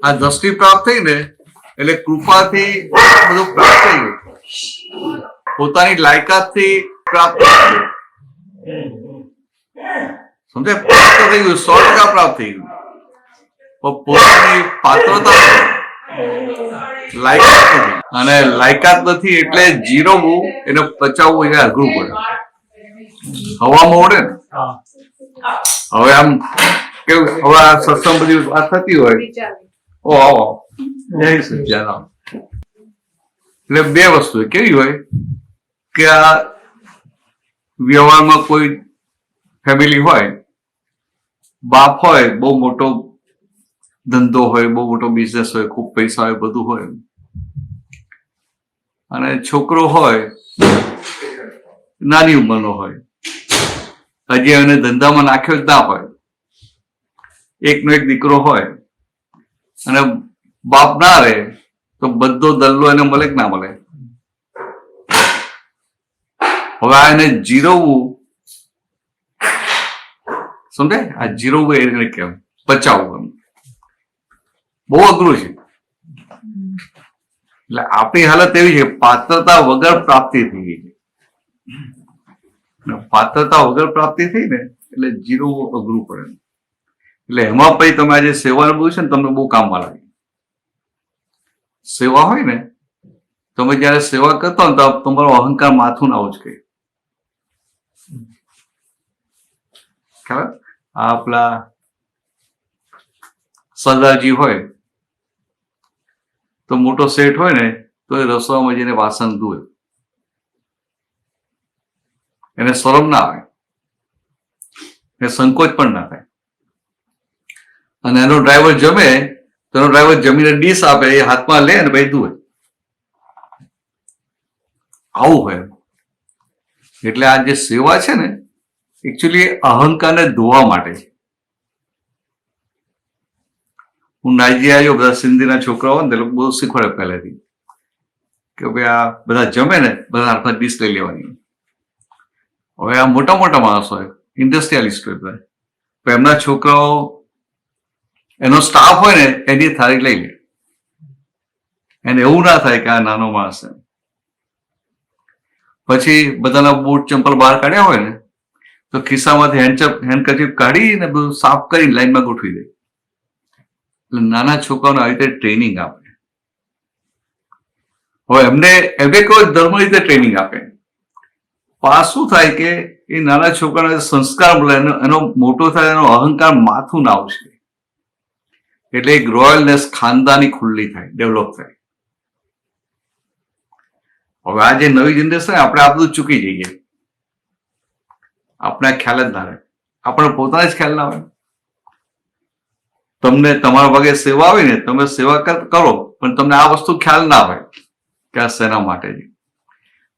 આ દ્રષ્ટિ પ્રાપ્ત થઈ ને એટલે કૃપાથી બધું પ્રાપ્ત થઈ ગયું, પોતાની લાયકાતથી પ્રાપ્ત થઈ ગયું, સમજે? પ્રાપ્ત થઈ ગયું, 100% પ્રાપ્ત થઈ ગયું. પણ પોતાની પાત્રતા લાયકાત નથી, અને લાયકાત નથી એટલે જીરવવું એને પચાવવું એ અઘરું પડે. હવામાં ઉડે ને, હવે આમ કેવું, હવે આ સત્સંગ બધી વાત થતી હોય, ઓ આવો જય સચ્ચારામ, એટલે બે વસ્તુ કેવી હોય કે આ વ્યવહારમાં કોઈ ફેમિલી હોય, બાપ હોય, બહુ મોટો ધંધો હોય, બહુ મોટો બિઝનેસ હોય, ખૂબ પૈસા હોય, બધું હોય, અને છોકરો હોય નાની ઉંમરનો હોય, હજી એને ધંધામાં નાખ્યો જ ના હોય, એકનો એક દીકરો હોય, અને બાપ ના રહે તો બધો દલ્લો એને મળે કે ના મળે? હવે આ એને જીરવવું, સમજે? આ જીરવવું એને કહેવાય પચાવવું, બહુ અઘરું છે. એટલે આપણી હાલત એવી છે, પાત્રતા વગર પ્રાપ્તિ થઈ ગઈ છે. પાત્રતા વગર પ્રાપ્તિ થઈ ને એટલે જીરવવું અઘરું પડે. એટલે એમાં પછી તમે આજે સેવાનું બહુ છે ને, તમને બહુ કામમાં લાગે. સેવા હોય ને, તમે જયારે સેવા કરતા હો ને તો તમારો અહંકાર માથું ના ઉચકે. ખબર? આપણા સરદારજી હોય તો મોટો શેઠ હોય ને તો એ રસોડામાં જઈને વાસણ ધોવે, એને શરમ ના આવે, એ સંકોચ પણ ના થાય. અને એનો ડ્રાઈવર જમે તો એનો ડ્રાઈવર જમીને ડીશ આપે, એ હાથમાં લે ને ભાઈ ધુએ. આવું હોય. એટલે આ જે સેવા છે ને, એકચ્યુઅલી અહંકારને ધોવા માટે છે. હું નાઈજીરિયા આવ્યો, બધા સિંધીના છોકરાઓ ને તે લોકો બહુ શીખવાડે પહેલેથી કે ભાઈ આ બધા જમે ને બધા હાથમાં ડીશ લઈ લેવાની. હવે આ મોટા મોટા માણસો હોય, ઇન્ડસ્ટ્રીયાલિસ્ટ હોય, એમના છોકરાઓ, એનો સ્ટાફ હોય ને એની થાળી લઈ લે, એને એવું ના થાય કે આ નાનો માણસ છે. પછી બધાના બૂટ ચંપલ બહાર કાઢ્યા હોય ને તો ખિસ્સામાંથી હેન્ડકરચીફ કાઢીને બધું સાફ કરીને લાઈનમાં ગોઠવી દે. એટલે નાના છોકરાઓને આવી રીતે ટ્રેનિંગ આપે. હવે એમને કોઈ ધર્મ રીતે ટ્રેનિંગ આપે, આ શું થાય કે એ નાના છોકરાને સંસ્કાર મળે, એનો મોટો થાય, એનો અહંકાર માથું ના આવશે, એટલે એક રોયલનેસ ખાનદાની ખુલ્લી થાય, ડેવલપ થાય. હવે આ જે નવી જનરેશન, આપણે આ બધું ચૂકી જઈએ, આપણે ખ્યાલ જ ના રહે, આપણે પોતાને જ ખ્યાલ ના હોય. તમને તમારા ભાગે સેવા આવે ને, તમે સેવા કરો, પણ તમને આ વસ્તુ ખ્યાલ ના હોય કે આ શેના માટે છે.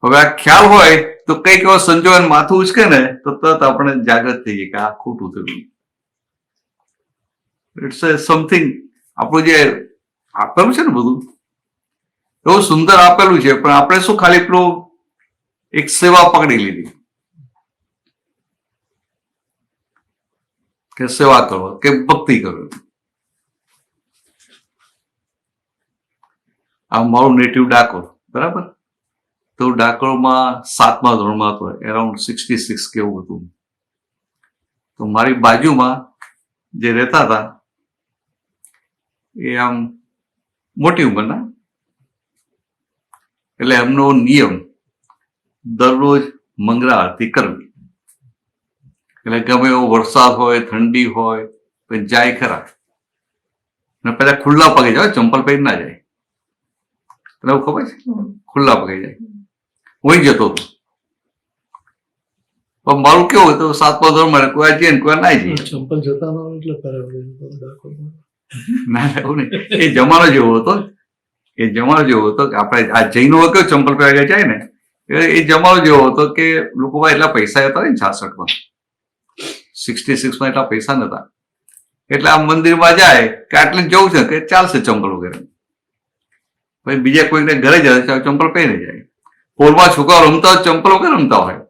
હવે આ ખ્યાલ હોય તો કઈક એવો સંજોગ માથું ઉચકે ને તો તરત આપણે જાગૃત થઈ જઈએ કે આ ખોટું થયું. ઇટ્સ સમથિંગ, આપણું જે આપેલું છે ને બધું એવું સુંદર આપેલું છે, પણ આપણે શું ખાલી પેલું એક સેવા પકડી લીધી કે સેવા કરો કે ભક્તિ કરો. આ મારું નેટિવ ડાકોર, બરાબર? તો ડાકોરમાં 7મા ધોરણમાં હતો, એરાઉન્ડ 66 કેવું હતું. તો મારી બાજુમાં જે રહેતા હતા એ આમ મોટી ઉંમરના, એટલે એમનો નિયમ દરરોજ મંગળા આરતી કરવી. એટલે ગમે એવો વરસાદ હોય, ઠંડી હોય, તો જાય ખરા. અને પેલા ખુલ્લા પગે જાય, ચંપલ પહેરી ના જાય. એટલે એવું ખબર છે, ખુલ્લા પગે જાય. હું જતો હતો, પણ મારું કેવું હતું, 7મા ધોરણમાં કોઈ જઈએ ને કોઈ ના જઈએ. ચંપલ જતા ના એવું નહીં, એ જમાનો જેવો હતો, એ જમાનો જેવો હતો કે આપણે આ જૈનો કેવો ચંપલ પહેર્યા જાય ને, એ જમાનો જેવો હતો કે લોકો એટલા પૈસા હતા ને 66માં, 66માં એટલા પૈસા નતા. એટલે આ મંદિરમાં જાય કે આટલે જવું છે કે ચાલશે ચંપલ વગેરે, પછી બીજા કોઈને ઘરે જાય ચંપલ પહેરી જાય. પોળમાં છોકરાઓ રમતા હોય ચંપલ વગર રમતા હોય,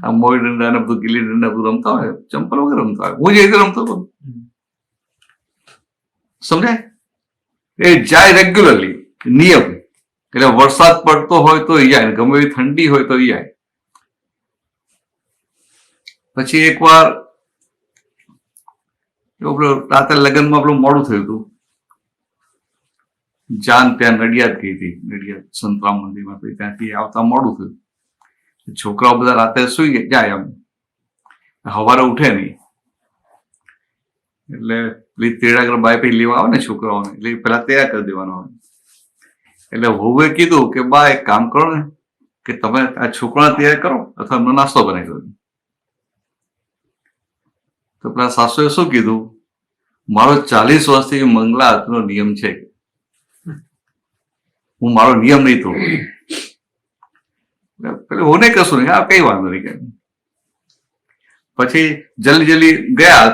આ મોઈ દંડા ને બધું, ગીલી દંડા બધું રમતા હોય, ચંપલ વગર રમતા હોય. હું જે રીતે રમતો હતો, સમજાય? એ જાય રેગ્યુલરલી, નિયમ. એટલે વરસાદ પડતો હોય તો જાય, ગમે એવી ઠંડી હોય તો જાય. પછી એકવાર રાતે લગ્નમાં પેલું મોડું થયું હતું. જાન ત્યાં નડિયાદ ગઈ હતી, નડિયાદ સંતરામ મંદિરમાં, ત્યાંથી આવતા મોડું થયું. છોકરાઓ બધા રાતે સુઈ જાય, એમ સવારે ઉઠે નહીં. એટલે પેલી તેડાગર બાય પછી લેવા આવે ને છોકરાઓને, એટલે પેલા તૈયાર કરી દેવાનો આવે. એટલે વહુએ કીધું કે બા એક કામ કરો ને, કે તમે આ છોકરાને તૈયાર કરો અથવા એમનો નાસ્તો બનાવી દો. તો પેલા સાસુએ શું કીધું, મારો 40 વર્ષથી મંગલા આરતીનો નિયમ છે, હું મારો નિયમ નહીં તોડું. પેલું હું નહીં કશું નહીં, હા કઈ વાંધો નહીં કે. પછી જલ્દી ગયા,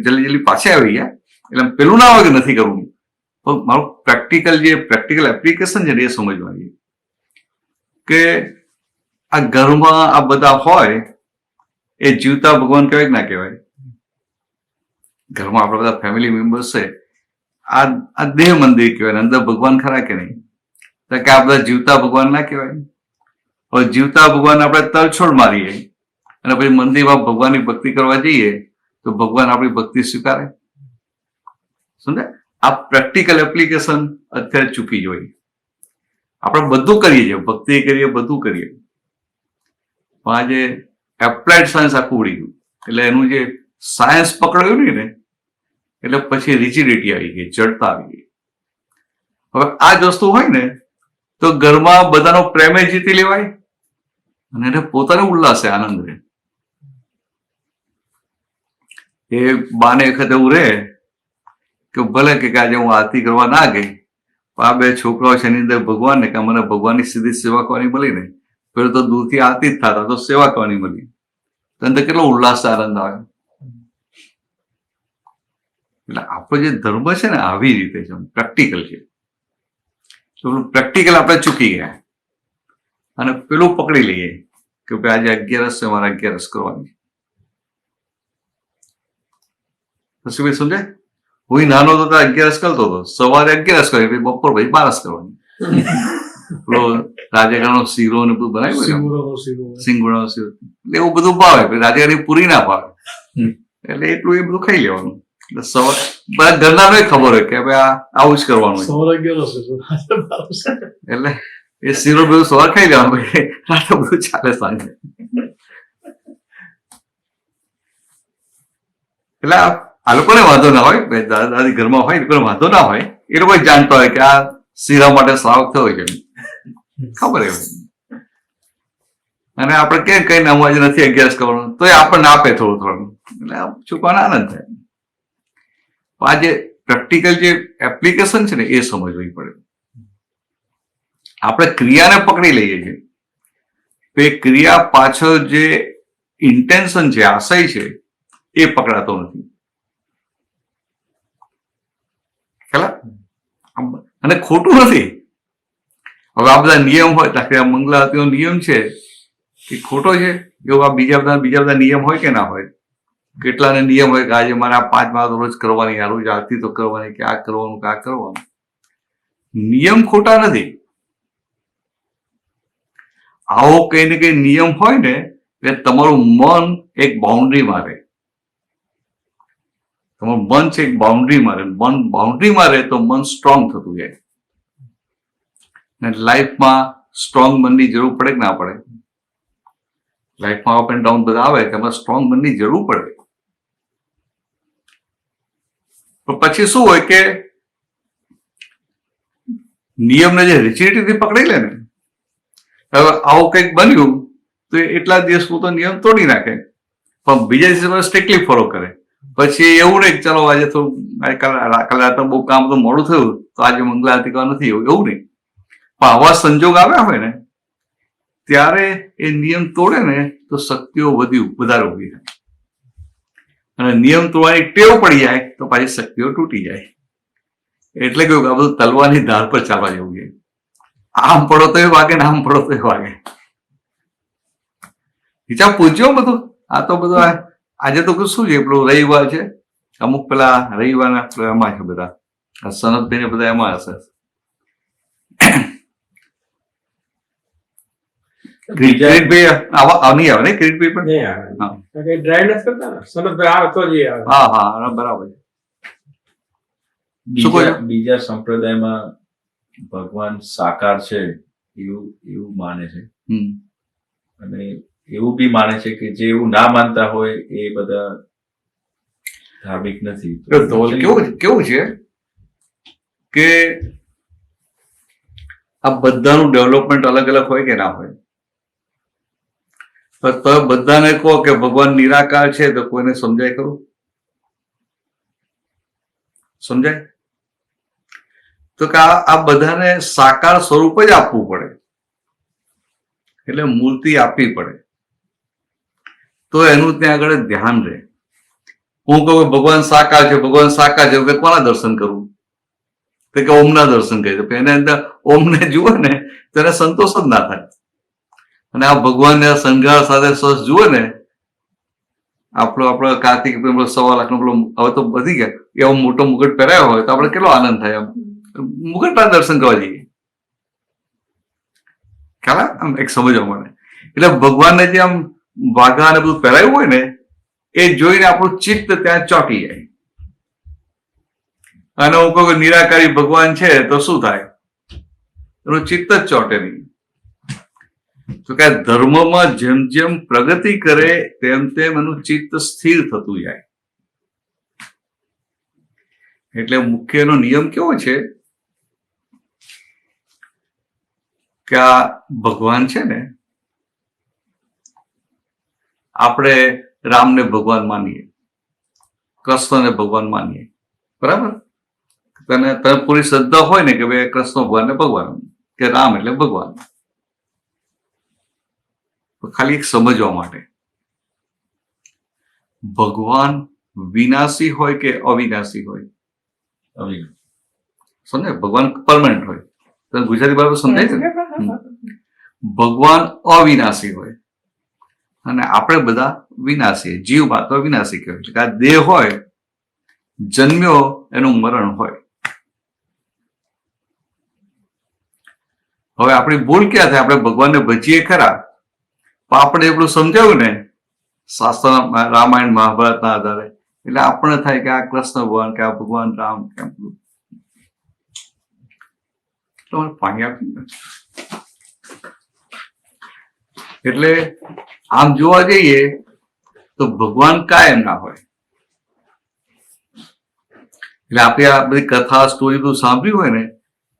જલ્દી પાછા આવી ગયા. એટલે પેલું ના હોય કે નથી કરવું, પણ મારું પ્રેક્ટિકલ એપ્લિકેશન છે ને એ સમજવાની, કે આ ઘરમાં આ બધા હોય એ જીવતા ભગવાન કહેવાય કે ના કહેવાય. ઘરમાં આપણા બધા ફેમિલી મેમ્બર્સ છે, આ દેહ મંદિર કહેવાય, અંદર ભગવાન ખરા કે નહીં? તો કે આ બધા જીવતા ભગવાન ના કહેવાય? હવે જીવતા ભગવાન આપણે તલછોડ મારીએ અને પછી મંદિરમાં ભગવાનની ભક્તિ કરવા જઈએ તો ભગવાન આપણી ભક્તિ સ્વીકારે? સમજાય? આ પ્રેક્ટિકલ એપ્લિકેશન અત્યારે ચૂકી જોઈએ. આપણે બધું કરીએ છીએ, ભક્તિ કરીએ, બધું કરીએ, પણ આજે એપ્લાઇડ સાયન્સ આખું ઉડી ગયું. એટલે એનું જે સાયન્સ પકડાયું નહીં ને, એટલે પછી રિજિડિટી આવી ગઈ, જડતા આવી ગઈ. હવે આ જ વસ્તુ હોય ને તો ઘરમાં બધાનો પ્રેમે જીતી લેવાય અને એને પોતાને ઉલ્લાસ છે, આનંદ રહે. એ બાને વખત એવું રહે કે ભલે કે આજે હું આરતી કરવા ના ગઈ, પણ આ બે છોકરાઓ છે એની અંદર ભગવાન ને કે મને ભગવાનની સીધી સેવા કરવાની મળી ને, પેલું તો દૂરથી આરતી જ થતા, તો સેવા કરવાની મળી, તો અંદર કેટલો ઉલ્લાસ આનંદ આવે. એટલે આપણો જે ધર્મ છે ને આવી રીતે છે, પ્રેક્ટિકલ છે. પ્રેક્ટિકલ આપણે ચૂકી ગયા અને પેલું પકડી લઈએ કે ભાઈ આજે 11 છે, મારે 11 કરવાની. પછી ભાઈ સમજાય? હું નાનો હતો તો 11 કરતો હતો, સવારે 11 કરી, બપોર ભાઈ 12 કરવાની. પેલો રાજગરાનો શીરો ને બધું બનાવ્યું, સિંગોડાનો શીરો, એટલે એવું બધું ભાવે. રાજગરાની પૂરી ના ભાવે, એટલે એટલું એ બધું ખાઈ લેવાનું. એટલે સવાર બધા ઘરના ને ખબર હોય કે ભાઈ આવું જ કરવાનું, એટલે એ શીરો બધું સવાર ખાઈ લેવાનું, રાતે બધું ચાલે સાંજે. એટલે આ લોકોને વાંધો ના હોય, દાદા દાદી ઘરમાં હોય, એ લોકોને વાંધો ના હોય, એ લોકો જાણતા હોય કે આ શીરા માટે શ્રાવક થયો છે, ખબર એ. અને આપણે કેમ કઈ નામ આજે નથી 11 કરવાનું, તો એ આપણને આપે થોડું થોડું, એટલે છોકરાને આનંદ થાય. આજે પ્રેક્ટિકલ જે એપ્લિકેશન છે ને એ સમજવી પડે. આપણે ક્રિયાને પકડી લઈએ છીએ, તો એ ક્રિયા પાછળ જે ઇન્ટેન્શન છે, આશય છે, એ પકડાતો નથી. અને ખોટું નથી. હવે આ બધા નિયમ હોય, દાખલા મંગલા આરતીનો નિયમ છે કે ખોટો છે, એવું આ બીજા બધા નિયમ હોય કે ના હોય? કેટલાને નિયમ હોય કે આજે મારે આ 5 વાર રોજ કરવાની, આ રોજ આરતી તો કરવાની, કે આ કરવાનું કે આ કરવાનું. નિયમ ખોટા નથી. આવો કઈ ને કઈ નિયમ હોય ને એટલે તમારું મન એક બાઉન્ડ્રી મારે. તમારું મન છે એક બાઉન્ડ્રી મારે. મન બાઉન્ડ્રી મારે તો મન સ્ટ્રોંગ થતું જાય. લાઈફમાં સ્ટ્રોંગ મનની જરૂર પડે કે ના પડે? લાઈફમાં અપ એન્ડ ડાઉન બધા આવે, તેમાં સ્ટ્રોંગ મનની જરૂર પડે. પણ પછી શું હોય કે નિયમને જે રિજિડિટીથી પકડી લે ને, હવે આવું કંઈક બન્યું તો એટલા દિવસ તો નિયમ તોડી નાખે, પણ બીજા દિવસે સ્ટ્રિક્ટલી ફોલો કરે. પછી એવું નહીં ચાલો આજે થોડું કાલે રાતે બહુ કામ તો મોડું થયું તો આજે મંગલા આરતી કરવા નથી, એવું નહીં. પણ આવા સંજોગ આવ્યા હોય ને ત્યારે એ નિયમ તોડે ને તો શક્તિઓ વધારે ઉભી થાય. અને નિયમ તોડવાની ટેવ પડી જાય તો પાછી શક્તિઓ તૂટી જાય. એટલે કેવું આ બધું તલવારની ધાર પર ચાલવા જેવું છે. આમ પડો તો એ વાગે ને આમ પડો તો એ વાગે. હિસાબ પૂછ્યો બધું. આ તો બધું આજે તો શું છે, પેલું રવિવાર છે, અમુક પેલા રવિવારના એમાં છે બધા આ સનતભાઈ બધા એમાં હશે. કિરીટભાઈ આવા નહીં આવે ને? કિરીટભાઈ પણ નહીં આવે, ડ્રાઈવ નથી કરતા ને. સનતભાઈ આવે તો જ એ આવે. હા બરાબર. શું કહો છો? બીજા સંપ્રદાયમાં ભગવાન સાકાર છે એવું માને છે, અને એવું બી માને છે કે જે એવું ના માનતા હોય એ બધા ધાર્મિક નથી. કેવું છે કે આ બધાનું ડેવલપમેન્ટ અલગ અલગ હોય કે ના હોય? તો બધાને કહો કે ભગવાન નિરાકાર છે તો કોઈને સમજાય ખરું? સમજાય? તો કે આ બધાને સાકાર સ્વરૂપ જ આપવું પડે, એટલે મૂર્તિ આપવી પડે તો એનું ત્યાં આગળ ધ્યાન રહે. હું કહું કે ભગવાન સાકાર છે, ભગવાન સાકાર છે, કોના દર્શન કરવું? તો કે ઓમના દર્શન કરીએ. તો એને અંદર ઓમને જુઓ ને તો એને સંતોષ જ ના થાય. અને આ ભગવાનને શણગાર સાથે સસ જુઓ ને, આપણો કાર્તિક 1.25 લાખનો પેલો હવે તો વધી ગયા એવો મોટો મુગટ પહેરાયો હોય તો આપણે કેટલો આનંદ થાય. મુગટના દર્શન કરવા જઈએ. ખ્યાલ આમ એક સમજવા મળે. એટલે ભગવાનને જે આમ વાઘા અને બધું પહેરાયું હોય ને એ જોઈને આપણું ચિત્ત ત્યાં ચોંટી જાય. અને હું કહું કે નિરાકારી ભગવાન છે તો શું થાય? એનું ચિત્ત જ ચોંટે નહીં. તો કે ધર્મમાં જેમ જેમ પ્રગતિ કરે તેમ તેમ એનું ચિત્ત સ્થિર થતું જાય. એટલે મુખ્યનો નિયમ કેવો છે કે આ ભગવાન છે ને, આપણે રામને ભગવાન માનીએ, કૃષ્ણને ભગવાન માનીએ, બરાબર? તને પૂરી શ્રદ્ધા હોય ને કે ભાઈ કૃષ્ણ ભગવાન ને ભગવાન કે રામ એટલે ભગવાન. ખાલી એક સમજવા માટે, ભગવાન વિનાશી હોય કે અવિનાશી હોય? સમજે? ભગવાન પરમાનન્ટ હોય. તો ગુજરાતી બરાબર સમજાય છે ને? ભગવાન અવિનાશી હોય અને આપણે બધા વિનાશી. જીવમાં તો વિનાશી કહેવાય. એટલે આ દેહ હોય, જન્મ્યો એનું મરણ હોય. હવે આપણી ભૂલ ક્યાં થાય? આપણે ભગવાનને ભજીએ ખરા, પણ આપણે એટલું સમજાવ્યું ને શાસ્ત્ર, રામાયણ મહાભારતના આધારે, એટલે આપણને થાય કે આ કૃષ્ણ ભગવાન કે આ ભગવાન રામ કેમ પાણી આપી. એટલે આમ જોવા જઈએ તો ભગવાન કાયમ ના હોય. એટલે આપણે આ બધી કથા સ્ટોરી બધું સાંભળ્યું હોય ને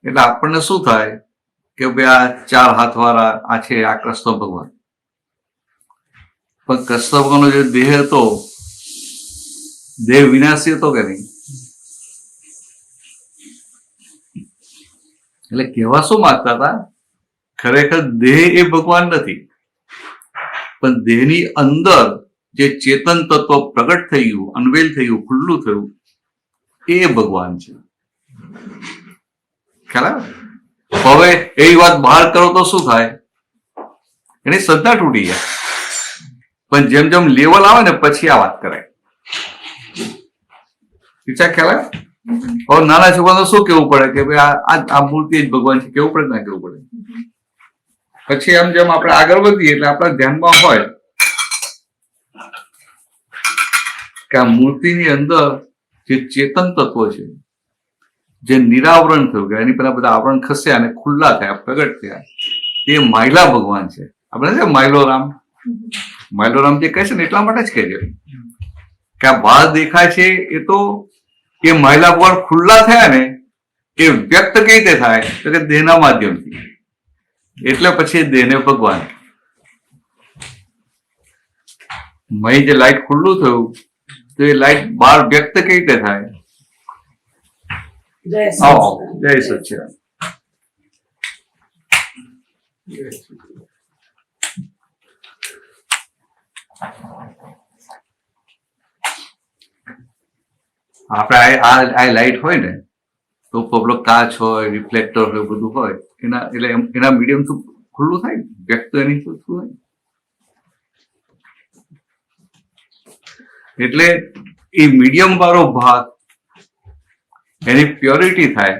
એટલે આપણને શું થાય કે ભાઈ આ 4 હાથવાળા આ છે, આ કૃષ્ણ ભગવાન. પણ કૃષ્ણ ભગવાનનો જે દેહ હતો, દેહ વિનાશી હતો કે નહીં? એટલે કહેવા શું માંગતા હતા? ખરેખર દેહ એ ભગવાન નથી, પણ દેહની અંદર જે ચેતન તત્વ પ્રગટ થઈ ગયું, અનવેલ થઈ ગયું, ખુલ્લું થયું, એ ભગવાન છે. ખ્યાલ આવે? હવે એવી વાત બહાર કરો તો શું થાય? એની શ્રદ્ધા તૂટી જાય. પણ જેમ જેમ લેવલ આવે ને પછી આ વાત કરાય. વિચાર ખ્યાલ આવે? હવે નાના છોકરાને શું કેવું પડે કે ભાઈ આ મૂર્તિ જ ભગવાન છે, કેવું પડે ના કેવું પડે? પછી એમ જેમ આપણે આગળ વધીએ એટલે આપણા ધ્યાનમાં હોય કે આ મૂર્તિની અંદર જે ચેતન તત્વો છે, જે નિરાવરણ થયું કે એની પેલા બધા આવરણ ખસ્યા અને ખુલ્લા થયા, પ્રગટ થયા, એ માયલા ભગવાન છે. આપણે માયલો રામ જે કહે છે ને એટલા માટે જ કહે છે કે આ બહાર દેખાય છે એ તો એ માયલા ભગવાન ખુલ્લા થયા ને એ વ્યક્ત કઈ રીતે થાય તો કે દેહના માધ્યમથી. એટલે પછી દેહને ભગવાન. મહી જે લાઈટ ખુલ્લું થયું તો એ લાઈટ બહાર વ્યક્ત કઈ રીતે થાય? જય સચ્ચિદાનંદ. આપણે આ લાઈટ હોય ને તો પેલો કાચ હોય, રિફ્લેક્ટર હોય, બધું હોય, એના મીડિયમ થી ખુલ્લું થાય, વ્યક્ત એની થતું હોય. એટલે એ મીડિયમ વાળો ભાગ એની પ્યોરિટી થાય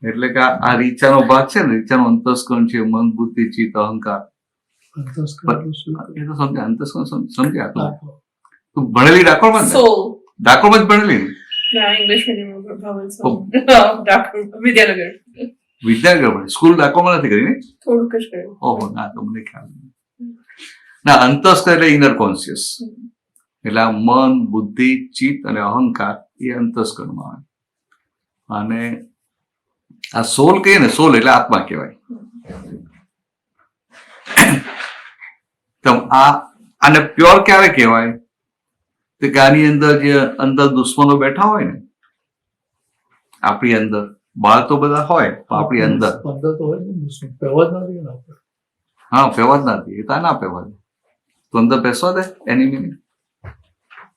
એટલે કે આ રીચાનો ભાગ છે ને, રીચાનો અંતસ્કરણ છે, મન બુદ્ધિ ચિત્ત અહંકાર. એ તો સમજ્યા, અંતસ્કરણ સમજ્યા તું ભણેલી ડાકોરમાં જ ને? Soul. ડાકોરમાં જ ભણેલી ને? No, English medium ભવન soul. ડાકોર વિદ્યાનગર વિદ્યાનગર ભણે, સ્કૂલ ડાકોરમાં નથી કરી ને? થોડુંક જ કર્યું. ઓહો, ના તો મને ખ્યાલ નથી. ના, અંતસ્કરણ એટલે ઇનર કોન્શિયસ, એટલે આ મન બુદ્ધિ ચિત્ત અને અહંકાર એ અંતસ્કરણમાં આવે. અને આ સોલ કહીએ ને, સોલ એટલે આત્મા કહેવાય. તો આને પ્યોર ક્યારે કહેવાય? તો કે આની અંદર જે અંદર દુશ્મનો બેઠા હોય ને, આપણી અંદર, બહાર તો બધા હોય પણ આપણી અંદર, હા પહેવા જ નથી, એ તો ના પહેવા દે, તો અંદર બેસવા દે એનિમી.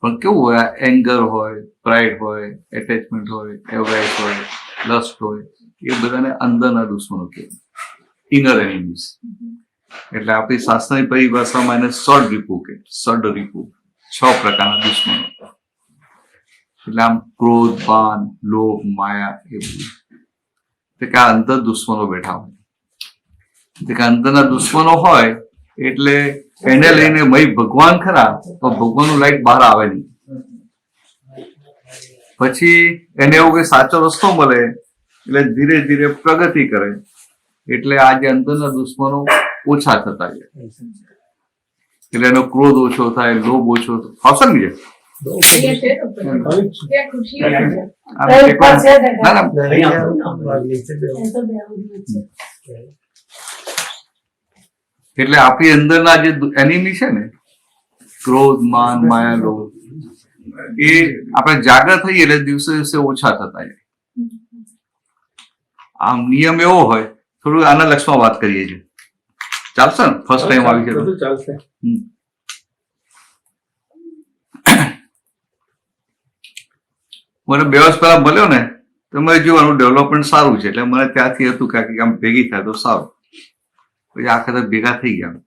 પણ કેવું હોય, એંગર હોય, પ્રાઇડ હોય, એટેચમેન્ટ હોય, એવરાઇસ હોય, લસ્ટ હોય, એ બધાને અંદરના દુશ્મનો કહેવાય, ઇનર એનિમીઝ. એટલે આપણી શાસ્ત્રની પરિભાષામાં એને સડ રીપુ કે, સડ રીપુ, 6 પ્રકારના દુશ્મનો. એટલે આમ ક્રોધ, પાન, લોભ, માયા, એ બધું. કે આ અંદર દુશ્મનો બેઠા હોય, કે અંદરના દુશ્મનો હોય એટલે એને લઈને મય ભગવાન ખરા, તો ભગવાનનું લાઈટ બહાર આવે નહીં. પછી એને એવું કે સાચો રસ્તો મળે એટલે ધીરે ધીરે પ્રગતિ કરે, એટલે આ જે અંદરના દુશ્મનો ઓછા થતા જાય, એટલે એનો ક્રોધ ઓછો થાય, લોભ ઓછો થાય. આવશે ને? એટલે આપણી અંદરના જે એનિમી છે ને, ક્રોધ, માન, માયા, લોભ, એ આપણે જાગૃત થઈએ એટલે દિવસે દિવસે ઓછા થતા જાય. આમ નિયમ એવો હોય, થોડું આના લક્ષમાં વાત કરીએ છીએ, ચાલશે ને? ફર્સ્ટ ટાઈમ આવી છે બધું ચાલશે. મને 2 વર્ષ પહેલા મળ્યો ને, તો મને જોવાનું ડેવલપમેન્ટ સારું છે, એટલે મને ત્યાંથી હતું કે આમ ભેગી થાય તો સારું. પછી આખા ભેગા થઈ ગયા.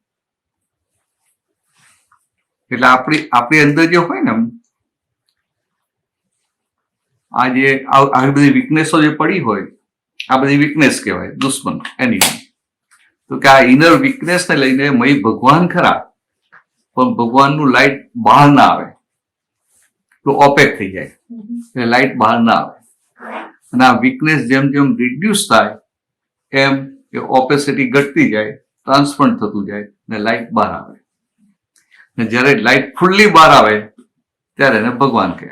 એટલે આપણી અંદર જે હોય ને, આ જે આવી બધી વીકનેસો જે પડી હોય, આ બધી વીકનેસ કહેવાય, દુશ્મન, એનિમી. તો કે આ ઇનર વીકનેસ ને લઈને મય ભગવાન ખરા, પણ ભગવાનનું લાઈટ બહાર ના આવે, તો ઓપેક થઈ જાય, એટલે લાઈટ બહાર ના આવે. અને આ વીકનેસ જેમ જેમ રિડ્યુસ થાય એમ એ ઓપેસિટી ઘટતી જાય, ટ્રાન્સપરન્ટ થતું જાય, ને લાઈટ બહાર આવે. ને જ્યારે લાઈટ ફુલ્લી બહાર આવે ત્યારે એને ભગવાન કહે.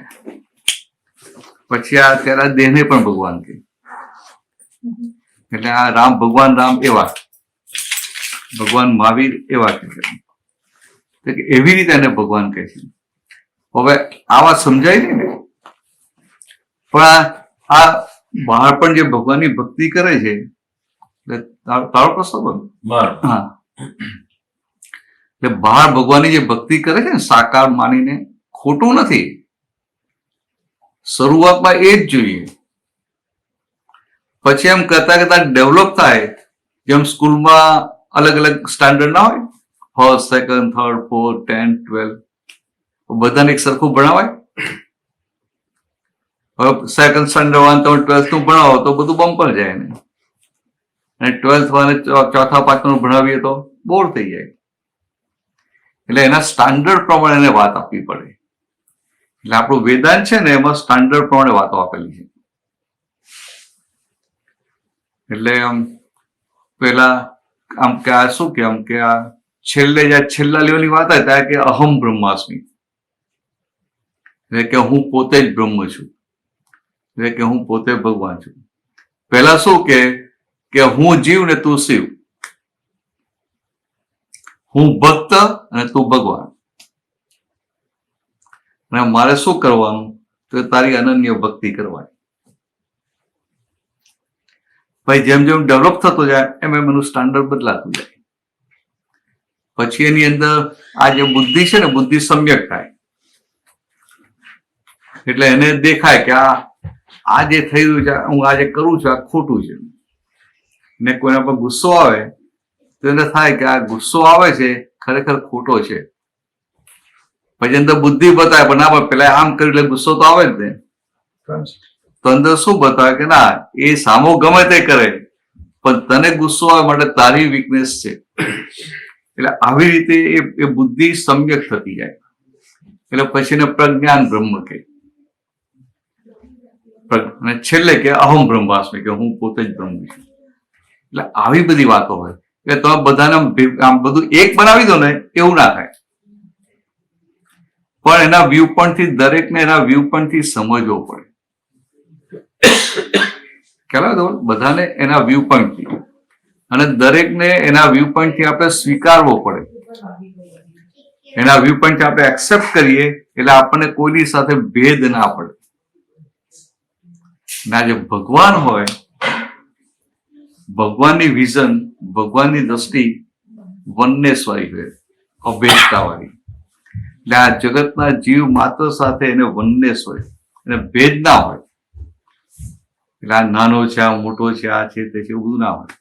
પછી ત્યારે આ દેહને પણ ભગવાન કહે. એટલે આ રામ, ભગવાન રામ એવા, ભગવાન મહાવીર એવા કહે, એવી રીતે એને ભગવાન કહે છે. હવે આ વાત સમજાય નહીં ને, પણ આ બહાર પણ જે ભગવાનની ભક્તિ કરે છે, તારો પ્રશ્ન બંધ. હા, એટલે બહાર ભગવાનની જે ભક્તિ કરે છે ને, સાકાર માનીને, ખોટું નથી. શરૂઆતમાં એ જ જોઈએ, પછી એમ કરતા કરતા ડેવલપ થાય. જેમ સ્કૂલમાં અલગ અલગ સ્ટાન્ડર્ડ ના હોય, 1st, 2nd, 3rd, 4th, 10th, 12th, બધાને એક સરખું ભણાવાય. હવે 2nd સ્ટાન્ડર્ડ 1, 3rd, 12th નું ભણાવો તો બધું બમ્પર જાય ને, અને 12th વાળાને 4થા 5માનું ભણાવીએ તો બોર થઈ જાય. એટલે એના સ્ટાન્ડર્ડ પ્રમાણે એને વાત આપવી પડે. એટલે આપણું વેદાંત છે ને, એમાં સ્ટાન્ડર્ડ પ્રમાણે વાતો આપેલી છે. એટલે આમ પેલા આમ કે આ શું કે, આમ કે આ છેલ્લા લેવલની વાત હોય ત્યારે કે અહમ બ્રહ્માસ્મિ, એટલે કે હું પોતે જ બ્રહ્મ છું, એટલે કે હું પોતે ભગવાન છું. પેલા શું કે હું જીવ ને તું શિવ, હું ભક્ત અને તું ભગવાન, અને મારે શું કરવાનું? તો તારી અનન્ય ભક્તિ કરવાની. ભાઈ જેમ જેમ ડેવલપ થતો જાય એમ એમ એનું સ્ટાન્ડર્ડ બદલાતું જાય. પછી એની અંદર આ જે બુદ્ધિ છે ને, બુદ્ધિ સમ્યક થાય. એટલે એને દેખાય કે આ જે થઈ રહ્યું છે, હું આ જે કરું છું, આ ખોટું છે. ને કોઈના પર ગુસ્સો આવે તો એને થાય કે આ ગુસ્સો આવે છે ખરેખર ખોટો છે. પછી અંદર બુદ્ધિ બતાવે, પણ ના, પેલા આમ કર્યું એટલે ગુસ્સો તો આવે જ ને, તો અંદર શું બતાવે કે ના, એ સામો ગમે તે કરે પણ તને ગુસ્સો આવે માટે તારી વીકનેસ છે. એટલે આવી રીતે એ બુદ્ધિ સમ્યક થતી જાય. એટલે પછી એને પ્રજ્ઞાન બ્રહ્મ કહે. અને છેલ્લે કે અહમ બ્રહ્માસ્મિ, કે હું પોતે જ બ્રહ્મ છું. એટલે આવી બધી વાતો હોય એટલે તમે બધાને આમ બધું એક બનાવી દો ને, એવું ના થાય. પણ એના વ્યૂ પોઈન્ટ થી દરેકને એના વ્યૂ પોઈન્ટ થી સમજવો પડે. ખ્યાલ આવે? બધાને એના વ્યૂ પોઈન્ટ થી, અને દરેકને એના વ્યૂ પોઈન્ટ થી આપણે સ્વીકારવો પડે. એના વ્યૂ પોઈન્ટ થી આપણે એક્સેપ્ટ કરીએ એટલે આપણને કોઈની સાથે ભેદ ના પડે. ના, જે ભગવાન હોય, ભગવાનની વિઝન, ભગવાનની દ્રષ્ટિ વનનેસ વાળી હોય, અભેદતા વાળી. એટલે આ જગતના જીવ માત્ર સાથે એને વનનેસ હોય, એને ભેદ ના હોય. એટલે આ નાનો છે, આ મોટો છે, આ છે, તે છે, એવું બધું ના હોય.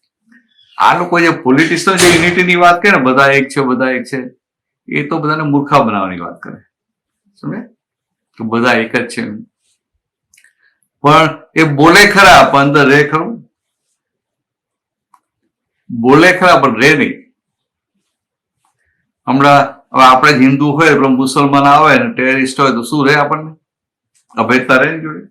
આ લોકો જે પોલિટિશિયન જે યુનિટીની વાત કરે ને, બધા એક છે, બધા એક છે, એ તો બધાને મૂર્ખા બનાવવાની વાત કરે. સમજે? કે બધા એક જ છે. પણ એ બોલે ખરા, પણ અંદર રે ખરું. બોલે ખરા પણ રે નહીં. હમણાં હવે આપણે જ હિન્દુ હોય પણ મુસલમાન આવે ને ટેરરિસ્ટ હોય તો શું રહે આપણને? અભેદતા રહે ને જોડે.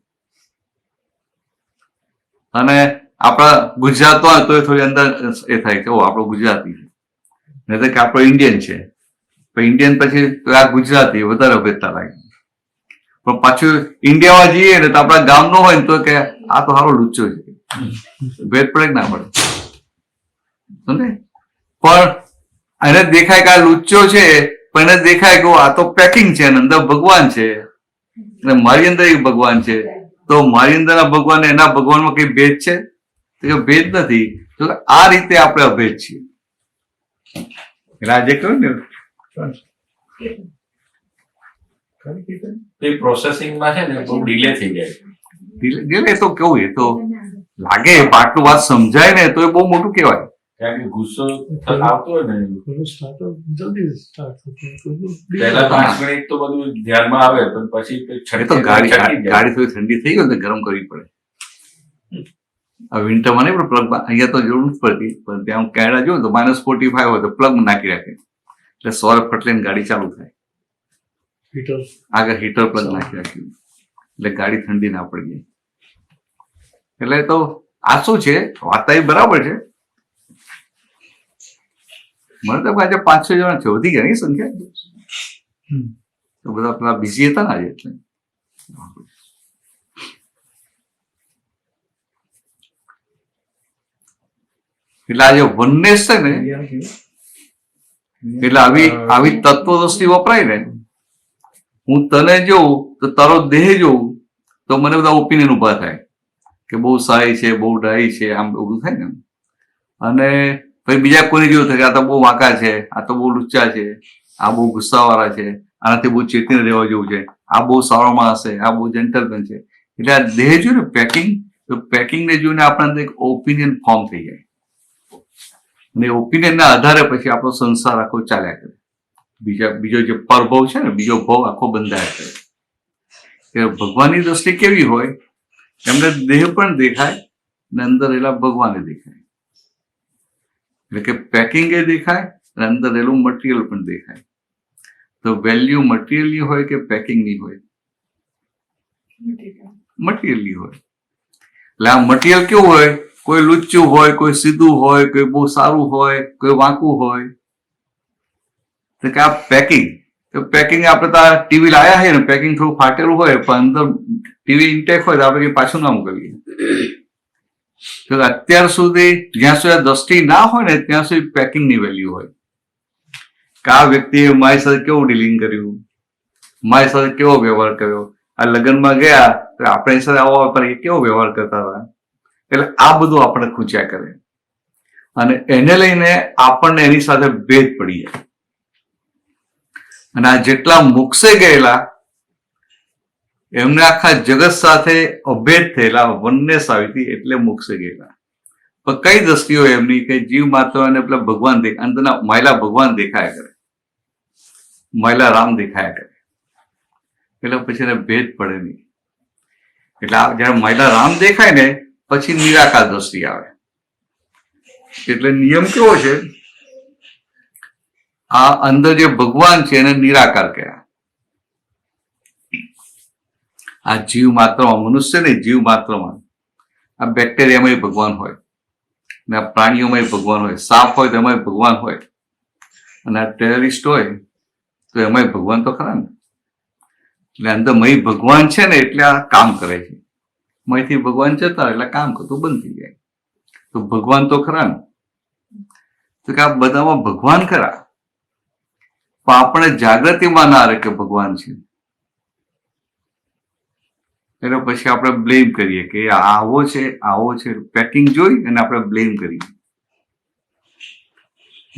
અને આપણા ગુજરાત હોય તો થોડી અંદર એ થાય કે આપણો ગુજરાતી છે, નહીં તો કે આપણો ઇન્ડિયન છે. ઇન્ડિયન પછી આ ગુજરાતી, વધારે અભેદતા લાગે. પણ પાછું ઇન્ડિયામાં જઈએ ને તો આપણા ગામ નો હોય ને તો કે આ તો સારો લુચ્ચો છે. ભેદ પડે કે ના પડે? પણ એને દેખાય કે આ લુચ્ચો છે, પણ એને દેખાય કે આ તો પેકિંગ છે, અંદર ભગવાન છે, અને મારી અંદર એક ભગવાન છે. તો મારી અંદરના ભગવાન એના ભગવાનમાં કઈ ભેદ છે? તો કે ભેદ નથી. તો આ રીતે આપણે અભેદ છીએ. એટલે આજે કહ્યું ને એ પ્રોસેસિંગમાં છે ને બહુ ડિલે થઈ જાય. એ તો કેવું, એ તો લાગે આટલું વાત સમજાય ને તો એ બહુ મોટું કહેવાય. કારણ કે ગુસ્સો આવતો હોય ને, પહેલા 5 મિનિટ તો બધું ધ્યાનમાં આવે, પણ પછી એ તો ગાડી થોડી ઠંડી થઈ ગઈ તો ગરમ કરવી પડે. વિન્ટરમાં નહીં પણ પ્લગ, અહીંયા તો જરૂર નથી પડતી, પણ ત્યાં કેનેડા જોયું તો -45 હોય તો પ્લગ નાખી રાખે એટલે સવારે ફટલીને ગાડી ચાલુ થાય. આગળ હીટર પ્લગ નાખી રાખ્યું એટલે ગાડી ઠંડી ના પડી જાય. એટલે તો આ શું છે, વાત એ બરાબર છે. મને તો આજે 5-6 જણા છે, વધી ગયા નહીં સંખ્યા. તો બધા પેલા બિઝી હતા ને આજે, એટલે આજે વનનેસ છે ને, એટલે આવી તત્વદૃષ્ટિ વપરાય ને. હું તને જોઉં તો તારો દેહ જોઉં તો મને બધા ઓપિનિયન ઉભા થાય કે બહુ સારી છે, બહુ ડાઈ છે, આમ બધું થાય ને. અને પછી બીજા કોઈને જેવું થાય કે આ તો બહુ વાંકા છે, આ તો બહુ લુચ્ચા છે, આ બહુ ગુસ્સાવાળા છે, આનાથી બહુ ચેતીને રહેવા જેવું છે, આ બહુ સારો માણસ છે, આ બહુ જેન્ટલમેન છે. એટલે આ દેહ જોયું ને પેકિંગ, તો પેકિંગને જોઈને આપણા અંદર એક ઓપિનિયન ફોર્મ થઈ જાય. અને ઓપિનિયનના આધારે પછી આપણો સંસાર આખો ચાલ્યા કરે. બીજો જે પરભવ છે ને, બીજો ભવ આખો બંધાય કરે. કે ભગવાનની દ્રષ્ટિ કેવી હોય, એમને દેહ પણ દેખાય ને અંદર રહેલા ભગવાને દેખાય. એટલે કે પેકિંગ એ દેખાય અને અંદર રહેલું મટીરિયલ પણ દેખાય. તો વેલ્યુ મટીરિયલની હોય કે પેકિંગની હોય? મટીરિયલની હોય. એટલે આ મટીરિયલ કેવું હોય? કોઈ લુચ્ચું હોય, કોઈ સીધું હોય, કોઈ બહુ સારું હોય, કોઈ વાંકું હોય. તો કે આ પેકિંગ, પેકિંગ આપણે તો ટીવી લાયા છે ને, પેકિંગ થોડું ફાટેલું હોય પણ અંદર ટીવી ઇન્ટેક હોય તો આપણે પાછું ના મોકલીએ. તો અત્યાર સુધી જ્યાં સુધી દ્રષ્ટિ ના હોય ને ત્યાં સુધી પેકિંગની વેલ્યુ હોય. કે આ વ્યક્તિએ મારી સાથે કેવું ડીલિંગ કર્યું, મારી સાથે કેવો વ્યવહાર કર્યો. આ લગ્નમાં ગયા તો આપણે સાથે આવો પર એ કેવો વ્યવહાર કરતા હતા. એટલે આ બધું આપણે ખૂંચ્યા કરે અને એને લઈને આપણને એની સાથે ભેદ પડી જાય. અને આ જેટલા મોક્ષે ગયેલા એમને આખા જગત સાથે અભેદ થયેલા, વનનેસ આવી હતી એટલે મોક્ષે ગયેલા. પણ કઈ દ્રષ્ટિઓ એમની કે જીવ માત્ર અને પેલા ભગવાન દેખાય, અંદરના માયલા ભગવાન દેખાયા કરે, માયલા રામ દેખાયા કરે. એટલે પછી એને ભેદ પડે નહીં. એટલે જયારે મહિલા રામ દેખાય ને પછી નિરાકાર દ્રષ્ટિ આવે. એટલે નિયમ કેવો છે, આ અંદર જે ભગવાન છે એને નિરાકાર કહેવાય. આ જીવ માત્રમાં, મનુષ્ય ને જીવ માત્રમાં, આ બેક્ટેરિયામાં ભગવાન હોય, ને આ પ્રાણીઓમાં ભગવાન હોય, સાપ હોય તો એમાં ભગવાન હોય, અને આ ટેરરિસ્ટ હોય તો એમાં ભગવાન તો ખરા ને. એટલે અંદર મય ભગવાન છે ને એટલે આ કામ કરે છે. મયથી ભગવાન જતા એટલે કામ કરતું બંધ થઈ જાય. તો ભગવાન તો ખરા ને. તો કે આ બધામાં ભગવાન ખરા, પણ આપણે જાગૃતિમાં ના રહે કે ભગવાન છે. એટલે પછી આપણે બ્લેમ કરીએ કે આવો છે, પેકિંગ જોઈ અને આપણે બ્લેમ કરીએ.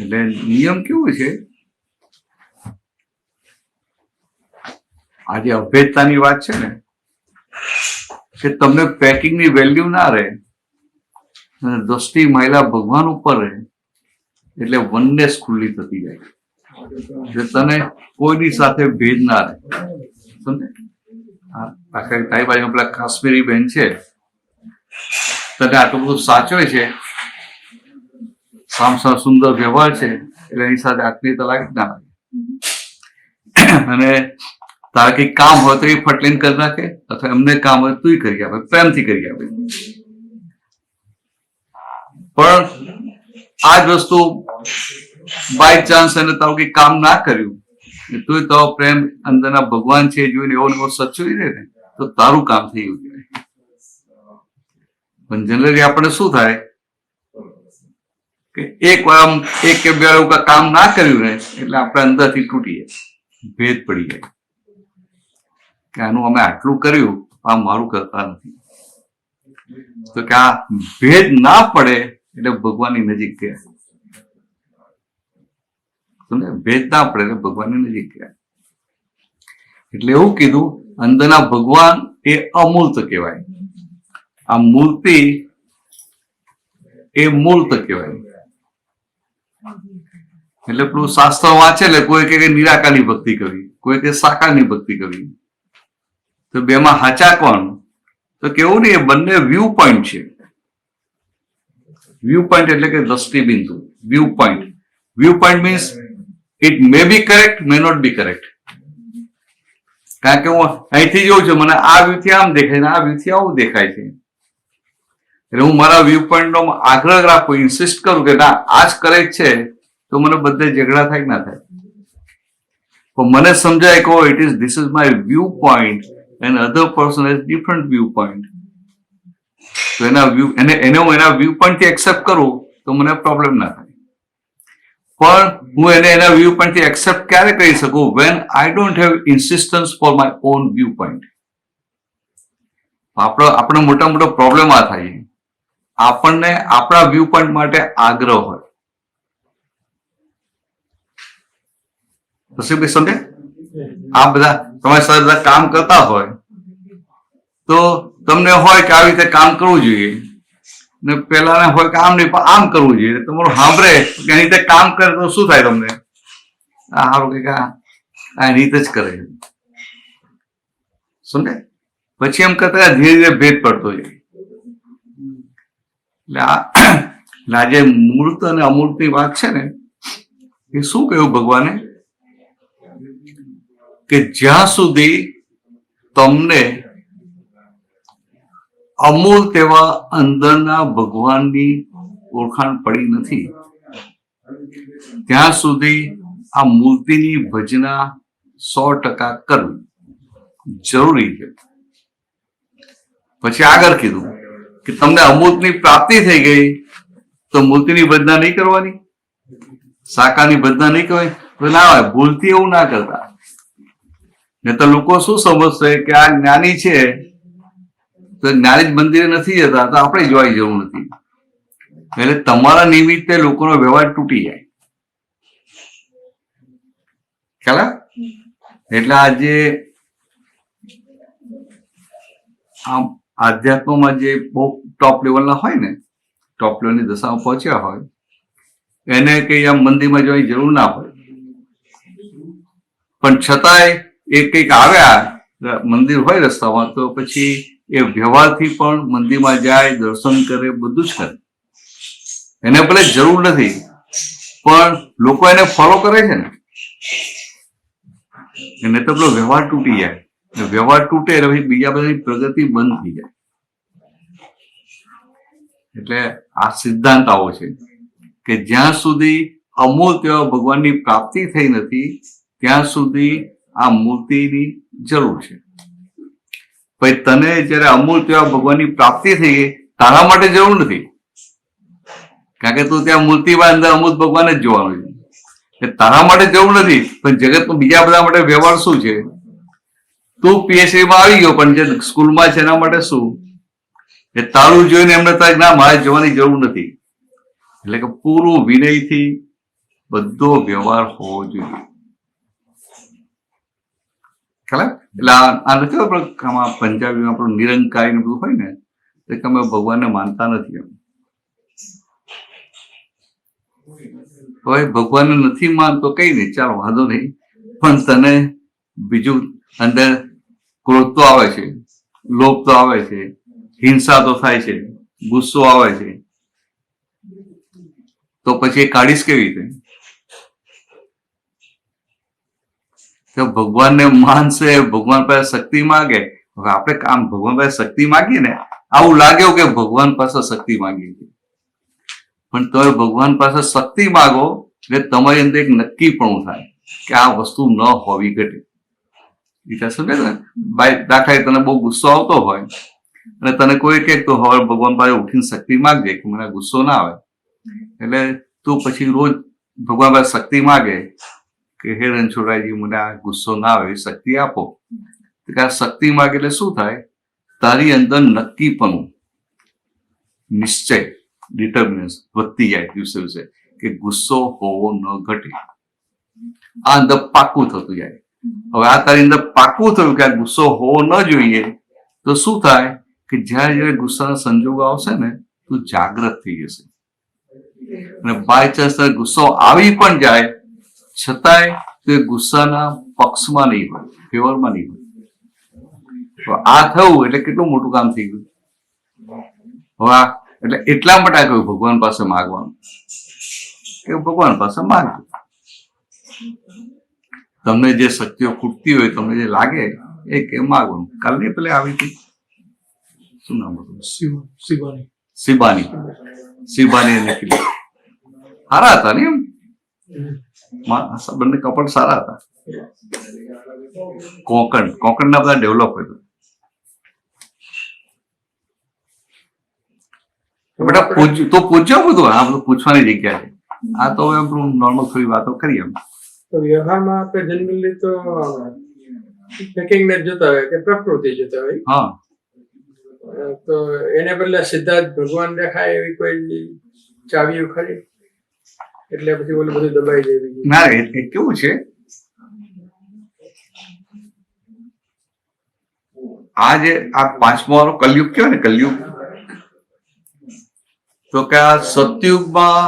એટલે નિયમ કેવું છે, આજે અભેદતાની વાત છે ને, કે તમને પેકિંગની વેલ્યુ ના રહે, દ્રષ્ટિ મહિલા ભગવાન ઉપર રહે, એટલે વનનેસ ખુલ્લી થતી જાય. એટલે તને કોઈની સાથે ભેદ ના રહે. સમજે? તારી બાજુ પેલા કાશ્મીરી બેન છે, તને આટલું બધું સાચવે છે, સામસામ સુંદર વ્યવહાર છે, એટલે એની સાથે આટલી તલાક ના લાગે. અને તારે કઈ કામ હોય તો એ ફટલીને કરી નાખે, અથવા એમને કામ હોય તું કરી આપે, પ્રેમથી કરી આપે. પણ આ જ વસ્તુ બાય ચાન્સ એને તારું કઈ કામ ના કર્યું, તું તો પ્રેમ અંદરના ભગવાન છે જોઈને એવો એવો સચવી દે ને, તો તારું કામ થઈ ગયું. પણ જનરલી આપણે શું થાય કે એક વાર એક કે બે વાર કામ ના કર્યું ને એટલે આપણે અંદરથી તૂટી જાય, ભેદ પડી જાય કે આનું અમે આટલું કર્યું, આ મારું કરતા નથી. તો કે આ ભેદ ના પડે એટલે ભગવાનની નજીક ગયા. ભેદ ના પડે એટલે ભગવાનની નજીક ગયા. એટલે એવું કીધું, અંદરના ભગવાન એ અમૂર્ત કહેવાય, આ મૂર્તિ એ મૂર્ત કહેવાય. એટલે પેલું શાસ્ત્ર વાંચે એટલે કોઈ કે નિરાકારની ભક્તિ કરવી, કોઈ કે સાકારની ભક્તિ કરવી. તો બેમાં હાચા કોણ? તો કેવું નહીં, એ બંને વ્યૂ પોઈન્ટ છે. વ્યૂ પોઈન્ટ એટલે કે દ્રષ્ટિબિંદુ. View point, view point means it may be correct, may not be correct. કારણ કે હું અહીંથી જોઉં છું, મને આ વ્યૂથી આમ દેખાય ને આ વ્યૂથી આવું દેખાય છે. એટલે હું મારા વ્યૂ પોઈન્ટ નો આગ્રહ રાખું, ઇન્સિસ્ટ કરું કે ના આ જ કરેક્ટ છે, તો મને બધે ઝઘડા થાય કે ના થાય. પણ મને સમજાય કે it is this is my view point and other person has different viewpoint. તો એને હું એના વ્યૂ પોઈન્ટ થી એક્સેપ્ટ કરું તો મને પ્રોબ્લેમ ના થાય. પણ હું એને એના વ્યૂ પોઈન્ટ થી એક્સેપ્ટ ક્યારે કરી શકું? when I don't have insistence for my own viewpoint. આપણે મોટા મોટો પ્રોબ્લેમ આ થાય, આપણને આપણા વ્યૂ પોઈન્ટ માટે આગ્રહ હોય. પછી સમજે? આ બધા તમારી સાથે બધા કામ કરતા હોય તો તમને હોય કે આવી રીતે કામ કરવું જોઈએ, ને પેલા હોય કે આમ નહીં પણ આમ કરવું જોઈએ. તમારું સાંભળે કે એની રીતે કામ કરે તો શું થાય? તમને આ સારું કે આ રીતે જ કરે, સમજે? પછી એમ કરતા ધીરે ધીરે ભેદ પડતો જાય. એટલે આજે મૂર્ત અને અમૂર્તની વાત છે ને, એ શું કહ્યું ભગવાને? કે જ્યાં સુધી તમને અમૂર્ત એવા અંદરના ભગવાનની ઓળખાણ પડી નથી, ત્યાં સુધી આ મૂર્તિની ભજના 100% કરવી જરૂરી છે. પછી આગળ કીધું કે તમને અમૂર્તની પ્રાપ્તિ થઈ ગઈ તો મૂર્તિની ભજના નહીં કરવાની, સાકારની ભજના નહીં કરવાની. તો ના હોય, ભૂલથી એવું ના કરતા. ને તો લોકો શું સમજશે કે આ જ્ઞાની છે તો જ્ઞાની જ મંદિરે નથી જતા, તો આપણે જોવાની જરૂર નથી. એટલે તમારા નિમિત્તે લોકોનો વ્યવહાર તૂટી જાય. ખ્યાલ? એટલે આજે આમ આધ્યાત્મમાં જે બહુ ટોપ લેવલના હોય ને, ટોપ લેવલની દશામાં પહોંચ્યા હોય, એને કઈ આમ મંદિરમાં જવાની જરૂર ના હોય. પણ છતાંય એ કંઈક આવ્યા મંદિર હોય રસ્તામાં, તો પછી એ વ્યવહારથી પણ મંદિરમાં જાય, દર્શન કરે, બધું જ કરે. એને ભલે જરૂર નથી, પણ લોકો એને ફોલો કરે છે ને. એને તો પેલો વ્યવહાર તૂટી જાય. વ્યવહાર તૂટે એટલે પછી બીજા બધાની પ્રગતિ બંધ થઈ જાય. એટલે આ સિદ્ધાંત આવો છે કે જ્યાં સુધી અમૂર્ત ભગવાનની પ્રાપ્તિ થઈ નથી ત્યાં સુધી આ મૂર્તિની જરૂર છે. પછી તને જયારે અમૂર્ત ભગવાનની પ્રાપ્તિ થઈ ગઈ, તારા માટે જરૂર નથી, કારણ કે તું ત્યાં મૂર્તિમાં અંદર અમૃત ભગવાન જ જોવાનું છે. તારા માટે જરૂર નથી, પણ જગતમાં બીજા બધા માટે વ્યવહાર શું છે? તું PhD માં આવી ગયો, પણ જે સ્કૂલમાં છે એના માટે શું? એ તારું જોઈને એમને થાય ના મારે જવાની જરૂર નથી. એટલે કે પૂરું વિનયથી બધો વ્યવહાર હોવો જોઈએ. ખરા? એટલે આ નથી આમાં પંજાબીમાં આપણું નિરંકારી બધું હોય ને, એટલે અમે ભગવાનને માનતા નથી. એમ હવે ભગવાનને નથી માનતો કઈ નહીં, ચાલો વાંધો નહીં, પણ તને બીજું અંદર ક્રોધ તો આવે છે, લોભ તો આવે છે, હિંસા તો થાય છે, ગુસ્સો આવે છે, તો પછી એ કાઢીશ કેવી રીતે? તો ભગવાનને માનશે, ભગવાન પાસે શક્તિ માગે. હવે આપણે કામ ભગવાન પાસે શક્તિ માગીએ ને, આવું લાગ્યું કે ભગવાન પાસે શક્તિ માંગીએ છીએ, પણ તમે ભગવાન પાસે શક્તિ માગો એટલે તમારી અંદર એક નક્કીપણું થાય કે આ વસ્તુ ન હોવી ઘટે. સમજે ને? દાખલા તને બહુ ગુસ્સો આવતો હોય અને તને કોઈ કહે તો હવે ભગવાન પાસે ઉઠીને શક્તિ માગજે કે મને ગુસ્સો ના આવે, એટલે તું પછી રોજ ભગવાન પાસે શક્તિ માગે કે હે રણછોડરાયજી મને આ ગુસ્સો ના આવે એ શક્તિ આપો. આ શક્તિ માગે એટલે શું થાય? તારી અંદર નક્કીપણું, નિશ્ચય, ડિટર્મિનન્સ વધતી જાય દિવસે દિવસે કે ગુસ્સો હોવો ન ઘટે. આ અંદર પાકું થતું જાય. હવે આ તારી અંદર પાકું થયું કે આ ગુસ્સો હોવો ન જોઈએ, તો શું થાય કે જયારે જયારે ગુસ્સાના સંજોગો આવશે ને તું જાગ્રત થઈ જશે. અને બાય ચાન્સ ગુસ્સો આવી પણ જાય છતાંય તે ગુસ્સાના પક્ષમાં નહીં હોય, ફેવરમાં નહીં હોય. તો આ થયું એટલે કેટલું મોટું કામ થઈ ગયું. હવે એટલે એટલા માટે આ કહ્યું ભગવાન પાસે માગવાનું, કે ભગવાન પાસે માગવું. તમને જે શક્તિઓ ખૂટતી હોય, તમને જે લાગે એ કે માગવાનું. કાલની પેલે આવી હતી, શું નામ હતું? શિબાની નીકળી. સારા હતા ને? એમ બંને કપડ સારા હતા. કોંકણ ના બધા ડેવલપ હોય. બેટા તો પૂછજો બધું, આ બધું પૂછવાની જગ્યા છે. આ તો હવે આપણું નોર્મલ થોડી વાતો કરીએ. તો વ્યવહારમાં આપણે જનરલી તો પેકિંગને જોતા હોય કે પ્રકૃતિ જોતા હોય. હા, તો એને બદલે સીધા જ ભગવાન દેખાય એવી કોઈ ચાવીઓ ખરી? એટલે પછી ઓલું બધું દબાઈ જાય. ના, એ કેવું છે, આ જે આ પાંચમો વાળો કલયુગ કહેવાય ને, કલયુગ, તો કે આ સતયુગમાં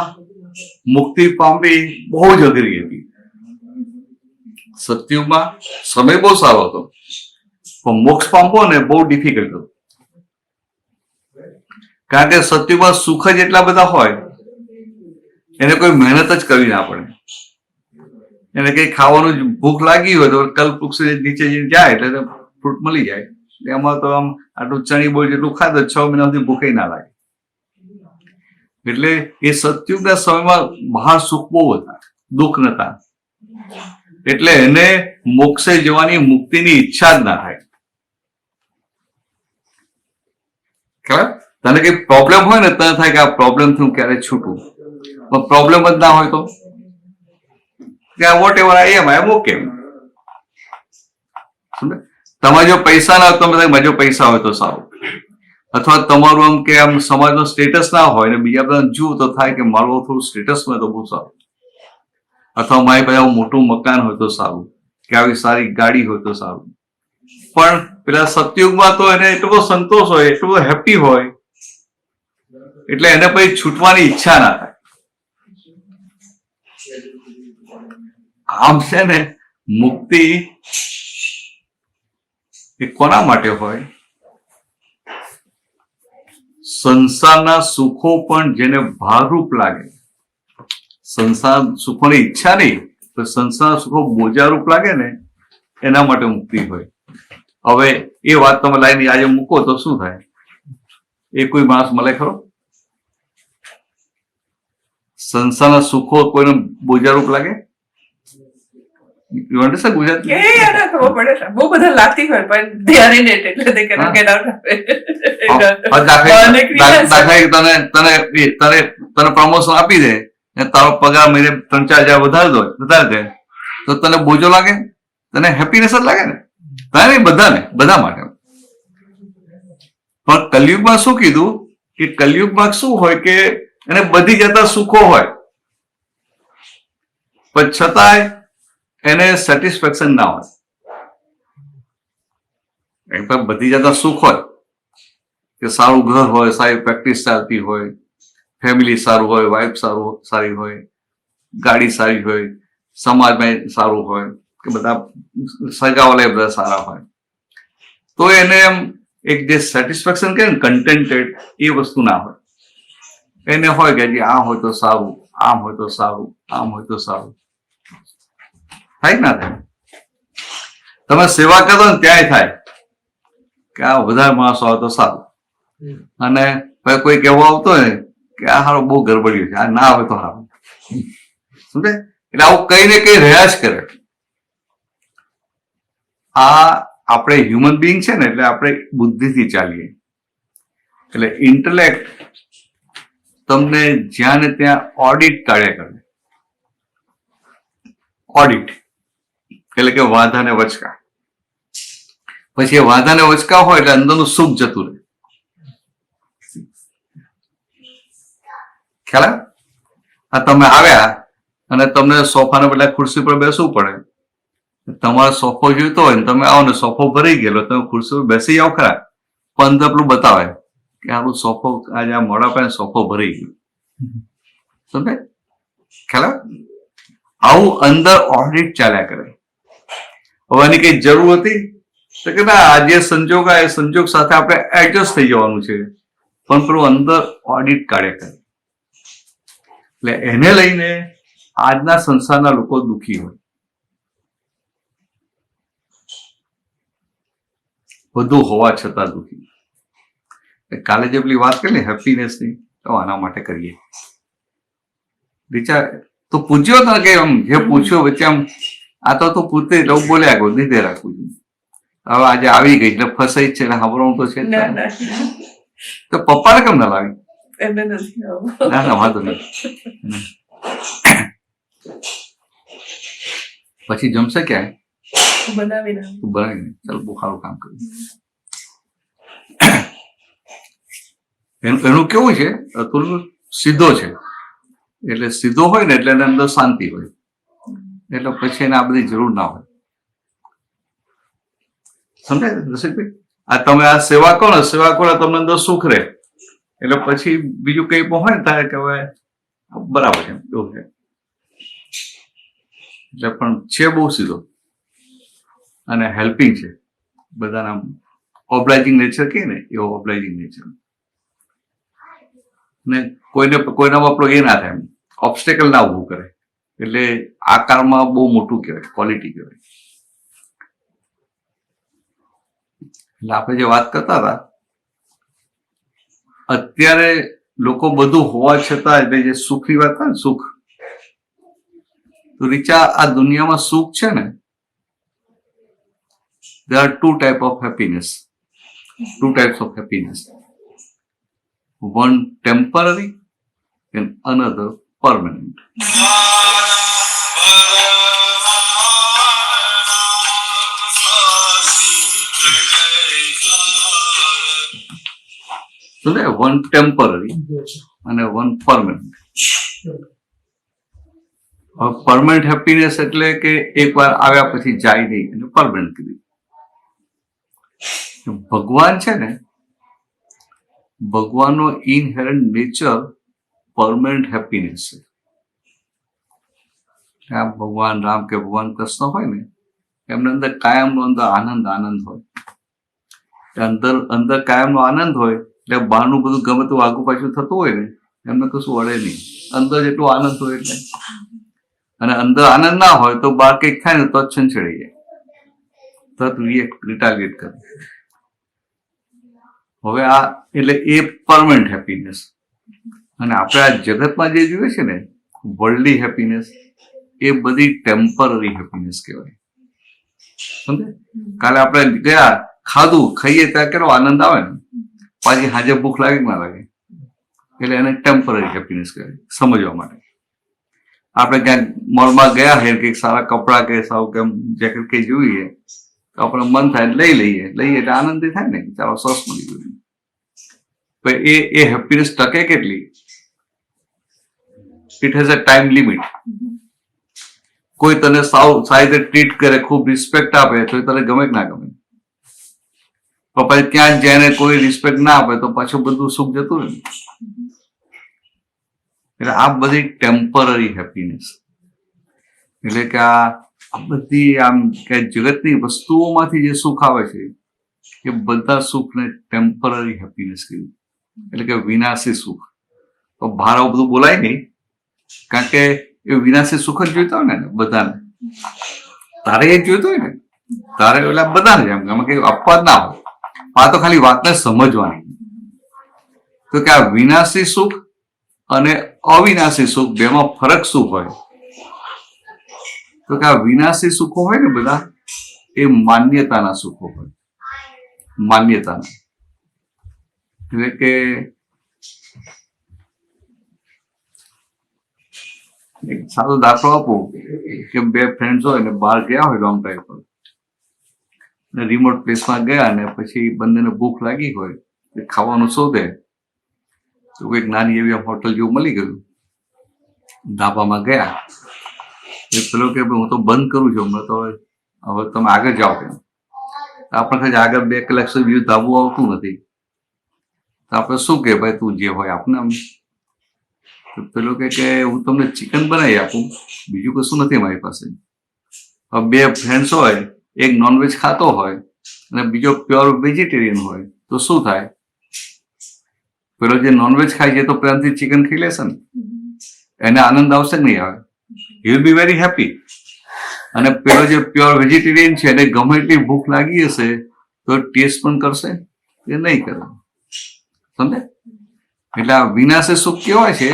મુક્તિ પામવી બહુ જ અઘરી હતી. સતયુગમાં સમય બહુ સારો હતો, પણ મોક્ષ પામવો ને બહુ ડિફિકલ્ટ હતો. કારણ કે સતયુગમાં સુખ જ એટલા બધા હોય, એને કોઈ મહેનત જ કરવી ના પડે. એને કઈ ખાવાનું ભૂખ લાગી હોય તો કલ્પવૃક્ષ નીચે જાય એટલે ફ્રૂટ મળી જાય. એમાં તો આમ આટલું ચણી બોલ જેટલું ખાધું 6 મહિના સુધી ભૂખે ના લાગે. એટલે એ સતયુગના સમયમાં બહાર સુખ બહુ હતા, દુઃખ નતા. એટલે એને મોક્ષે જવાની, મુક્તિની ઈચ્છા જ ના થાય. ખબર? તને કઈ પ્રોબ્લેમ હોય ને તને થાય કે આ પ્રોબ્લેમ થી હું ક્યારે છૂટું, પણ પ્રોબ્લેમ જ ના હોય તો વોટ એવર આઈ એમ ઓકે. તમારે જો પૈસા ના હોય તો તમે જો પૈસા હોય તો સારું, અથવા તમારું આમ કે આમ સમાજનો સ્ટેટસ ના હોય ને બીજા બધા જુઓ તો થાય કે મારું થોડું સ્ટેટસ હોય તો બહુ સારું, અથવા મારી પાસે મોટું મકાન હોય તો સારું, કે આવી સારી ગાડી હોય તો સારું. પણ પેલા સતયુગમાં તો એને એટલો બધો સંતોષ હોય, એટલો બધો હેપી હોય, એટલે એને પછી છૂટવાની ઈચ્છા ના થાય. આમ છે ને, મુક્તિ એ કોના માટે હોય? સંસારના સુખો પણ જેને ભારરૂપ લાગે, સંસાર સુખોની ઈચ્છા નહીં, તો સંસારના સુખો બોજારૂપ લાગે ને, એના માટે મુક્તિ હોય. હવે એ વાત તમે લાઈને આજે મૂકો તો શું થાય? એ કોઈ માણસ મળે ખરો? સંસારના સુખો કોઈને બોજારૂપ લાગે? You understand Gujarati? યાર ખબર પડે છે. બહુ બધા લાગતી હોય પણ ધ્યાન નહીં એટલે they cannot get out of it. તને પ્રમોશન આપી દે ને તારો પગાર મહિને 3-4 હજાર વધારે દે તો તને બોજો લાગે? તને હેપીનેસ જ લાગે ને? તને બધાને, બધા માટે. પણ કલયુગમાં શું કીધું કે કલયુગમાં શું હોય કે એને બધી જતા સુખો હોય પણ છતાંય એને સેટિસ્ફેક્શન ના હોય. બધી જતા સુખ હોય કે સારું ઘર હોય, સારી પ્રેક્ટિસ ચાલતી હોય, ફેમિલી સારું હોય, વાઇફ સારી હોય, ગાડી સારી હોય, સમાજમાં સારું હોય કે બધા સગાવાલા બધા સારા હોય, તો એને એમ એક જે સેટિસ્ફેક્શન કહે ને કન્ટેન્ટેડ, એ વસ્તુ ના હોય. એને હોય કે આ હોય તો સારું, આમ હોય તો સારું, આમ હોય તો સારું. થાય ના થાય? તમે સેવા કરો ને ત્યાંય થાય કે આ વધારે માણસો આવે તો સારું, અને કોઈ કહેવો આવતો હોય કે આ હારો બહુ ગરબડ્યું છે, આ ના આવે તો સારું. સમજે? એટલે આવું કઈ ને કઈ રહ્યા જ કરે. આ આપણે હ્યુમન બિંગ છે ને, એટલે આપણે બુદ્ધિથી ચાલીએ. એટલે ઇન્ટેલેક્ટ તમને જ્યાં ને ત્યાં ઓડિટ કાઢ્યા કરે. ઓડિટ એટલે કે વાંધા ને વચકા. પછી એ વાંધા ને વચકા હોય એટલે અંદરનું સુખ જતું રહે. ખ્યાલ આવે? આ તમે આવ્યા અને તમને સોફાના બદલે ખુરશી પર બેસવું પડે. તમારો સોફો જોઈતો હોય ને તમે આવો ને સોફો ભરાઈ ગયેલો, તમે ખુરશી પર બેસી જાઓ ખરા, પણ અંદર પેલું બતાવે કે આપણું સોફો આજે આ મોડા પાસે સોફો ભરાઈ ગયો. સમજે? ખ્યાલ આવે? આવું અંદર ઓડિટ ચાલ્યા કરે. હવે આની કઈ જરૂર હતી તો કે ના, આ જે સંજોગ આ સંજોગ સાથે આપણે એડજસ્ટ થઈ જવાનું છે, પણ પેલું અંદર ઓડિટ કાઢ્યા કરે. એટલે એને લઈને આજના સંસારના લોકો દુઃખી હોય. બધું હોવા છતાં દુઃખી. કાલે જે પેલી વાત કરી ને હેપીનેસની, તો આના માટે કરીએ. વિચાર તો પૂછ્યો તને કે આમ જે પૂછ્યો વચ્ચે આમ આ તો તું પૂછતે એટલે હું બોલ્યા ગયો, નીચે રાખું છું. હવે આજે આવી ગઈ એટલે ફસાઈ જ છે એટલે સાંભળવાનું તો છે જ. ના ના તો પપ્પાને કેમ ના લાવી? એને નથી આવું. ના ના વાંધો નહીં. પછી જમશે ક્યાં? બનાવી ના તું બનાવીને ચાલ, બહુ સારું કામ કર્યું. એનું કેવું છે, થોડું સીધો છે. એટલે સીધો હોય ને એટલે એની અંદર શાંતિ હોય, એટલે પછી એને આ બધી જરૂર ના હોય. સમજાય રસિકભાઈ? આ તમે આ સેવા કરો ને, સેવા કરો તમને અંદર સુખ રહે, એટલે પછી બીજું કઈ પણ હોય ને ત્યારે કે હવે બરાબર છે એવું છે. એટલે પણ છે બહુ સીધો અને હેલ્પિંગ છે. બધાના ઓબ્લાઇઝિંગ નેચર કહે ને, એવો ઓબ્લાઇઝિંગ નેચર. ને કોઈનામાં આપણો એ ના થાય, ઓબ્સ્ટેકલ ના ઊભું કરે. એટલે આ કાળમાં બહુ મોટું કહેવાય, ક્વોલિટી કહેવાય. એટલે આપણે જે વાત કરતા હતા, અત્યારે લોકો બધું હોવા છતાં એટલે જે સુખની વાત થાય ને, સુખ તો રીચા આ દુનિયામાં સુખ છે ને, there are two types of happiness. One temporary and another permanent. So there one temporary and one permanent. Permanent happiness એટલે કે એકવાર આવ્યા પછી જાય નહીં, એટલે પરમનન્ટ કીધી. ભગવાન છે ને, ભગવાનનો ઇનહેરન્ટ નેચર પરમનન્ટ હેપીનેસ છે. આ ભગવાન રામ કે ભગવાન કૃષ્ણ હોય ને, એમના અંદર કાયમનો અંદર આનંદ હોય. અંદર કાયમનો આનંદ હોય એટલે બહારનું બધું ગમે તેવું આગુ પાછું થતું હોય ને એમને કશું વળે નહીં. અંદર જેટલો આનંદ હોય એટલે, અને અંદર આનંદ ના હોય તો બહાર કંઈક થાય ને તો જ છંછેડાઈ જાય, તરત રિટાલિએટ કરે. હવે આ એટલે એ પરમનન્ટ હેપીનેસ. અને આપણે આ જગતમાં જે જોઈએ છે ને વર્લ્ડલી હેપીનેસ, એ બધી ટેમ્પરરી હેપીનેસ કહેવાય. સમજે? કાલે આપણે ગયા, ખાધું, ખાઈએ ત્યાં કેટલો આનંદ આવે ને, પાછી હાજે ભૂખ લાગે ના લાગે, એટલે એને ટેમ્પરરી હેપીનેસ કહેવાય. સમજવા માટે આપણે ક્યાંક મોલમાં ગયા હોય, કંઈક સારા કપડાં કે સાવ કેમ જેકેટ કે જોઈએ તો આપણે મન થાય લઈ લઈએ એટલે આનંદ થાય ને, ચાલો સરસ મળી ગયું. એ હેપીનેસ ટકે કેટલી? It has a time limit. કોઈ તને સાવ સારી રીતે ટ્રીટ કરે, ખૂબ રિસ્પેક્ટ આપે તો એ તને ગમે કે ના ગમે. પણ પછી ત્યાં જઈને કોઈ રિસ્પેક્ટ ના આપે તો પાછું બધું સુખ જતું રહે. એટલે આ બધી ટેમ્પરરી હેપીનેસ. એટલે કે આ બધી આમ કે જગતની વસ્તુઓમાંથી જે સુખ આવે છે એ બધા સુખને ટેમ્પરરી હેપીનેસ કહેવાય. એટલે કે વિનાશી સુખ. તો બહાર આવું બધું બોલાય નહીં, કારણ કે એ વિનાશી સુખ જ જોઈતા હોય ને બધાને. તારે એ જોઈતું હોય ને, તારે એટલે બધાને એમ આમાં કઈ અપવાદ ના હોય. આ તો ખાલી વાતને સમજવાની. તો કે આ વિનાશી સુખ અને અવિનાશી સુખ બેમાં ફરક શું હોય? તો કે આ વિનાશી સુખો હોય ને બધા, એ માન્યતાના સુખો હોય. માન્યતાના એટલે કે એક સારો દાખલો આપો કે બે ફ્રેન્ડ્સ હોય ને બહાર ગયા હોય લોંગ ડ્રાઈવ પર, રિમોટ પ્લેસમાં ગયા ને પછી બંનેને ભૂખ લાગી હોય, ખાવાનું શોધે તો એક નાની એવી હોટલ જેવું મળી ગયું. ધાબામાં ગયા, એ પેલો કે હું તો બંધ કરું છું હમણાં, તો હવે તમે આગળ જાઓ. કે આપણે આગળ 2 કલાક સુધી ધાબું આવતું નથી, તો આપણે શું કે ભાઈ તું જે હોય આપને આમ. પેલો કે હું તમને ચિકન બનાવી આપું, બીજું કશું નથી મારી પાસે. હવે 2 ફ્રેન્ડ્સ હોય, એક નોનવેજ ખાતો હોય અને બીજો પ્યોર વેજીટેરિયન હોય, તો શું થાય? પેલો જે નોનવેજ ખાય છે તો પ્રેમથી ચિકન ખાઈ લેશે ને, એને આનંદ આવશે કે નહીં આવે? He will be very happy. અને પેલો જે પ્યોર વેજીટેરિયન છે એને ગમે એટલી ભૂખ લાગી હશે તો ટેસ્ટ પણ કરશે? એ નહીં કરે. સમજે? એટલે આ વિનાશી સુખ કેવાય છે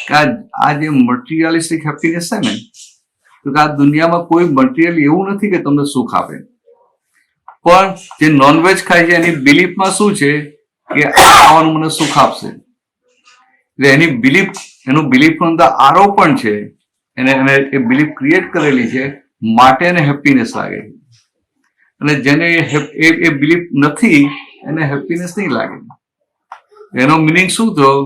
કે આ જે મટીરિયલિસ્ટિક હેપીનેસ છે ને, તો કે આ દુનિયામાં કોઈ મટીરિયલ એવું નથી કે તમને સુખ આપે. પણ જે નોનવેજ ખાય છે એની બિલીફમાં શું છે કે આ ખાવાનું મને સુખ આપશે, એટલે એની બિલીફ, એનું બિલીફ અંદર આરોપણ છે, એને એ બિલીફ ક્રિએટ કરેલી છે માટે એને હેપીનેસ લાગે છે. અને જેને એ બિલીફ નથી એને હેપીનેસ નહીં લાગે. એનો મિનિંગ શું થયો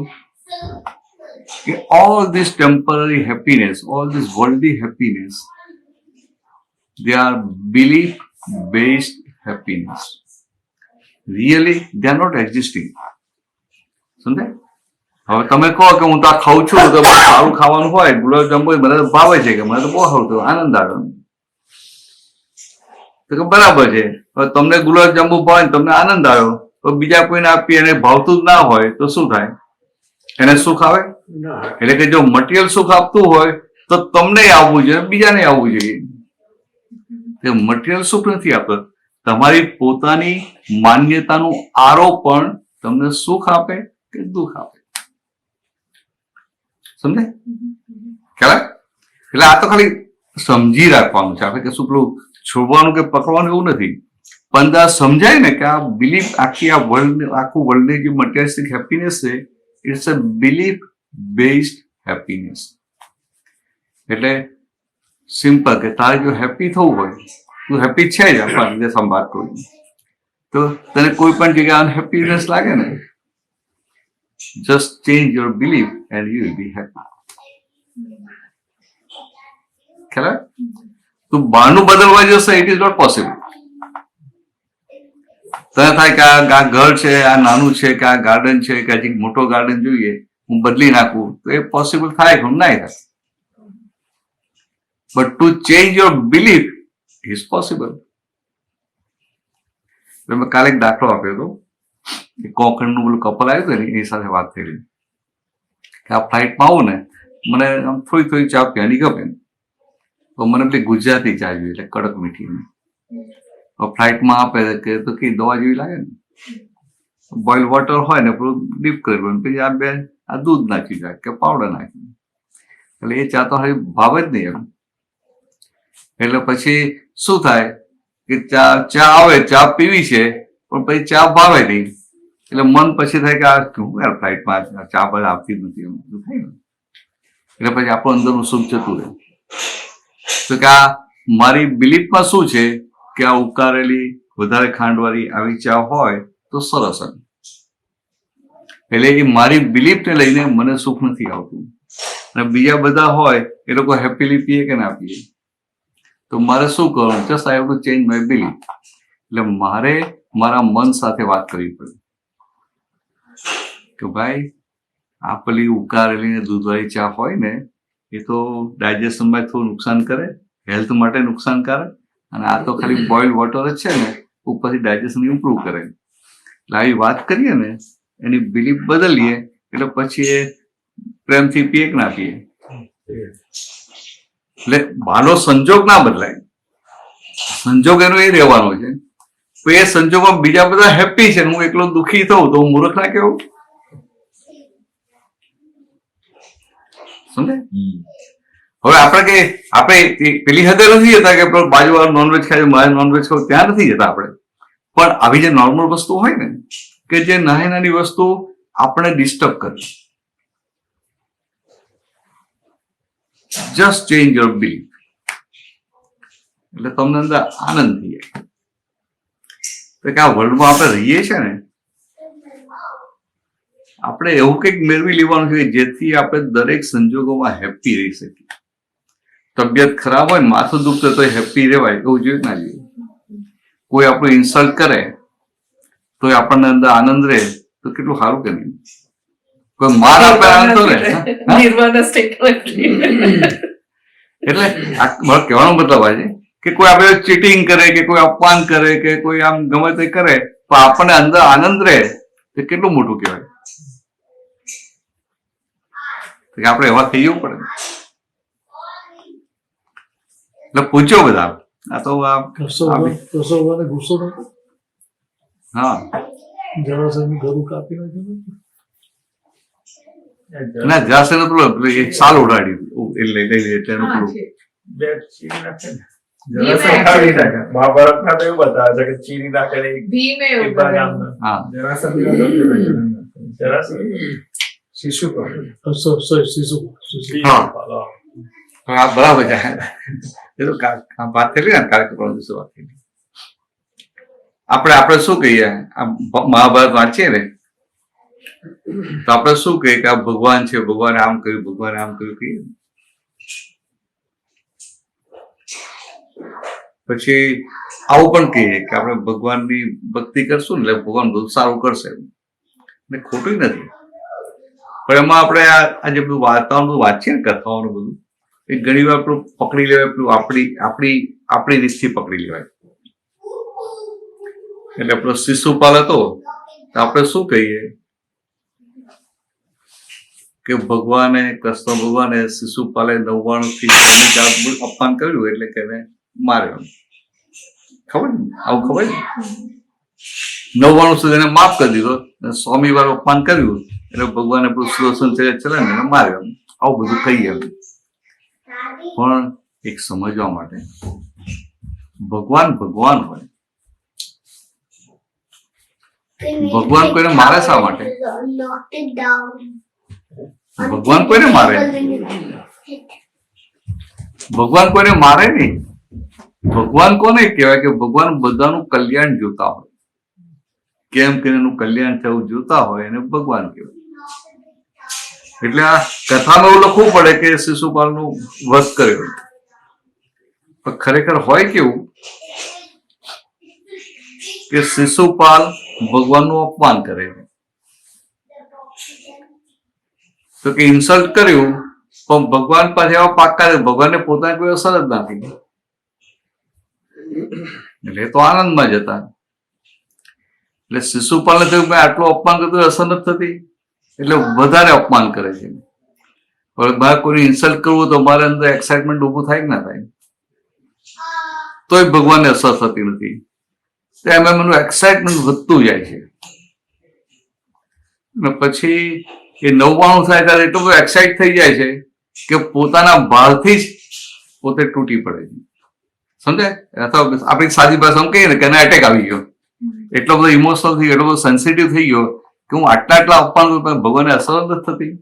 કે all this temporary happiness, all this worldly happiness, they are belief based happiness. Really they are not existing. સમજે? હવે તમે કહો કે હું તો આ ખાઉં છું તો સારું ખાવાનું હોય, ગુલાબજાંબુ હોય, મને તો ભાવે છે, કે મને તો બહુ સારું થયું, આનંદ આવે. તો કે બરાબર છે, હવે તમને ગુલાબજાંબુ ભાવે, તમને આનંદ આવ્યો, તો બીજા કોઈને આપી અને ભાવતું જ ના હોય તો શું થાય? એને સુખ આવે? એટલે કે જો મટીરિયલ સુખ આપતું હોય તો તમને આવવું જોઈએ, બીજાને આવવું જોઈએ. મટીરિયલ સુખ નથી આપતું, તમારી પોતાની માન્યતાનું આરોપણ તમને સુખ આપે કે દુઃખ આપે. સમજે? ખ્યાલ? એટલે આ તો ખાલી સમજી રાખવાનું છે. આપણે કશું પેલું છોડવાનું કે પકડવાનું એવું નથી, પણ આ સમજાય ને કે આ બિલીફ, આખી આ વર્લ્ડ, આખું વર્લ્ડની જે મટીરિયલિસ્ટિક હેપીનેસ છે, it's a belief based happiness. એટલે સિમ્પલ કે તારે જો હેપી થવું હોય, તું હેપી છે જ આપણા રીતે સંવાદ કરું, તો તને કોઈ પણ જગ્યાએ અનહેપીનેસ લાગે ને, just change your belief and you will be happy. ખ્યાલ? તું બહારનું બદલવા જશે, ઇટ ઇઝ નોટ પોસિબલ. તને થાય કે આ ઘર છે, આ નાનું છે, કે આ ગાર્ડન છે, કે હજી મોટો ગાર્ડન જોઈએ, હું બદલી નાખું, તો એ પોસિબલ થાય કે ના થાય. But to change your belief is possible. મેં કાલે એક દાખલો આપ્યો હતો કોંકણનું પેલું કપલ આવ્યું હતું ને એની સાથે વાત થઈ કે આ ફ્લાઇટમાં આવું ને મને આમ થોડી થોડી ચા પીવાની ગમે, તો મને પેલી ગુજરાતી ચા જોઈએ એટલે કડક મીઠી. ફ્લાઇટમાં આપે કે તો કે દવા જેવી લાગે ને, બોઇલ વોટર હોય ને પેલું ડીપ કરી પછી આ દૂધ નાખી જાય કે પાવડર નાખી, એટલે એ ચા તો હવે ભાવે જ નહીં એમ. એટલે પછી શું થાય કે ચા આવે, ચા પીવી છે પણ પછી ચા ભાવે નહીં, એટલે મન પછી થાય કે આ શું યાર ફ્લાઇટમાં ચા બધા આપતી જ નથી એમ થાય ને. એટલે પછી આપણું અંદરનું સુખ જતું રહે. તો કે આ મારી બિલીફમાં શું છે કે આ ઉકાળેલી વધારે ખાંડવાળી આવી ચા હોય તો સરસ એમ. એટલે એ મારી બિલીફને લઈને મને સુખ નથી આવતું. અને બીજા બધા હોય એ લોકો હેપીલી પીએ કે ના પીએ, તો મારે શું કરવાનું? Just I have to change my belief. એટલે મારે મારા મન સાથે વાત કરવી પડે કે ભાઈ આ પેલી ઉકાળેલી ને દૂધવાળી ચા હોય ને એ તો ડાયજેશનમાં થોડું નુકસાન કરે, હેલ્થ માટે નુકસાનકારક, અને આ તો ખાલી બોઇલ વોટર જ છે ને ઉપરથી ડાયજેશન ઇમ્પ્રૂવ કરે. એટલે આવી વાત કરીએ ને, એની બિલીફ બદલીએ એટલે પછી એ પ્રેમથી પીએ કે ના પીએ. એટલે માનો સંજોગ ના બદલાય, સંજોગ એનો એ રહેવાનો છે. તો એ સંજોગમાં બીજા બધા હેપી છે, હું એકલો દુઃખી થઉં તો હું મૂર્ખ ના કેવું? સમજે? હવે આપણે પેલી હદે નથી જતા કે બાજુવાળો નોનવેજ ખાય મારે નોનવેજ ખાવ, ત્યાં નથી જતા આપણે. પણ આવી જે નોર્મલ વસ્તુ હોય ને કે જે નાની નાની વસ્તુ આપણે ડિસ્ટર્બ કરે, જસ્ટ ચેન્જ યોર બિલીફ, એટલે તમને અંદર આનંદ થઈ જાય. તો કે આ વર્લ્ડમાં આપણે રહીએ છીએ ને, આપણે એવું કંઈક મેળવી લેવાનું છે જેથી આપણે દરેક સંજોગોમાં હેપી રહી શકીએ. તબિયત ખરાબ હોય ને, માથું દુખતું તો હેપી રહેવાય એવું જોઈએ ના જોઈએ. કોઈ આપણું ઇન્સલ્ટ કરે તો આપણને અંદર આનંદ રહે તો કેટલું સારું કે નહીં? કોઈ માર આપે આનંદ તો રહે. એટલે મારો કહેવાનો મતલબ આ છે કે કોઈ આપણે ચીટિંગ કરે કે કોઈ અપમાન કરે કે કોઈ આમ ગમે તે કરે તો આપણને અંદર આનંદ રહે તો કેટલું મોટું કહેવાય. આપણે એવા થઈ જવું પડે. એટલે પૂછ્યો બધા આ તો હા ના જાશે ને પેલું એક સાલ ઉડાડ્યું એટલે એટલે એનું પેલું મહાભારતમાં તો એવું બતાવે છે કે ચીરી નાખે હા બરાબર છે. એ તો વાત કરી ને કાર્યક્રમ દિવસે વાત કરી. આપણે શું કહીએ, આ મહાભારત વાંચીએ ને તો આપણે શું કહીએ કે આ ભગવાન છે, ભગવાને આમ કર્યું, ભગવાને આમ કર્યું કહીએ. પછી આવું પણ કહીએ કે આપણે ભગવાનની ભક્તિ કરશું ને એટલે ભગવાન બધું સારું કરશે. ને ખોટું નથી, પણ એમાં આપણે આ જે બધું વાર્તાઓનું બધું વાંચીએ ને, કથાઓનું બધું, એ ઘણી વાર પેલું પકડી લેવાય, પેલું આપણી રીતથી પકડી લેવાય. એટલે આપણો શિશુપાલ હતો તો આપણે શું કહીએ કે ભગવાને, કૃષ્ણ ભગવાને શિશુપાલે 99 થી અપમાન કર્યું એટલે કે એને માર્યો. ખબર ને? આવું ખબર ને? 99 સુધી એને માફ કરી દીધો, 100મી વાર અપમાન કર્યું એટલે ભગવાને પેલું સુદર્શન ચલે ને એને માર્યો. આવું બધું કહીએ. પણ એક સમજવા માટે ભગવાન ભગવાન હોય. ભગવાન કોઈને મારે શા માટે? ભગવાન કોઈને મારે? ભગવાન કોઈને મારે નહીં. ભગવાન કોને કહેવાય કે ભગવાન બધાનું કલ્યાણ જોતા હોય, કેમ કે એનું કલ્યાણ થયું જોતા હોય એને ભગવાન કહેવાય. એટલે આ કથામાં એવું લખવું પડે કે શિશુપાલનું વધ કર્યો, પણ ખરેખર હોય કેવું કે શિશુપાલ ભગવાનનું અપમાન કરે, તો કે ઇન્સલ્ટ કર્યું પણ ભગવાન પાસે એવા પાક્કા, ભગવાનને પોતાની કોઈ અસર જ નથી, એટલે તો આનંદમાં જતા. એટલે શિશુપાલને થયું મેં આટલું અપમાન કર્યું અસર નથી થતી, એટલે વધારે અપમાન કરે છે. હવે મારે કોઈને ઇન્સલ્ટ કરવું તો મારા અંદર એક્સાઇટમેન્ટ ઊભું થાય કે ના થાય, તોય ભગવાનને અસર થતી નથી. એમ એનું એક્સાઇટમેન્ટ વધતું જાય છે. અને પછી એ 99 થાય ત્યારે એટલો બધો એક્સાઇટ થઈ જાય છે કે પોતાના ભાળથી જ પોતે તૂટી પડે છે. સમજાય? અથવા આપણી સાદી ભાષામાં કહીએ ને કે એને એટેક આવી ગયો, એટલો બધો ઇમોશનલ થઈ ગયો, એટલો બધો સેન્સિટિવ થઈ ગયો કે હું આટલા અપમાન કરું પણ ભગવાનને અસર નથી થતી.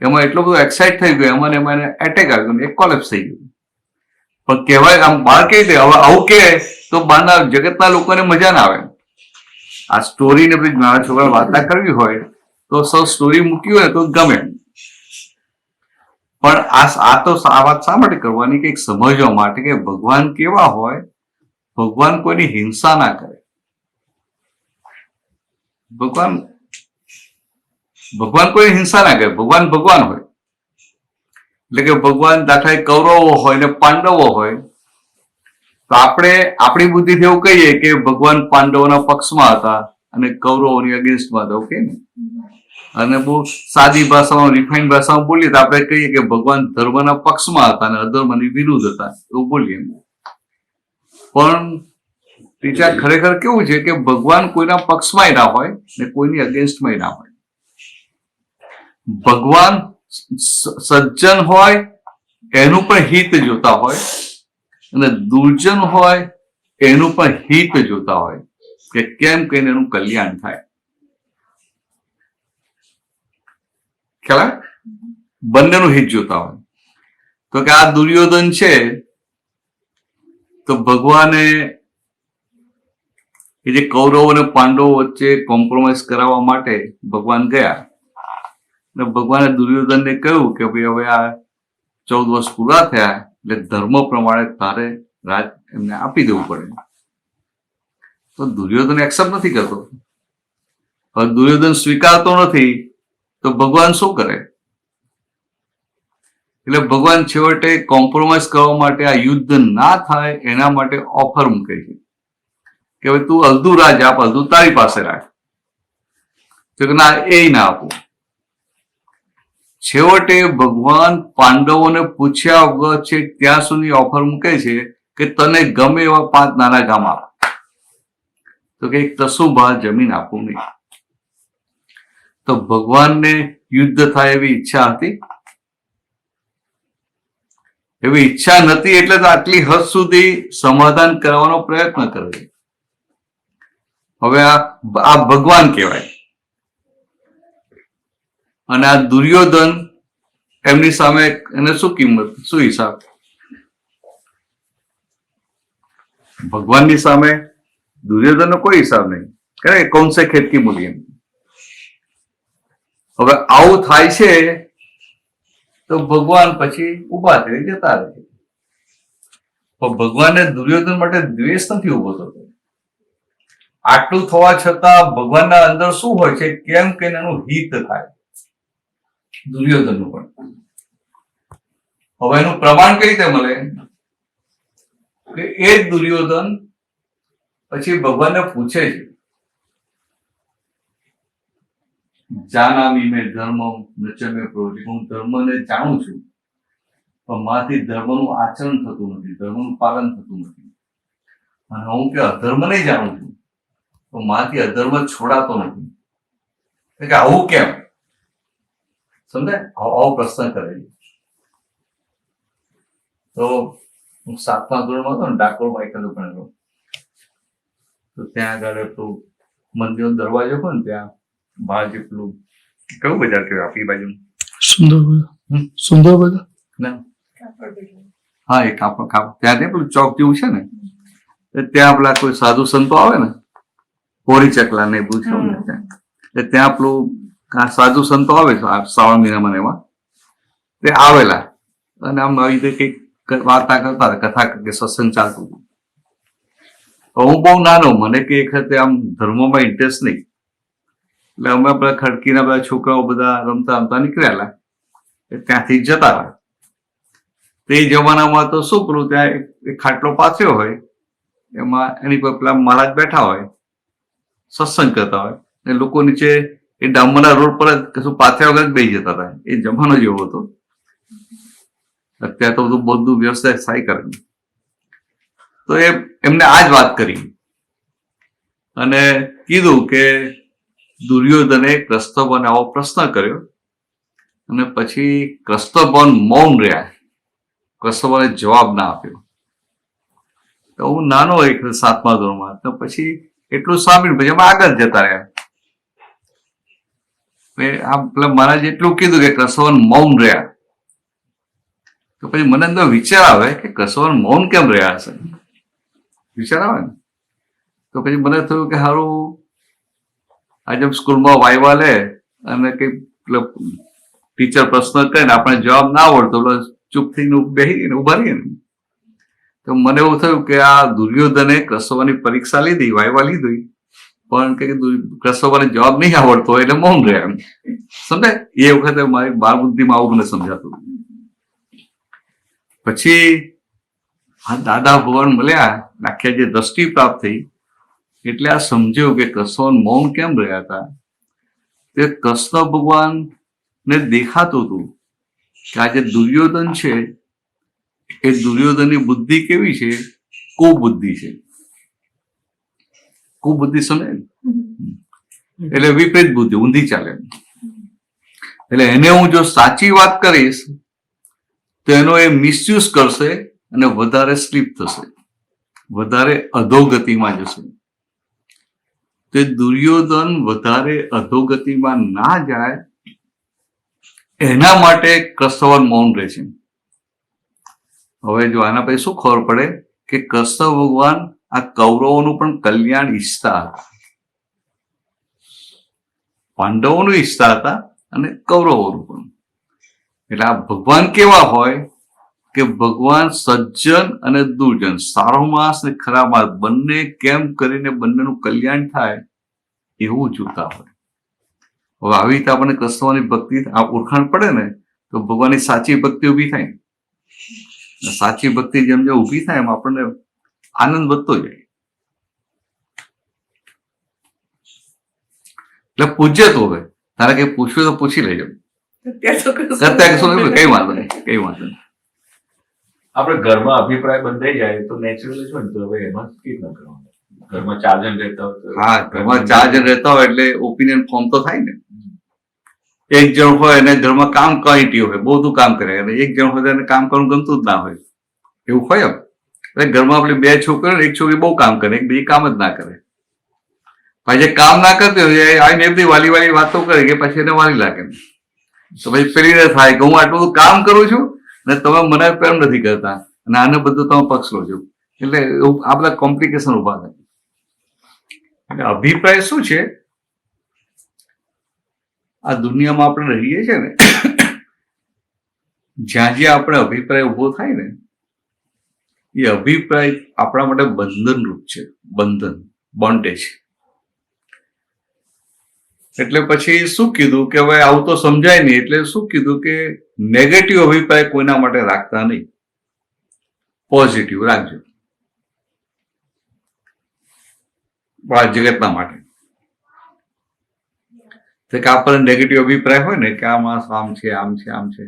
એમાં એટલો બધો એક્સાઇટ થઈ ગયો, એમાં એને એટેક આવી ગયો, એક કોલેપ્સ થઈ ગયું. પણ કહેવાય આમ બહાર કહી દે, હવે આવું કહે તો બહારના જગતના લોકોને મજા ના આવે. આ સ્ટોરીને બધી મારા છોકરા વાર્તા કરવી હોય તો સૌ સ્ટોરી મૂકી હોય તો ગમે. પણ આ વાત શા માટે કરવાની? કે સમજવા માટે કે ભગવાન કેવા હોય. ભગવાન કોઈની હિંસા ના કરે. ભગવાન કોઈ હિંસા ના કરે. ભગવાન ભગવાન હોય. એટલે કે ભગવાન દાખલા કૌરવો હોય ને પાંડવો હોય તો આપણે આપણી બુદ્ધિથી એવું કહીએ કે ભગવાન પાંડવોના પક્ષમાં હતા અને કૌરવોની અગેન્સ્ટમાં હતા. ઓકે ને? અને બહુ સાદી ભાષામાં, રિફાઇન્ડ ભાષામાં બોલીએ તો આપણે કહીએ કે ભગવાન ધર્મના પક્ષમાં હતા અને અધર્મની વિરુદ્ધ હતા, એવું બોલીએ. પણ ટીચર ખરેખર કેવું છે કે ભગવાન કોઈના પક્ષમાં ના હોય ને કોઈની અગેન્સ્ટમાં ના હોય. ભગવાન સજ્જન હોય એનું પણ હિત જોતા હોય અને દુર્જન હોય એનું પણ હિત જોતા હોય કે કેમ કહીને એનું કલ્યાણ થાય. ખ્યાલ? બંનેનું હિત જોતા હોય. તો કે આ દુર્યોધન છે તો ભગવાને એ જે કૌરવો અને પાંડવો વચ્ચે કોમ્પ્રોમાઇઝ કરાવવા માટે ભગવાન ગયા અને ભગવાને દુર્યોધનને કહ્યું કે ભાઈ હવે આ 14 વર્ષ પૂરા થયા એટલે ધર્મ પ્રમાણે તારે રાજ એમને આપી દેવું પડે. તો દુર્યોધન એક્સેપ્ટ નથી કરતો. પણ દુર્યોધન સ્વીકારતો નથી તો ભગવાન શું કરે? એટલે ભગવાન છેવટે કોમ્પ્રોમાઇઝ કરવા માટે આ યુદ્ધ ના થાય એના માટે ઓફર મૂકે છે કે હવે તું અડધું રાજ આપ, અડધું તારી પાસે રાખ. તો કે ના, એ ના આપું. છેવટે ભગવાન પાંડવોને પૂછ્યા વગર છે ત્યાં સુધી ઓફર મૂકે છે કે તને ગમે એવા 5 નાના ગામ આપ, તો કે એક તસુભા જમીન આપું નહીં. તો ભગવાનને યુદ્ધ થાય એવી ઈચ્છા હતી? એવી ઈચ્છા નથી એટલે તો આટલી હદ સુધી સમાધાન કરવાનો પ્રયત્ન કરે છે. હવે આ ભગવાન કહેવાય. અને આ દુર્યોધન, એમની સામે એને શું કિંમત, શું હિસાબ? ભગવાનની સામે દુર્યોધનનો કોઈ હિસાબ નહીં. કરે કૌન સે ખેત કી મૂલી. હવે આવું થાય છે તો ભગવાન પછી ઉભા થઈ જતા રહે. પણ ભગવાનને દુર્યોધન માટે દ્વેષ નથી ઉભો થતો. આટલું થવા છતાં ભગવાનના અંદર શું હોય છે કેમ કે એનું હિત થાય દુર્યોધનનું પણ. હવે એનું પ્રમાણ કઈ રીતે મળે કે એ જ દુર્યોધન પછી ભગવાનને પૂછે છે, જાનામી મેં ધર્મ નચ મેં પ્રવૃત્તિ. હું ધર્મને જાણું છું પણ મારાથી ધર્મનું આચરણ થતું નથી, ધર્મનું પાલન થતું નથી. અને હું કે અધર્મને જાણું છું તો મારાથી અધર્મ છોડાતો નથી. કે આવું કેમ? સમજાય? આવો પ્રશ્ન કરે. તો હું 7મા ધોરણમાં હતો ને, ડાકોરમાં એક ભણેલો. તો ત્યાં આગળ પેલું મંદિરનો દરવાજો હોય ને ત્યાં બહાર જે પેલું કયું બજાર કહેવાય આપણી બાજુ? સુંદર બજાર. ના, હા, એ કાપડ ત્યાં પેલું ચોક જેવું છે ને, ત્યાં પેલા કોઈ સાધુ સંતો આવે ને, હોરી ચકલા ને બધું છે ને ત્યાં પેલું સાધુ સંતો આવે શ્રાવણ મહિનામાં એમાં તે આવેલા અને આમ આવી રીતે કઈક વાર્તા કરતા હતા, કથા કે સત્સંગ ચાલતું હતું. હું બહુ નાનો, મને કે એક વખતે આમ ધર્મમાં ઇન્ટરેસ્ટ નહીં એટલે અમે બધા ખડકીના બધા છોકરાઓ બધા રમતા રમતા નીકળેલા ત્યાંથી જતા રહ્યા. તે જમાનામાં તો શું પેલું ત્યાં એક ખાટલો પાથર્યો હોય એમાં એની પર પેલા મહારાજ બેઠા હોય સત્સંગ કરતા હોય અને લોકો નીચે એ ડામરના રોડ પર જ કશું પાથર્યા વગર બેસી જતા હતા. એ જમાનો જેવો હતો. અત્યારે તો બધું વ્યવસાય સાઈ કરે. તો એમને આ જ વાત કરી અને કીધું કે દુર્યોધને કૃષ્ણને આવો પ્રશ્ન કર્યો અને પછી કૃષ્ણ મૌન રહ્યા. કૃષ્ણને જવાબ ના આપ્યો. તો હું નાનો એક 7મા ધોરણમાં, તો પછી એટલું સાંભળ્યું, પછી અમે આગળ જતા રહ્યા. મારા જેટલું કીધું કે કૃષ્ણ મૌન રહ્યા. તો પછી મને અંદર વિચાર આવે કે કૃષ્ણ મૌન કેમ રહ્યા હશે? વિચાર આવે ને. તો પછી મને થયું કે સારું, આજે સ્કૂલમાં વાયવા લે અને કઈ ટીચર પ્રશ્ન કરે ને આપણે જવાબ ના આવડતો ચૂપ થઈને બેસી ઉભા રહીએ ને. તો મને એવું થયું કે આ દુર્યોધને કૃષ્ણની પરીક્ષા લીધી, વાયવા લીધી, પણ કે કૃષ્ણને જવાબ નહીં આવડતો એટલે મૌન રહ્યા એમ. સમજાય? એ વખતે મારી બાળ બુદ્ધિમાં આવું મને સમજાતું. પછી આ દાદા ભગવાન મળ્યા, આખી જે દ્રષ્ટિ પ્રાપ્ત થઈ, એટલે આ સમજ્યું કે કૃષ્ણ મૌન કેમ રહ્યા હતા. તે કૃષ્ણ ભગવાનને દેખાતું હતું કે આ જે દુર્યોધન છે એ દુર્યોધનની બુદ્ધિ કેવી છે? કુબુદ્ધિ છે. કુબુદ્ધિ સમજે ને? એટલે વિપરીત બુદ્ધિ, ઊંધી ચાલે. એટલે એને હું જો સાચી વાત કરીશ તો એનો એ મિસયુઝ કરશે અને વધારે સ્લીપ થશે, વધારે અધોગતિમાં જશે. તો દુર્યોધન વધારે અધોગતિમાં ના જાય એના માટે કૃષ્ણ મૌન રહે છે. હવે જો આના પછી શું ખબર પડે કે કૃષ્ણ ભગવાન આ કૌરવોનું પણ કલ્યાણ ઈચ્છતા હતા. પાંડવોનું ઈચ્છતા હતા અને કૌરવોનું પણ. એટલે આ ભગવાન કેવા હોય કે ભગવાન સજ્જન અને દુર્જન, સારો માણસ ને ખરાબ માણસ બંને કેમ કરીને બંનેનું કલ્યાણ થાય એવું જોતા હોય. હવે આવી રીતે આપણને કૃષ્ણની ભક્તિ ઓળખાણ પડે ને તો ભગવાનની સાચી ભક્તિ ઉભી થાય. સાચી ભક્તિ જેમ જેમ ઉભી થાય એમ આપણને આનંદ વધતો જાય. એટલે પૂજ્ય તો હવે તારે કઈ પૂછવું તો પૂછી લેજો. અત્યારે કઈ વાંધો નહીં, કઈ વાંધો નહીં. આપણે ઘરમાં અભિપ્રાય બંધાઈ જાય તો નેચરલી શું ને, તો હવે એમાં સ્કીપ ન કરવાનું. ઘરમાં 4 જણ રહેતા હોય તો હા, ઘરમાં 4 જણ રહેતા હોય એટલે ઓપિનિયન ફોર્મ તો થાય ને. એક જણ હોય એને ઘરમાં કામ ક્વોલિટી હોય, બધું કામ કરે, અને એક જણ હોય એને કામ કરવાનું ગમતું જ ના હોય, એવું હોય એમ. એટલે ઘરમાં આપણે 2 છોકરીઓ, એક છોકરી બહુ કામ કરે, એક બીજી કામ જ ના કરે. પછી જે કામ ના કરતી હોય આવીને એ બધી વાલી વાતો કરે કે પછી એને વાલી લાગે. તો પછી પેલીને થાય કે હું આટલું બધું કામ કરું છું ને તમે મને પ્રેમ નથી કરતા, અને આને બધું તમે પક્ષ લો છો. એટલે આ બધા કોમ્પ્લિકેશન ઉભા થાય. એટલે અભિપ્રાય શું છે? આ દુનિયામાં આપણે રહીએ છીએ ને, જ્યાં જ્યાં આપણે અભિપ્રાય ઉભો થાય ને એ અભિપ્રાય આપણા માટે બંધન રૂપ છે. બંધન, બોન્ડેજ. એટલે પછી શું કીધું કે હવે આવું તો સમજાય નહીં, એટલે શું કીધું કે નેગેટિવ અભિપ્રાય કોઈના માટે રાખતા નહીં, પોઝિટિવ રાખજો આ જગતના માટે. તો કે આપણને નેગેટિવ અભિપ્રાય હોય ને કે આ માણસ આમ છે, આમ છે, આમ છે,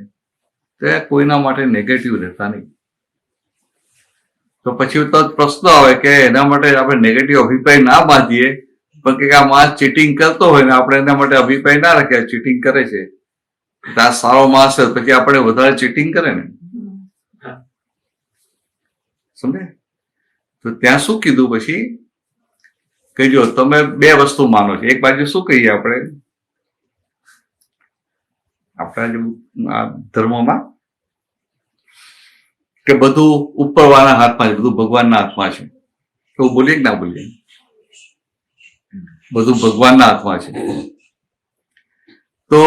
તો કોઈના માટે નેગેટિવ રહેતા નહીં. તો પછી તો પ્રશ્ન આવે કે એના માટે આપણે નેગેટિવ અભિપ્રાય ના બાંધીએ, પણ કે આ માણસ ચીટિંગ કરતો હોય ને આપણે એના માટે અભિપ્રાય ના રાખીએ ચીટિંગ કરે છે, તો આ સારો માણસ પછી આપણે વધારે ચીટિંગ કરે ને. સમજે? તો ત્યાં શું કીધું પછી કે જો તમે 2 વસ્તુ માનો છો. એક બાજુ શું કહીએ આપણે આપણા ધર્મમાં કે બધું ઉપરવાળાના હાથમાં છે, બધું ભગવાનના હાથમાં છે. એવું બોલીએ કે ના બોલીએ? બધું ભગવાનના હાથમાં છે. તો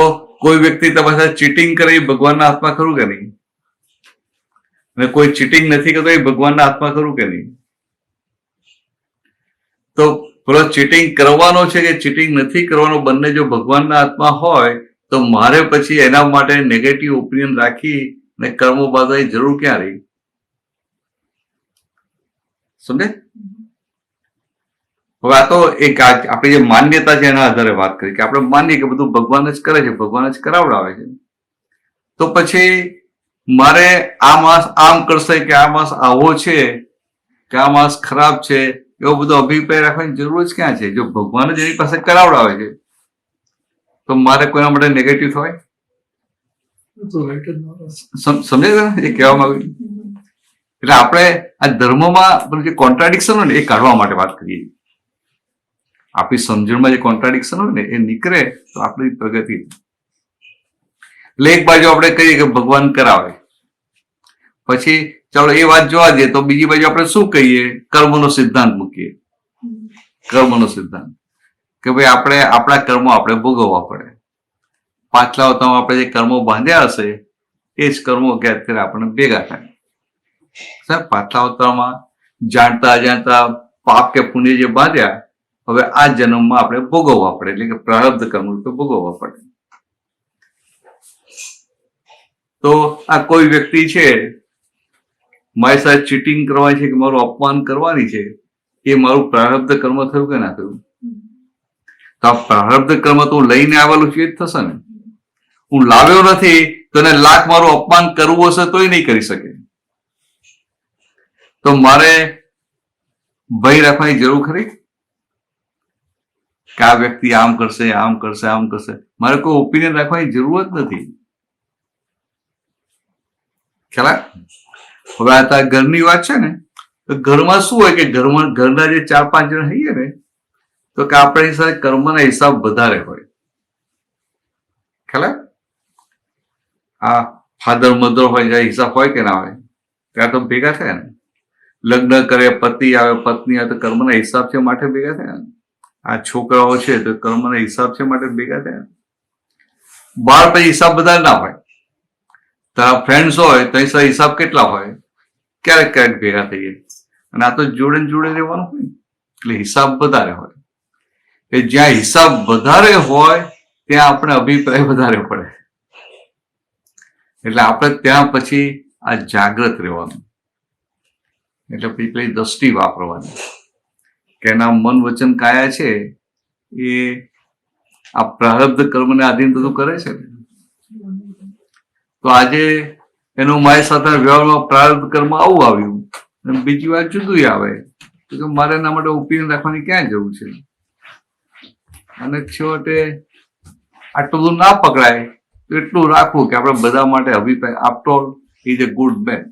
કોઈ વ્યક્તિ તમારી સાથે ચીટિંગ કરે એ ભગવાનના હાથમાં ખરું કે નહીં? અને કોઈ ચીટિંગ નથી કરતો એ ભગવાનના હાથમાં ખરું કે નહીં? તો પેલો ચીટિંગ કરવાનો છે કે ચીટિંગ નથી કરવાનો, બંને જો ભગવાનના હાથમાં હોય તો મારે પછી એના માટે નેગેટિવ ઓપિનિયન રાખી ને કર્મો બાંધવાની જરૂર ક્યાં રહી? સમજે? હવે આ તો એક આપણી જે માન્યતા છે એના આધારે વાત કરી કે આપણે માનીએ કે બધું ભગવાન જ કરે છે, ભગવાન જ કરાવડાવે છે, તો પછી મારે આ માસ આમ કરશે કે આ માસ આવો છે કે આ માસ ખરાબ છે એવો બધો અભિપ્રાય રાખવાની જરૂર જ ક્યાં છે? જો ભગવાન જ એની પાસે કરાવડાવે છે તો મારે કોઈના માટે નેગેટિવ થવાય? સમજાય એ કહેવામાં આવ્યું? એટલે આપણે આ ધર્મમાં જે કોન્ટ્રાડિક્શન હોય ને એ કાઢવા માટે વાત કરીએ. આપણી સમજણમાં જે કોન્ટ્રાડિક્શન હોય ને એ નીકળે તો આપણી પ્રગતિ. એટલે એક બાજુ આપણે કહીએ કે ભગવાન કરાવે, પછી ચાલો એ વાત જોવા દઈએ તો બીજી બાજુ આપણે શું કહીએ? કર્મનો સિદ્ધાંત મૂકીએ. કર્મનો સિદ્ધાંત કે ભાઈ આપણે આપણા કર્મો આપણે ભોગવવા પડે. પાછલા અવતારમાં આપણે જે કર્મો બાંધ્યા હશે એ જ કર્મો કે અત્યારે આપણને ભેગા થાય. સાહેબ, પાછલા અવતારમાં જાણતા અજાણતા પાપ કે પુણ્ય જે બાંધ્યા હવે આ જન્મમાં આપણે ભોગવવા પડે, એટલે કે પ્રારબ્ધ કર્મ રૂપે ભોગવવા પડે. તો આ કોઈ વ્યક્તિ છે મારી સાથે ચીટિંગ કરવાની છે કે મારું અપમાન કરવાની છે, એ મારું પ્રારબ્ધ કર્મ થયું કે ના થયું? તો આ પ્રારબ્ધ કર્મ તો હું લઈને આવેલું છું એ જ થશે ને. હું લાવ્યો નથી તો એને લાખ મારું અપમાન કરવું હશે તોય નહીં કરી શકે. તો મારે ભય રાખવાની જરૂર ખરી કે આ વ્યક્તિ આમ કરશે, આમ કરશે, આમ કરશે? મારે કોઈ ઓપિનિયન રાખવાની જરૂર જ નથી. ખ્યાલ? હવે આ ઘરની વાત છે ને, તો ઘરમાં શું હોય કે ઘરના જે 4-5 જણ હોઈએ ને તો કે આપણી સાથે કર્મના હિસાબ વધારે હોય. ખ્યાલ? આ ફાધર મધર હોય જાય હિસાબ હોય કે ના હોય? ત્યાં તો ભેગા થયા ને. લગ્ન કરે, પતિ આવે, પત્ની આવે તો કર્મના હિસાબ છે માટે ભેગા થયા ને. આ છોકરાઓ છે તો કર્મના હિસાબ છે માટે ભેગા થયા. બાર પછી હિસાબ બધા ના હોય. તારા ફ્રેન્ડ્સ હોય તો હિસાબ કેટલા હોય? ક્યારેક ક્યારેક ભેગા થઈએ. અને આ તો જોડે જોડે રહેવાનું હોય એટલે હિસાબ વધારે હોય. એ જ્યાં હિસાબ વધારે હોય ત્યાં આપણે અભિપ્રાય વધારે પડે. એટલે આપણે ત્યાં પછી આ જાગ્રત રહેવાનું. એટલે પછી પેલી દ્રષ્ટિ વાપરવાની કે એના મન વચન કાયા છે એ આ પ્રારબ્ધ કર્મને આધીન બધું કરે છે ને. તો આજે એનું મારી સાથે વ્યવહારમાં પ્રારબ્ધ કર્મ આવું આવ્યું અને બીજી વાર જુદું આવે તો કે મારે એના માટે ઓપિનિયન રાખવાની ક્યાં જરૂર છે? અને છેવટે આટલું બધું ના પકડાય તો એટલું રાખવું કે આપણે બધા માટે અભિપ્રાય after all is A good man.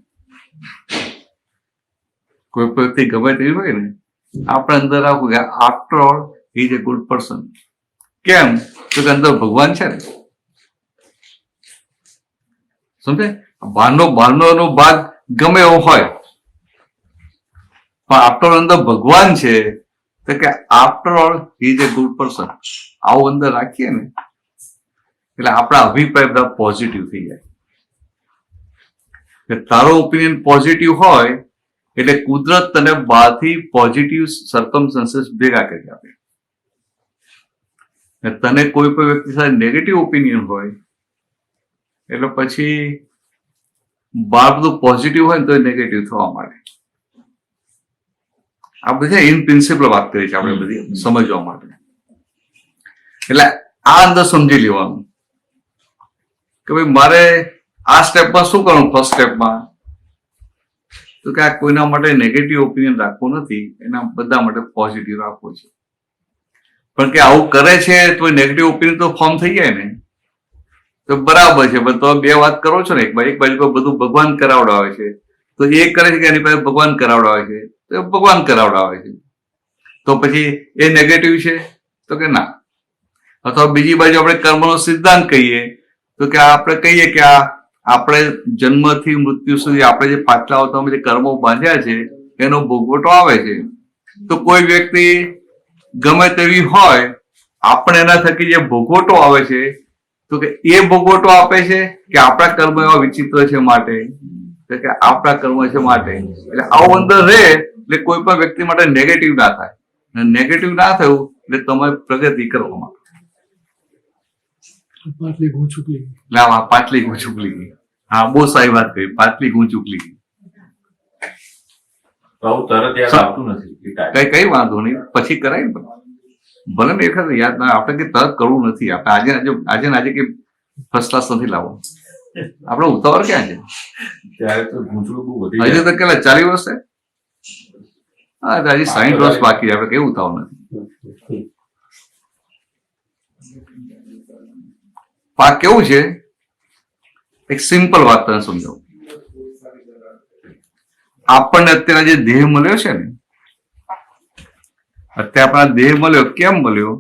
કોઈ વ્યક્તિ ગમે તેવી હોય ને આપણે અંદર રાખવું કે after all is A good person. કેમ? તો કે અંદર ભગવાન છે ને. સમજે? બહારનો ભાગ ગમે એવો હોય પણ આફ્ટર અંદર ભગવાન છે તો કે after all is A good person. આવું અંદર રાખીએ ને એટલે આપણા અભિપ્રાય બધા પોઝિટિવ થઈ જાય. તારો ઓપિનિયન પોઝિટિવ હોય એટલે કુદરત તને બહારથી પોઝિટિવ સર્કમસ્ટન્સીસ ભેગા કરી આપે. તને કોઈ પણ વ્યક્તિ સાથે નેગેટિવ ઓપિનિયન હોય એટલે પછી બહાર બધું પોઝિટિવ હોય ને તો નેગેટિવ થવા માંડે. આ બધી ઇન પ્રિન્સિપલ વાત કરી છે આપણે બધી સમજવા માટે. એટલે આ અંદર સમજી લેવાનું કે ભાઈ મારે આ સ્ટેપમાં શું કરવું? ફર્સ્ટ સ્ટેપમાં તો કે આ કોઈના માટે નેગેટિવ ઓપિનિયન રાખવો નથી, એના બધા માટે પોઝિટિવ રાખવો છે. પણ કે આવું કરે છે તો નેગેટિવ ઓપિનિયન તો ફોર્મ થઈ જાય ને. તો બરાબર છે, પણ તો બે વાત કરો છો ને. એક બાજુ બધું ભગવાન કરાવડાવે છે તો એ કરે છે કે એની પાસે ભગવાન કરાવડાવે છે તો ભગવાન કરાવડાવે છે તો પછી એ નેગેટિવ છે તો કે ના. અથવા બીજી બાજુ આપણે કર્મનો સિદ્ધાંત કહીએ તો કે આપણે કહીએ કે આ આપણે જન્મથી મૃત્યુ સુધી આપણે જે પાછલા અવતારમાં જે કર્મો બાંધ્યા છે એનો ભોગવટો આવે છે. તો કોઈ વ્યક્તિ ગમે તેવી હોય આપણે એના થકી જે ભોગવટો આવે છે તો કે એ ભોગવટો આપે છે કે આપણા કર્મ એવા વિચિત્ર છે માટે કે આપણા કર્મ છે માટે. એટલે આવું અંદર રહે એટલે કોઈ પણ વ્યક્તિ માટે નેગેટિવ ના થાય. નેગેટિવ ના થયું એટલે તમારે પ્રગતિ કરવામાં પાટલી ગું ચૂકલી ગઈ. હા, બહુ સારી વાત કરી. પાટલી ગું ચૂકલી ગઈ. તો આવું તરત યાદ આવતું નથી એ ટાઈમ. કઈ વાંધો નહીં, પછી કરાય ને. ભલે ને એખાદ યાદ ના, આપણે કે તરત કરવું નથી. આપણે આજે ને આજે કે ફર્સ્ટ ક્લાસ નથી લાવવો. આપણે ઉતાવળ ક્યાં છે? ત્યારે તો ગૂંચળું બહુ વધી હજી જાય. તો કેટલા 40 વર્ષ છે? હા, તો હજી 60 વર્ષ બાકી છે. આપણે કેવું ઉતાવળ નથી. આ કેવું છે, એક સિમ્પલ વાત તને સમજાવું. આપણને અત્યારે જે દેહ મળ્યો છે ને, અત્યારે આપણા દેહ મળ્યો, કેમ મળ્યો?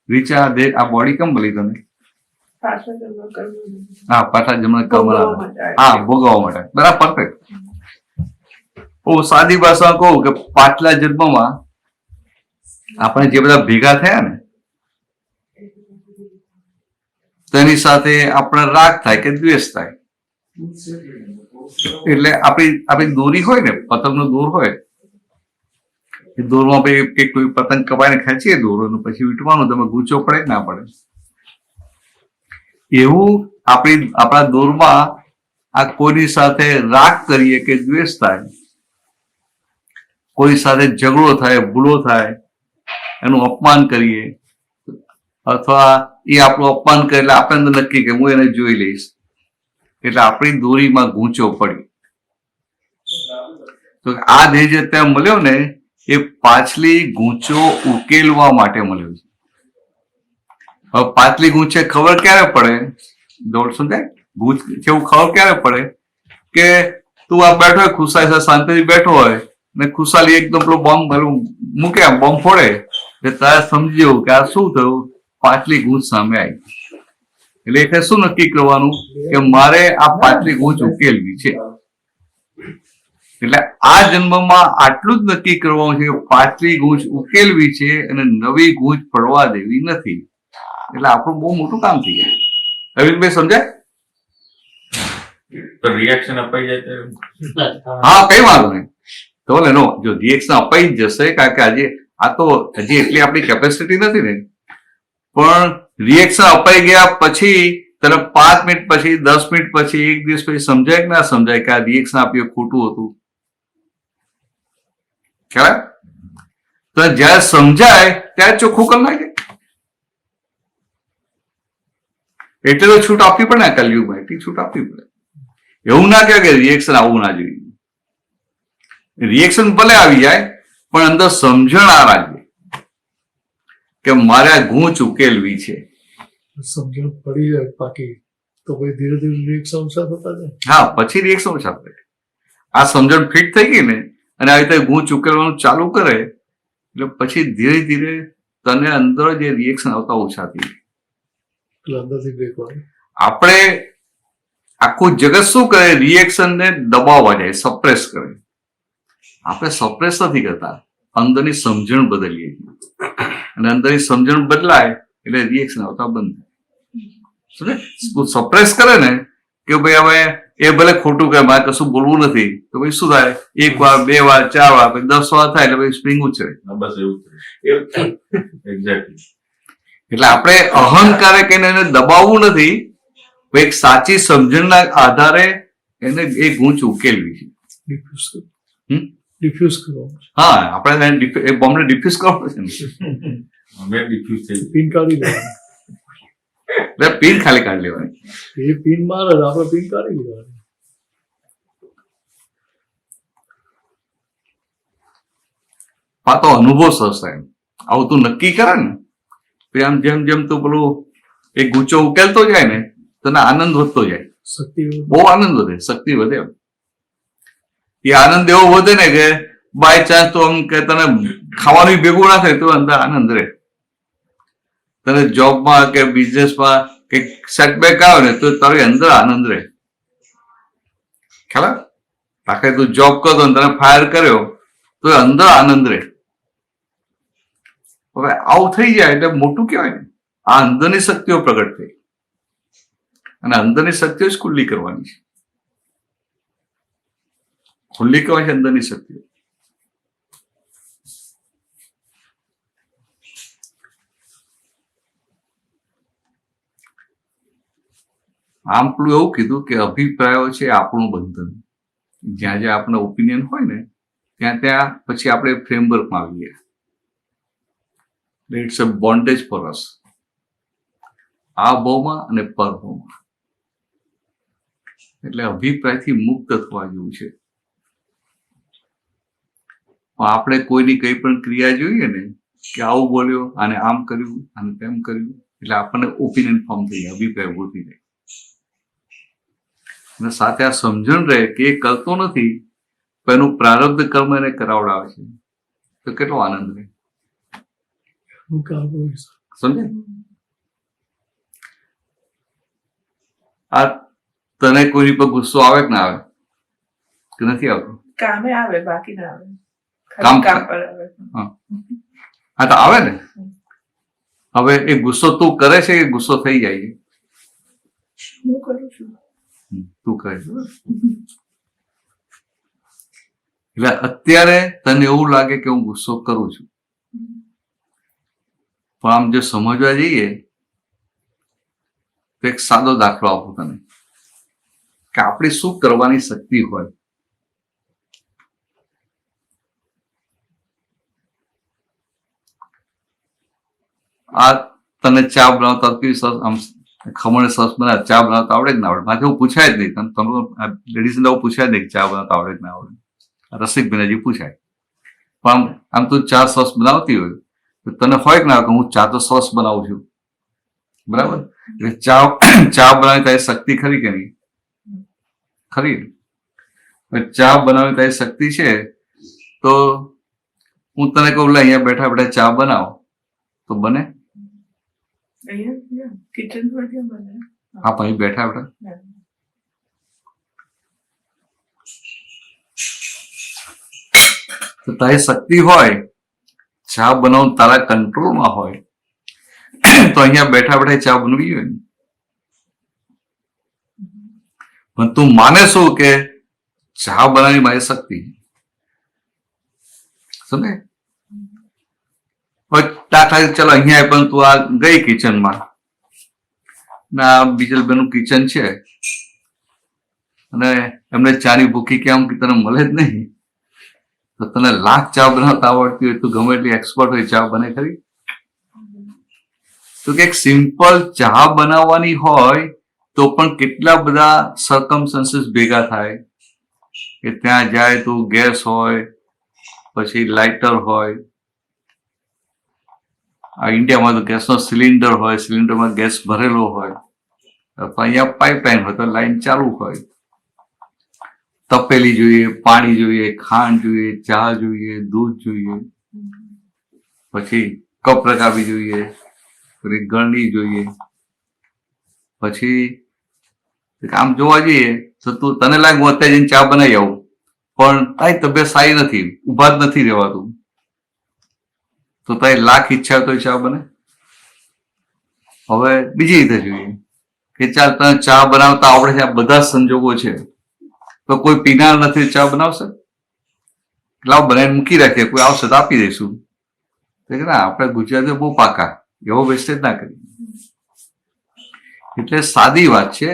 વિચાર, દેહ, આ બોડી કેમ મળી તને? પાછળ જમા કરવું. હા, પાછા જમણા કમરા. ભોગવવા માટે. હા, ભોગવવા માટે. બરાબર, પરફેક્ટ. હું સાદી ભાષામાં કહું કે પાછલા જન્મમાં આપણે જે બધા ભેગા થયા ને, તેની સાથે આપણે રાગ થાય કે દ્વેષ થાય. એટલે આપણી દોરી હોય ને, પતંગનો દોર હોય, એ દોરમાં આપણે કોઈ પતંગ કપાઈને ખેંચીએ દોરો, પછી વીંટવાનું, તમે ગૂંચો પડે કે ના પડે? એવું આપણા દોરમાં આ કોઈની સાથે રાગ કરીએ કે દ્વેષ થાય, કોઈ સાથે ઝઘડો થાય, ભૂલો થાય, એનું અપમાન કરીએ, અથવા એ આપણું અપમાન કરે એટલે આપણે અંદર નક્કી કે હું એને જોઈ લઈશ, એટલે આપણી દોરીમાં ગૂંચો પડી. તો આ દેહ જે ત્યાં મળ્યો ને, એ પાછલી ગૂંચો ઉકેલવા માટે મળ્યો છે. હવે પાછલી ગૂંચે ખબર ક્યારે પડે? દોડ સમજાય? ગૂંચ જેવું ખબર ક્યારે પડે કે તું આ બેઠો હોય, ખુશાલી સાથે શાંતિથી બેઠો હોય ને, ખુશાલી એકદમ પેલો બોમ્બ મૂકે, બોમ્બ ફોડે, એટલે તારે સમજી જવું કે આ શું થયું? પાછલી ગૂંચ સામે આવી. એટલે એટલે શું નક્કી કરવાનું કે મારે આ પાછલી ગૂંચ ઉકેલવી છે. એટલે આ જન્મમાં આટલું જ નક્કી કરવાનું છે કે પાછલી ગૂંચ ઉકેલવી છે અને નવી ગૂંચ પડવા દેવી નથી. એટલે આપણું બહુ મોટું કામ થઈ જાય. અરવિંદભાઈ સમજાય? તો રિએક્શન અપાઈ જાય તો હા, કઈ વાંધો નહીં. તો એનો જો રિએક્શન અપાઈ જ જશે, કારણ કે આજે આ તો હજી એટલી આપણી કેપેસિટી નથી ને. પણ રિએક્શન અપાઈ ગયા પછી તને 5 મિનિટ પછી, 10 મિનિટ પછી, 1 દિવસ પછી સમજાય કે ના સમજાય કે આ રિએક્શન આપ્યું ખોટું હતું? ખ્યાલ? તો જયારે સમજાય ત્યારે ચોખ્ખું કરી નાખે. એટલે તો છૂટ આપવી પડે ને કલયુગમાં, એટલી છૂટ આપવી પડે. એવું ના કહેવાય કે રિએક્શન આવવું ના જોઈએ. રિએક્શન ભલે આવી જાય, પણ અંદર સમજણ આ રાખજે કે મારે આ ગૂંચ ઉકેલવી છે. સમજણ પડી જાય બાકી તો કોઈ ધીરે ધીરે રિએક્શન ઓછા થતા જાય. હા, પછી રિએક્શન ઓછા થાય. આ સમજણ ફિટ થઈ ગઈ ને, અને આવી રીતે ગૂંચ ઉકેલવાનું ચાલુ કરે, એટલે પછી ધીરે ધીરે તને અંદર જે રિએક્શન આવતા ઓછા થઈ જાય. એટલે અંદરથી બ્રેક વાળે. આપણે આખું જગત શું કરે? રિએક્શનને દબાવવા જાય, સપ્રેસ કરે. આપણે સપ્રેસ નથી કરતા, અંદરની સમજણ બદલીએ છીએ. અને અંદરની સમજણ બદલાય એટલે રિએક્શન આવતા બંધ થાય. સપ્રેસ કરે ને કે ભાઈ હવે એ ભલે ખોટું કહે, મારે કશું બોલવું નથી, તો ભાઈ શું થાય? 1 વાર, 2 વાર, 4 વાર, પછી 10 વાર થાય એટલે પછી સ્પ્રિંગ ઉછળે. બસ એવું થાય. એક્ઝેક્ટલી. એટલે આપણે અહંકારે કહીને એને દબાવવું નથી, એક સાચી સમજણના આધારે એને એ ગૂંચ ઉકેલવી છે. ડિફ્યુઝ કરો. હમ? ડિફ્યુઝ કરવાનું છે. હા, આપણે એ બોમ્બને ડિફ્યુઝ કરવો પડશે ને. અમે ડિફ્યુઝ થઈ પિન કાઢી લેવાની. એટલે પીન ખાલી કાઢી લેવાની. એ પિન મારે તો આપણે પિન કાઢી લેવાની. આ તો અનુભવ સરસ થાય. આવું તું નક્કી કરે ને, પછી આમ જેમ જેમ તું પેલું એ ગૂંચો ઉકેલતો જાય ને, તને આનંદ વધતો જાય. શક્તિ બહુ આનંદ વધે, શક્તિ વધે. એ આનંદ એવો વધે ને કે બાય ચાન્સ તો આમ કે તને ખાવાનું ભેગું ના થાય તો અંદર આનંદ રહે. તને જોબમાં કે બિઝનેસમાં કંઈક સેટબેક આવે ને તો તારી અંદર આનંદ રહે. ખ્યાલ? આખરે તું જોબ કરતો ને તને ફાયર કર્યો તો અંદર આનંદ રહે. હવે આવું થઈ જાય એટલે મોટું કહેવાય ને. આ અંદરની શક્તિઓ પ્રગટ થઈ, અને અંદરની શક્તિઓ જ ખુલ્લી કરવાની છે. ખુલ્લી કરવાની છે અંદરની શક્તિઓ. આમ પેલું એવું કીધું કે અભિપ્રાયો છે આપણું બંધન. જ્યાં જ્યાં આપણો ઓપિનિયન હોય ને ત્યાં પછી આપણે ફ્રેમવર્કમાં આવીએ. It's a bondage for us, આ ભાવમાં અને પર ભાવમાં. એટલે અભિપ્રાયથી મુક્ત થવા જેવું છે. આપણે કોઈની કઈ પણ ક્રિયા જોઈએ ને કે આવું બોલ્યો, આને આમ કર્યું, આને તેમ કર્યું, એટલે આપણને ઓપિનિયન ફોર્મ થઈ જાય, અભિપ્રાય ઉભો થઈ જાય. અને સાથે આ સમજણ રહે કે એ કરતો નથી, પણ એનું પ્રારબ્ધ કર્મ એને કરાવડાવે છે, તો કેટલો આનંદ રહે. હું કામ સમજે? આ તને કોઈની પર ગુસ્સો આવે કે ના આવે? કે નથી આવતો? કામે આવે, બાકી ના આવે. કામ કામ પર આવે. હા તો આવે ને. હવે એ ગુસ્સો તું કરે છે કે ગુસ્સો થઈ જાય? હું કરું છું. તું કરે છે. એટલે અત્યારે તને એવું લાગે કે હું ગુસ્સો કરું છું, પણ આમ જો સમજવા જઈએ તો એક સાદો દાખલો આપું તને કે આપણી શું કરવાની શક્તિ હોય. આ તને ચા બનાવતા આમ ખમણ સરસ બનાવે, ચા બનાવતા આવડે કે ના આવડે? માથે એવું પૂછાય જ નહીં. તમે લેડીઝને એવું પૂછાય જ નહીં કે ચા બનાવતા આવડે કે ના આવડે. રસિકભાઈને હજી પૂછાય. પણ આમ તું ચા સરસ બનાવતી હોય તો તને હોય કે ના કે હું ચા તો સરસ બનાવું છું, બરાબર? એટલે ચા બનાવી તારી શક્તિ ખરી કે નહીં? ખરી. ચા બનાવી તારી શક્તિ છે તો હું તને કહું લે અહીંયા બેઠા બેઠા ચા બનાવો, તો બને? અહીંયા કિચન હોય ત્યાં બને. હા, પણ અહીં બેઠા બેઠા તો તારી શક્તિ હોય, ચા બનાવવું તારા કંટ્રોલમાં હોય, તો અહીંયા બેઠા બેઠા ચા બનવી હોય. પણ તું માને શું કે ચા બનાવવી મારી શક્તિ? સમજે? દાખલા ચલો અહીંયા પણ તું આ ગઈ કિચનમાં, ના બીજલબેનનું કિચન છે અને એમને ચાની ભૂખી કેમ કે તને મળે જ નહીં, તો તને લાખ ચા બનાવતા આવડતી હોય, તું ગમે એટલી એક્સપર્ટ હોય, ચા બને ખરી? તો કે એક સિમ્પલ ચા બનાવવાની હોય તો પણ કેટલા બધા સર્કમસ્ટન્સીસ ભેગા થાય કે ત્યાં જાય તો ગેસ હોય, પછી લાઇટર હોય. આ ઇન્ડિયામાં તો ગેસનો સિલિન્ડર હોય, સિલિન્ડરમાં ગેસ ભરેલો હોય, અથવા અહીંયા પાઇપલાઇન હોય તો લાઈન ચાલુ હોય. તપેલી જોઈએ, પાણી જોઈએ, ખાંડ જોઈએ, ચા જોઈએ, દૂધ જોઈએ, પછી કપ રકાબી જોઈએ, પછી ગળણી જોઈએ. પછી આમ જોવા જઈએ તો તું તને લાગે હું અત્યારે જઈને ચા બનાવી આવું, પણ તારી તબિયત સારી નથી, ઉભા જ નથી રહેવાતું, તો તારી લાખ ઈચ્છા તો ચા બને? હવે બીજી રીતે જોઈએ કે ચાલ તને ચા બનાવતા આવડે છે, આ બધા સંજોગો છે, તો કોઈ પીનાર નથી, ચા બનાવશે? લાવ બનાવીને મૂકી રાખીએ, કોઈ આવશે તો આપી દઈશું. ના, આપણે ગુજરાતીઓ બહુ પાકા, એવો વેસ્ટેજ ના કરીએ. એટલે સાદી વાત છે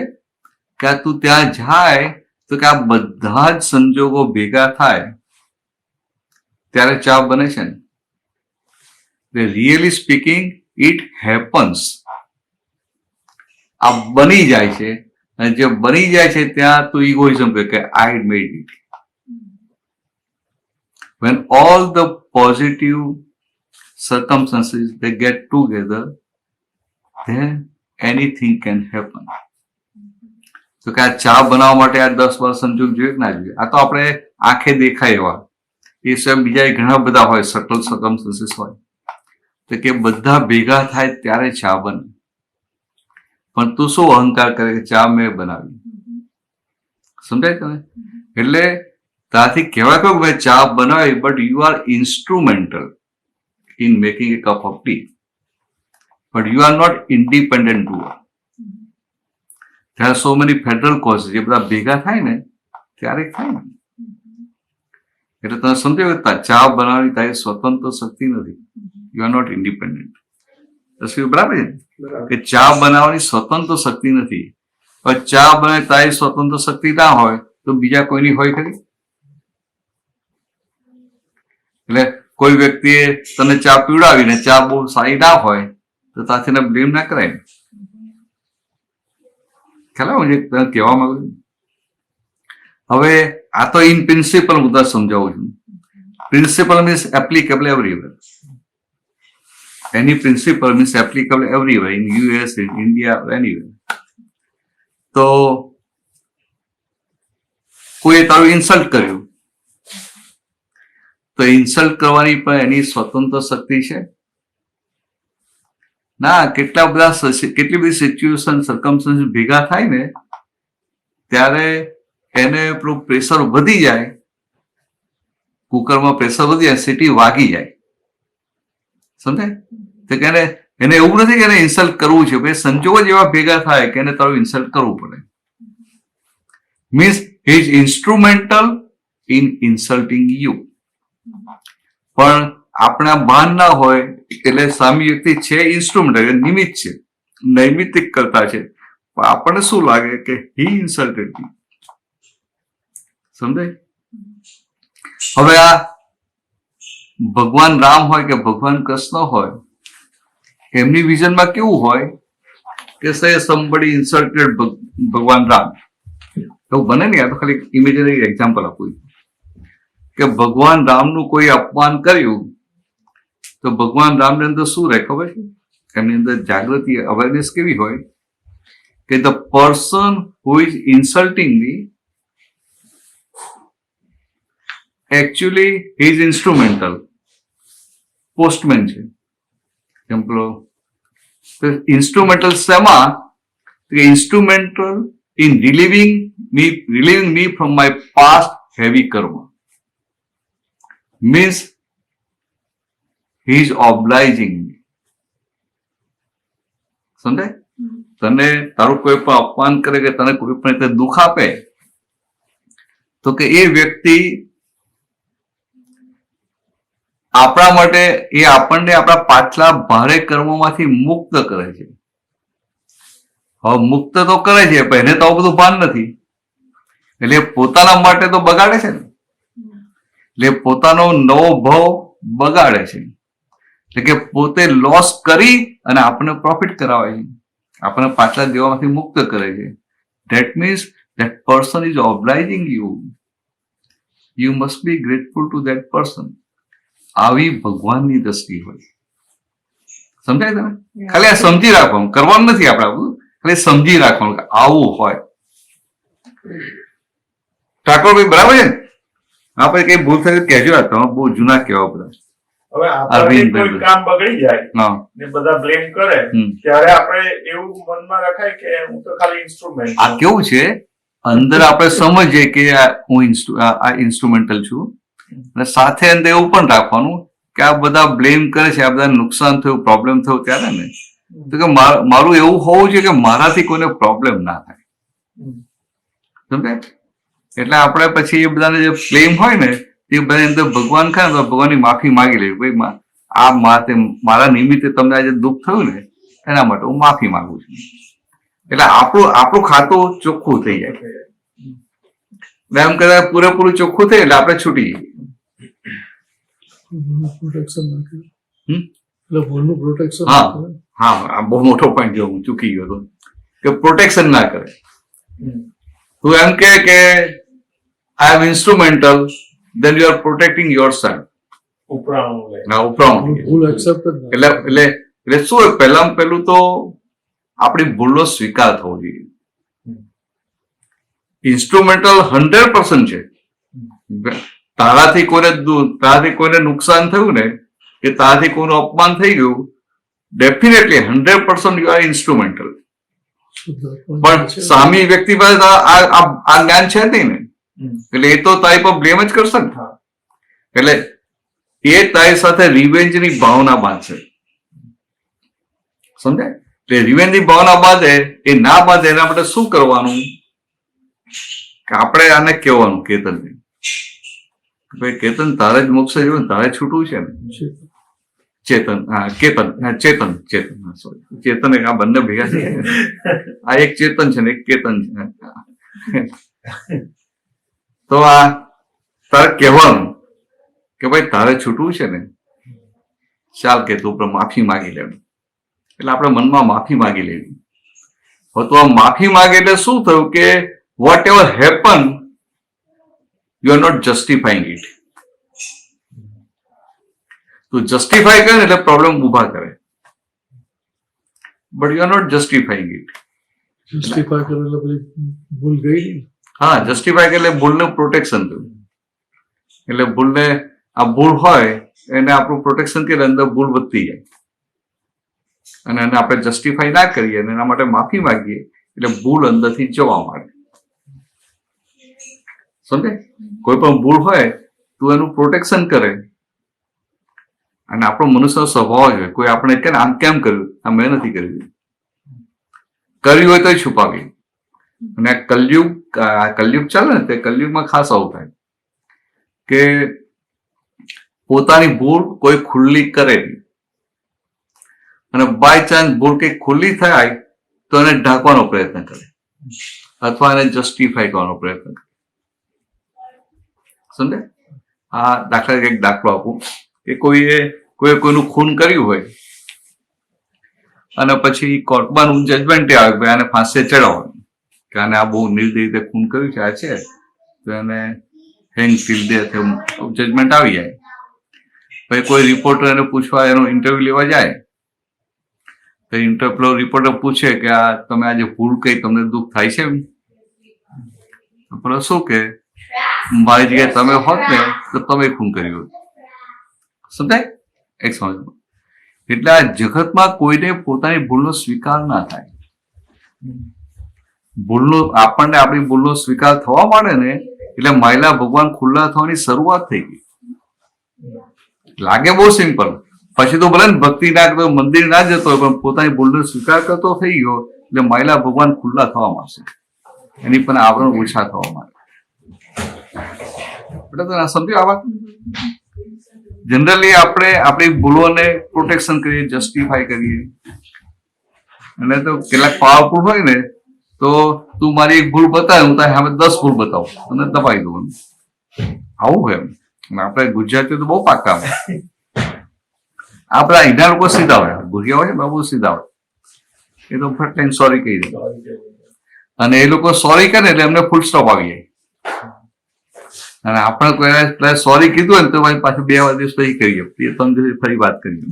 કે તું ત્યાં જાય તો કે આ બધા જ સંજોગો ભેગા થાય ત્યારે ચા બને છે ને. Really speaking it happens. આ બની જાય છે, અને જે બની જાય છે ત્યાં તું ઇગોઇઝમ કે I made it. when all the positive circumstances they get together, then anything can happen. તો કે આ ચા બનાવવા માટે આ 10-12 સંજોગ જોઈએ કે ના જોઈએ? આ તો આપણે આંખે દેખાય એવા, એ સિવાય બીજા ઘણા બધા હોય, સટલ સર્કમસ્ટન્સીસ હોય, તો કે બધા ભેગા થાય ત્યારે ચા બને. પણ તું શું અહંકાર કરે કે ચા મેં બનાવી? સમજાય તમે? એટલે ત્યાંથી કહેવાય કે મેં ચા બનાવી, but you are instrumental in making a cup of tea, but you are not independent doer. There are so many federal causes, એ બધા ભેગા થાય ને ત્યારે થાય ને. એટલે તમે સમજાયું કે ચા બનાવવાની તારી સ્વતંત્ર શક્તિ નથી, યુ આર નોટ ઇન્ડિપેન્ડન્ટ. બરાબર છે કે ચા બનાવવાની સ્વતંત્ર શક્તિ નથી, પણ ચા બનાવી તારી સ્વતંત્ર શક્તિ ના હોય તો બીજા કોઈની હોય ખરી? એટલે કોઈ વ્યક્તિએ તને ચા પીવડાવીને ચા બહુ સારી ના હોય તો તાથીને બ્લેમ ના કરાય. ખ્યાલ આવે છે તને કહેવા માંગુ છું? હવે આ તો ઇન પ્રિન્સિપલ મુદ્દા સમજાવું છું. Principal means applicable everywhere. Any principal means applicable everywhere, in US, in India, anywhere. તો કોઈએ તારું ઇન્સલ્ટ કર્યું તો ઇન્સલ્ટ કરવાની પણ એની સ્વતંત્ર શક્તિ છે ના? કેટલી બધી સિચ્યુએશન, સર્કમસ્ટન્સ ભેગા થાય ને ત્યારે એને પેલું પ્રેશર વધી જાય, કુકરમાં પ્રેશર વધી જાય, સીટી વાગી જાય. સમજાય? તો કે એને એવું નથી કે એને ઇન્સલ્ટ કરવું છે, ભાઈ સંજોગો જ એવા ભેગા થાય કે એને તારું ઇન્સલ્ટ કરવું પડે. Means he is instrumental in insulting you. પણ આપણા ભાન ના હોય એટલે સામી વ્યક્તિ છે ઇન્સ્ટ્રુમેન્ટ, નિમિત્ત છે, નૈમિત્તિક કરતા છે, પણ આપણને શું લાગે કે હી ઇન્સલ્ટેડ યુ. સમજાય? હવે આ ભગવાન રામ હોય કે ભગવાન કૃષ્ણ હોય, એમની વિઝનમાં કેવું હોય કે સે somebody insulted ભગવાન રામ. એવું બને ને? આ તો ખાલી ઇમેજનરી એક્ઝામ્પલ આપું કે ભગવાન રામનું કોઈ અપમાન કર્યું તો ભગવાન રામની અંદર શું રહે ખબર છે? એમની અંદર જાગૃતિ, અવેરનેસ કેવી હોય કે the person who is insulting me actually he is instrumental. Postman છે એમ પેલો ઇન્સ્ટ્રુમેન્ટલ શેમાં? Instrumental in relieving me from my past heavy karma. Means he is obliging me. સમજાય? તને તારું કોઈ પણ અપમાન કરે કે તને કોઈ પણ રીતે દુઃખ આપે તો કે એ વ્યક્તિ આપણા માટે, એ આપણને આપણા પાછલા ભારે કર્મોમાંથી મુક્ત કરે છે. હવે મુક્ત તો કરે છે પણ એને તો આવું બધું ભાન નથી, એટલે પોતાના માટે તો બગાડે છે ને. એટલે પોતાનો નવો ભાવ બગાડે છે, એટલે કે પોતે લોસ કરી અને આપણને પ્રોફિટ કરાવે છે, આપણને પાછલા દેવામાંથી મુક્ત કરે છે. That means that person is obliging you. You must be grateful two that person. આવી ભગવાનની દ્રષ્ટિ હોય. સમજાય તમે? ખાલી આ સમજી રાખવાનું, કરવાનું નથી આપણે, બધું ખાલી સમજી રાખવાનું કે આવું હોય. ઠાકોરભાઈ બરાબર છે ને? આપણે કઈ ભૂલ થઈ કહેજો. તમે બહુ જૂના કહેવા બધા. હવે આપણે કોઈ કામ બગડી જાય ને બધા બ્લેમ કરે ત્યારે આપણે એવું મનમાં રખાય કે હું તો ખાલી ઇન્સ્ટ્રુમેન્ટ. આ કેવું છે, અંદર આપણે સમજીએ કે હું આ ઇન્સ્ટ્રુમેન્ટલ છું, અને સાથે અંદર એવું પણ રાખવાનું કે આ બધા બ્લેમ કરે છે, આ બધા નુકસાન થયું, પ્રોબ્લેમ થયો ત્યારે ને તો કે મારું એવું હોવું જોઈએ કે મારાથી કોઈને પ્રોબ્લેમ ના થાય. સમજાય? એટલે આપણે પછી એ બધાને જે બ્લેમ હોય ને એ બધા અંદર ભગવાન ખાય તો ભગવાનની માફી માંગી લેવી. ભાઈ આ મારા નિમિત્તે તમને આજે દુઃખ થયું ને એના માટે હું માફી માંગુ છું. એટલે આપણું ખાતું ચોખ્ખું થઈ જાય. એમ કદાચ પૂરેપૂરું ચોખ્ખું થાય એટલે આપણે છૂટી જઈએ. પ્રોટેક્શન નાખ્યું એટલે ભૂલનું પ્રોટેક્શન. હા, બહુ મોટો પોઈન્ટ જો હું ચૂકી ગયો હતો કે પ્રોટેક્શન ના કરે. તું એમ કે I am instrumental, then you are protecting yourself. ઉપરાણું. ભૂલ એક્સેપ્ટેડ. એટલે શું હોય, પહેલું તો આપણી ભૂલનો સ્વીકાર થવો જોઈએ. ઇન્સ્ટ્રુમેન્ટલ 100% છે. તારાથી કોઈને નુકસાન થયું ને કે તારાથી કોઈનું અપમાન થઈ ગયું, ડેફિનેટલી 100% યુ આર ઇન્સ્ટ્રુમેન્ટલ. પણ સામી વ્યક્તિ પાસે આ જ્ઞાન છે નહીં ને, એટલે એ તો તારી પર બ્લેમ જ કરશે ને. એટલે એ તારી સાથે રિવેન્જની ભાવના બાંધશે. સમજાય? એટલે રિવેન્જની ભાવના બાંધે, એ ના બાંધે એના માટે શું કરવાનું કે આપણે આને કહેવાનું કેતનને, ભાઈ કેતન તારે જ મોક્ષ જોયું, તારે છૂટવું છે ને. ચેતન આ બંને ભેગા છે. આ એક ચેતન છે ને એક કેતન છે. તો આ તારે કહેવાનું કે ભાઈ તારે છૂટવું છે ને, ચાલ કે તું પણ માફી માગી લે. એટલે આપણે મનમાં માફી માગી લેવી. તો આ માફી માગે એટલે શું થયું કે whatever happen you are not justifying it. તું જસ્ટિફાઈ કરે એટલે પ્રોબ્લેમ ઉભા કરે, but you are not justifying it. Justify કરે એટલે પેલી ભૂલ ગઈ નહીં. હા, જસ્ટિફાઈ એટલે ભૂલનું પ્રોટેક્શન થયું. એટલે ભૂલને આ ભૂલ હોય એને આપણું પ્રોટેક્શન કે અંદર ભૂલ વધતી જાય, અને એને આપણે જસ્ટિફાઈ ના કરીએ અને એના માટે માફી માંગીએ એટલે ભૂલ અંદરથી જવા માંડે. સમજે? કોઈ પણ ભૂલ હોય તું એનું પ્રોટેક્શન કરે, અને આપણો મનુષ્યનો સ્વભાવ જ હોય, કોઈ આપણે કે આમ કેમ કર્યું, આ મેં નથી કર્યું, કર્યું હોય તો છુપાવી. અને આ કલયુગ ચાલે ને, તે કલયુગમાં ખાસ આવું થાય કે પોતાની ભૂલ કોઈ ખુલ્લી કરે નહીં, અને બાય ચાન્સ ભૂલ કઈ ખુલ્લી થાય તો એને ઢાંકવાનો પ્રયત્ન કરે અથવા એને જસ્ટિફાઈ કરવાનો પ્રયત્ન કરે. સમજે? આ દાખલા એક દાખલો આપું કે કોઈનું ખૂન કર્યું હોય અને પછી કોર્ટમાં જજમેન્ટ આવે કે આને ફાંસીએ ચડાવવાનું, કે આને આ બહુ નિર્દય રીતે ખૂન કર્યું છે, આ છે તો એને હેંગ ટીલ ડેથ જજમેન્ટ આવી જાય. પછી કોઈ રિપોર્ટર એને પૂછવા એનો ઇન્ટરવ્યુ લેવા જાય તો રિપોર્ટર પૂછે કે આ તમે આજે ભૂલ કઈ, તમને દુઃખ થાય છે? પેલો શું કે મારી જગ્યાએ તમે હોત ને તો તમે ખૂન કર્યું હોત. સમજાય? એક સમજ. એટલે આ જગતમાં કોઈને પોતાની ભૂલનો સ્વીકાર ના થાય. આપણને આપણી ભૂલનો સ્વીકાર થવા માંડે ને એટલે માયલા ભગવાન ખુલ્લા થવાની શરૂઆત થઈ ગઈ. લાગે બહુ સિમ્પલ, પછી તો ભલે ને ભક્તિ ના કરતો, મંદિર ના જતો હોય, પણ પોતાની ભૂલનો સ્વીકાર કરતો થઈ ગયો એટલે માયલા ભગવાન ખુલ્લા થવા માંડશે, એની પણ આવરણ ઓછા થવા માંડે. એટલે તો સમજ્યો આ વાત? જનરલી આપણે આપણી ભૂલોને પ્રોટેક્શન કરીએ, જસ્ટિફાઈ કરીએ, અને તો કેટલાક પાવરફુલ હોય ને તો તું મારી એક ભૂલ બતાવે, હું તારી સામે 10 ભૂલ બતાવું અને દબાઈ દઉં. આવું હોય એમ. આપણે ગુજરાતીઓ તો બહુ પાકા હોય. આપણા અહીંના લોકો સીધા હોય, ભૂરિયા હોય ને બહુ સીધા હોય, એ તો ફટ સોરી કહી દે, અને એ લોકો સોરી કરે એટલે એમને ફૂલ સ્ટોપ આવી જાય. અને આપણે કોઈ સોરી કીધું હોય ને તો ભાઈ પાછું 2 દિવસ પછી કરીએ, 3 દિવસ ફરી વાત કરીએ.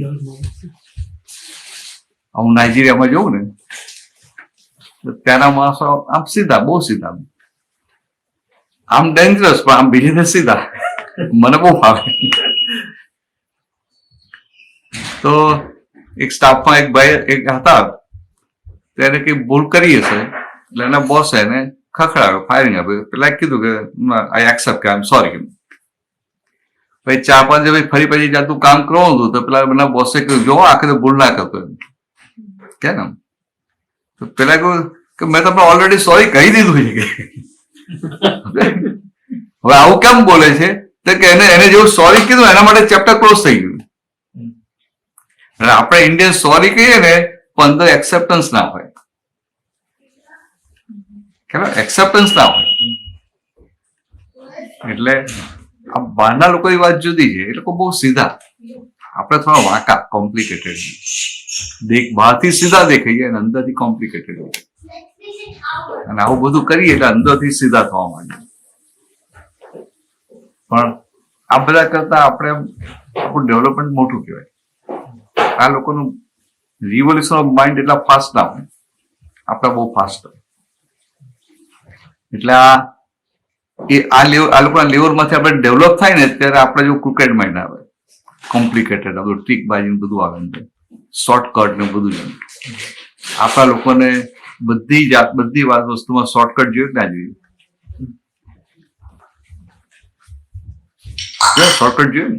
હું નાઇજીરિયામાં જોઉં ને તો ત્યાંના માણસો આમ સીધા, બહુ સીધા, આમ ડેન્જરસ પણ આમ બીજી ને સીધા. મને બહુ ફાવે. તો એક સ્ટાફમાં એક ભાઈ એક હતા, તેને કઈ ભૂલ કરી હશે એટલે એના બોસે એને ખખડાવ્યો, ફાયરિંગ આપ્યું. પેલા કીધું કે આઈ એક્સેપ્ટ કે આઈ એમ સોરી. પછી 4-5 દિવસ ફરી પછી જાતું કામ કરવાનું હતું તો પેલા એના બોસે કહ્યું જો આખરે ભૂલ ના કરતો એમ. કેમ? તો પેલા કહ્યું કે મેં તમને ઓલરેડી સોરી કહી દીધું છે. હવે આવું કેમ બોલે છે તો કે એને જેવું સોરી કીધું એના માટે ચેપ્ટર ક્લોઝ થઈ ગયું. અને આપણે ઇન્ડિયન સોરી કહીએ ને પણ અંદર એક્સેપ્ટન્સ ના હોય, એક્સેપ્ટન્સ ના હોય. એટલે આ બહારના લોકોની વાત જુદી છે, એ લોકો બહુ સીધા, આપણે થોડા વાંકા, કોમ્પ્લિકેટેડ. બહારથી સીધા દેખાઈએ અને અંદરથી કોમ્પ્લિકેટેડ હોય. અને આવું બધું કરીએ એટલે અંદરથી સીધા થવા માંડે. પણ આ બધા કરતા આપણે આપણું ડેવલપમેન્ટ મોટું કહેવાય. આ લોકોનું રિવોલ્યુશન ઓફ માઇન્ડ એટલા ફાસ્ટ ના હોય, આપણા બહુ ફાસ્ટ હોય. એટલે આ લોકોના લેવલમાંથી આપણે ડેવલપ થાય ને ત્યારે આપણે જો ક્રિકેટ માઇન્ડ આવે, કોમ્પ્લિકેટેડ, બધું ટ્રીક બાજી બધું આવે ને શોર્ટકટ ને બધું જ. આપણા લોકોને બધી વસ્તુમાં શોર્ટકટ જોઈએ ના જોઈએ? શોર્ટકટ જોઈએ ને?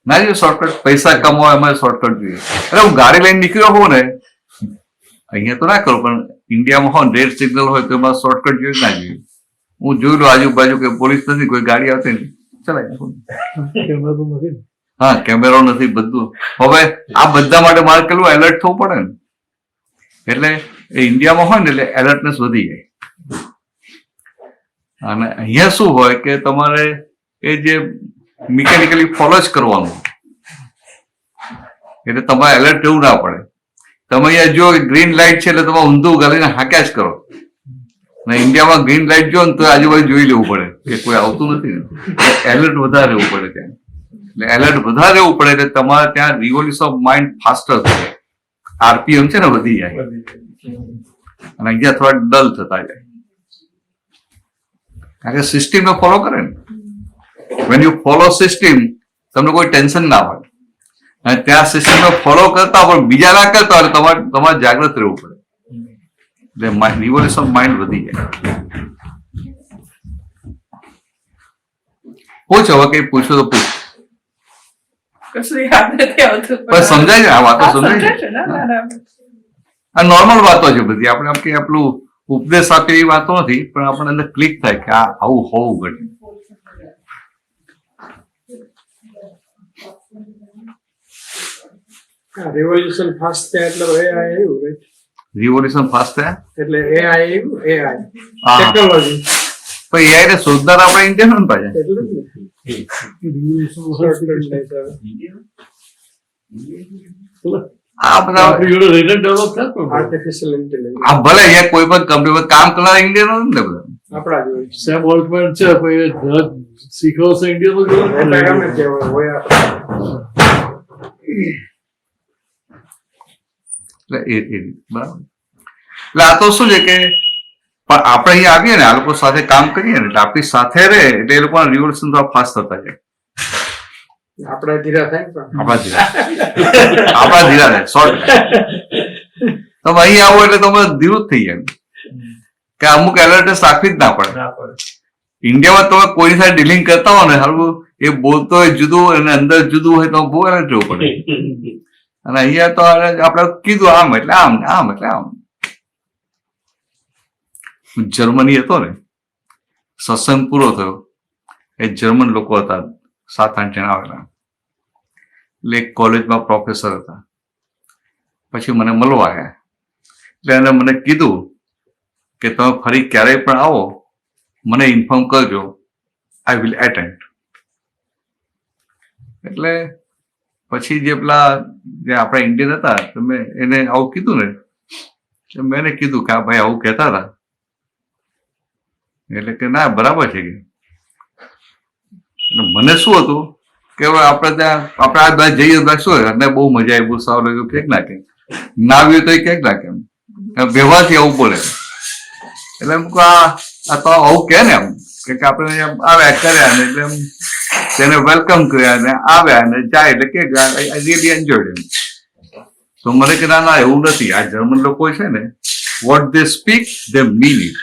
ના જોઈએ શોર્ટકટ. પૈસા કમાવા એમાં શોર્ટકટ જોઈએ. અરે હું ગાડી લઈને નીકળ્યો હોઉં ને, અહીંયા તો ના કરું પણ ઇન્ડિયામાં હોય રેડ સિગ્નલ હોય તો એમાં શોર્ટકટ જોઈએ ના જોઈએ? હું જોઈ લો આજુબાજુ કે પોલીસ નથી, કોઈ ગાડી આવતી નહીં, ચલાય. હા, કેમેરો નથી, બધું. હવે આ બધા માટે મારે કેટલું એલર્ટ થવું પડે ને. એટલે એ ઇન્ડિયામાં હોય ને એટલે એલર્ટનેસ વધી જાય. અને અહીંયા શું હોય કે તમારે એ જે મિકેનિકલી ફોલો જ કરવાનું, એટલે તમારે એલર્ટ રહેવું ના પડે. તમે અહીંયા જો ગ્રીન લાઇટ છે એટલે તમે ઊંધું ગાલીને હાંક્યા જ કરો. અને ઇન્ડિયામાં ગ્રીન લાઇટ જો ને તો આજુબાજુ જોઈ લેવું પડે કે કોઈ આવતું નથી ને, એલર્ટ વધારે રહેવું પડે ત્યાં. એટલે એલર્ટ વધારે રહેવું પડે એટલે તમારે ત્યાં રિવોલ્યુશન ઓફ માઇન્ડ ફાસ્ટર થાય, આરપીએમ છે ને વધી જાય, અને અહીંયા થોડા ડલ થતા જાય, કારણ કે સિસ્ટમને ફોલો કરે ને. વેન યુ ફોલો સિસ્ટમ તમને કોઈ ટેન્શન ના હોય, અને ત્યાં સિસ્ટમને ફોલો કરતા પણ બીજા ના કરતા હોય તમારે જાગૃત રહેવું પડે, એટલે રિવોલ્યુશન ઓફ માઇન્ડ વધી જાય. પૂછ હવે કઈ પૂછો તો પૂછ, કશું યાદ નથી આવતું પણ સમજાય છે આ વાતો, સમજાય સમજાય છે છે ને? ના, ના. આ નોર્મલ વાતો છે બધી. આપણે આમ કે આપણું ઉપદેશ આપે એવી વાતો નથી, પણ આપણને અંદર ક્લિક થાય કે આ આવું હોવું ઘટે. રિવોલ્યુશન ફાસ્ટ થયા એટલે AI આવ્યું, right? રિવોલ્યુશન ફાસ્ટ થયા એટલે AI આવ્યું, AI હા. ટેકનોલોજી પણ એઆઈ ને શોધનાર આપણે ઇન્ડિયન ને પાછા. એટલે જ ને. Shortcut નહીં થાય. આ બધા આપણી જોડે radar develop થાય પણ Artificial intelligence આ ભલે અહીંયા કોઈ પણ કંપનીમાં કામ કરનાર ઇન્ડિયન ને બધા. આપણા જોડે. સેમ ઓલ્ટમેન છે પણ એ શીખવશે ઇન્ડિયામાં એટલે ગમે તે હોય એટલે એ બરાબર. એટલે આ તો શું છે કે પણ આપણે અહીંયા આવીએ ને, આ લોકો સાથે કામ કરીએ ને, એટલે આપણી સાથે રહે એટલે એ લોકોના રિવોલ્યુશન તો ફાસ્ટ થતા જાય. આપણે ધીરા થાય ને પણ. આપણા ધીરા રહે શોર્ટ. તમે અહીં આવો એટલે તમે ધીરું જ થઈ જાય કે અમુક એલર્ટનેસ રાખવી જ ના પડે. ઇન્ડિયામાં તમે કોઈ સાથે ડીલિંગ કરતા હો ને, હારું એ બોલતો હોય જુદું અને અંદર જુદું હોય તો બહુ એલર્ટ રહેવું પડે. અને અહીંયા તો આપણે કીધું આમ એટલે આમ ને આમ એટલે આમ. જર્મની હતો ને, સત્સંગ પૂરો થયો, એ જર્મન લોકો હતા 7-8 જણા આવેલા, એટલે એક કોલેજમાં પ્રોફેસર હતા. પછી મને મળવા આવ્યા, એટલે એને મને કીધું કે તમે ફરી ક્યારેય પણ આવો મને ઇન્ફોર્મ કરજો, આઈ વિલ એટેન્ડ. એટલે પછી જે પેલા જે આપણા ઇન્ડિયન હતા તમે એને આવું કીધું ને, એટલે મેં એને કીધું કે આ ભાઈ આવું કહેતા હતા, એટલે કે ના બરાબર છે કે. એટલે મને શું હતું કે હવે આપણે ત્યાં આપણે આ બધા જઈએ શું અને બહુ મજા આવી, બહુ સારું લાગ્યું, ક્યાંક નાખે ના આવ્યું તો એ ક્યાંક નાખે એમ વ્યવહારથી આવું બોલે. એટલે એમ આ તો આવું કે ને એમ કે આપણે આવ્યા કર્યા ને એટલે એમ તેને વેલકમ કર્યા ને આવ્યા ને જાય એટલે કે આઈ રિયલી એન્જોયડ એમ. તો મને કે ના એવું નથી, આ જર્મન લોકો છે ને what they speak they mean it.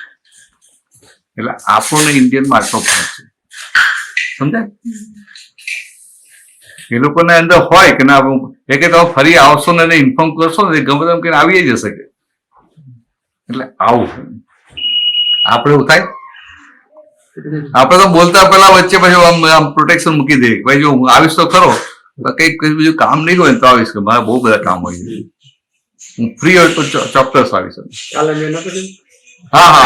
એટલે આપણને ઇન્ડિયનમાં આટલો ફરક છે, સમજાય? એ લોકોને અંદર હોય કે ના એ કે તમે ફરી આવશો ને ઇન્ફોર્મ કરશો ને ગમે તેમ કહીને આવી જશે કે. એટલે આવું આપણે એવું થાય. આપણે તો બોલતા પેલા વચ્ચે પછી આમ પ્રોટેક્શન મૂકી દઈએ ભાઈ જો હું આવીશ તો ખરો, કઈક બીજું કામ નહીં હોય ને તો આવીશ, કે મારે બહુ બધા કામ હોય છે, હું ફ્રી હોય તો ચોક્કસ આવીશ. કાલે મેં નતું કીધું. હા હા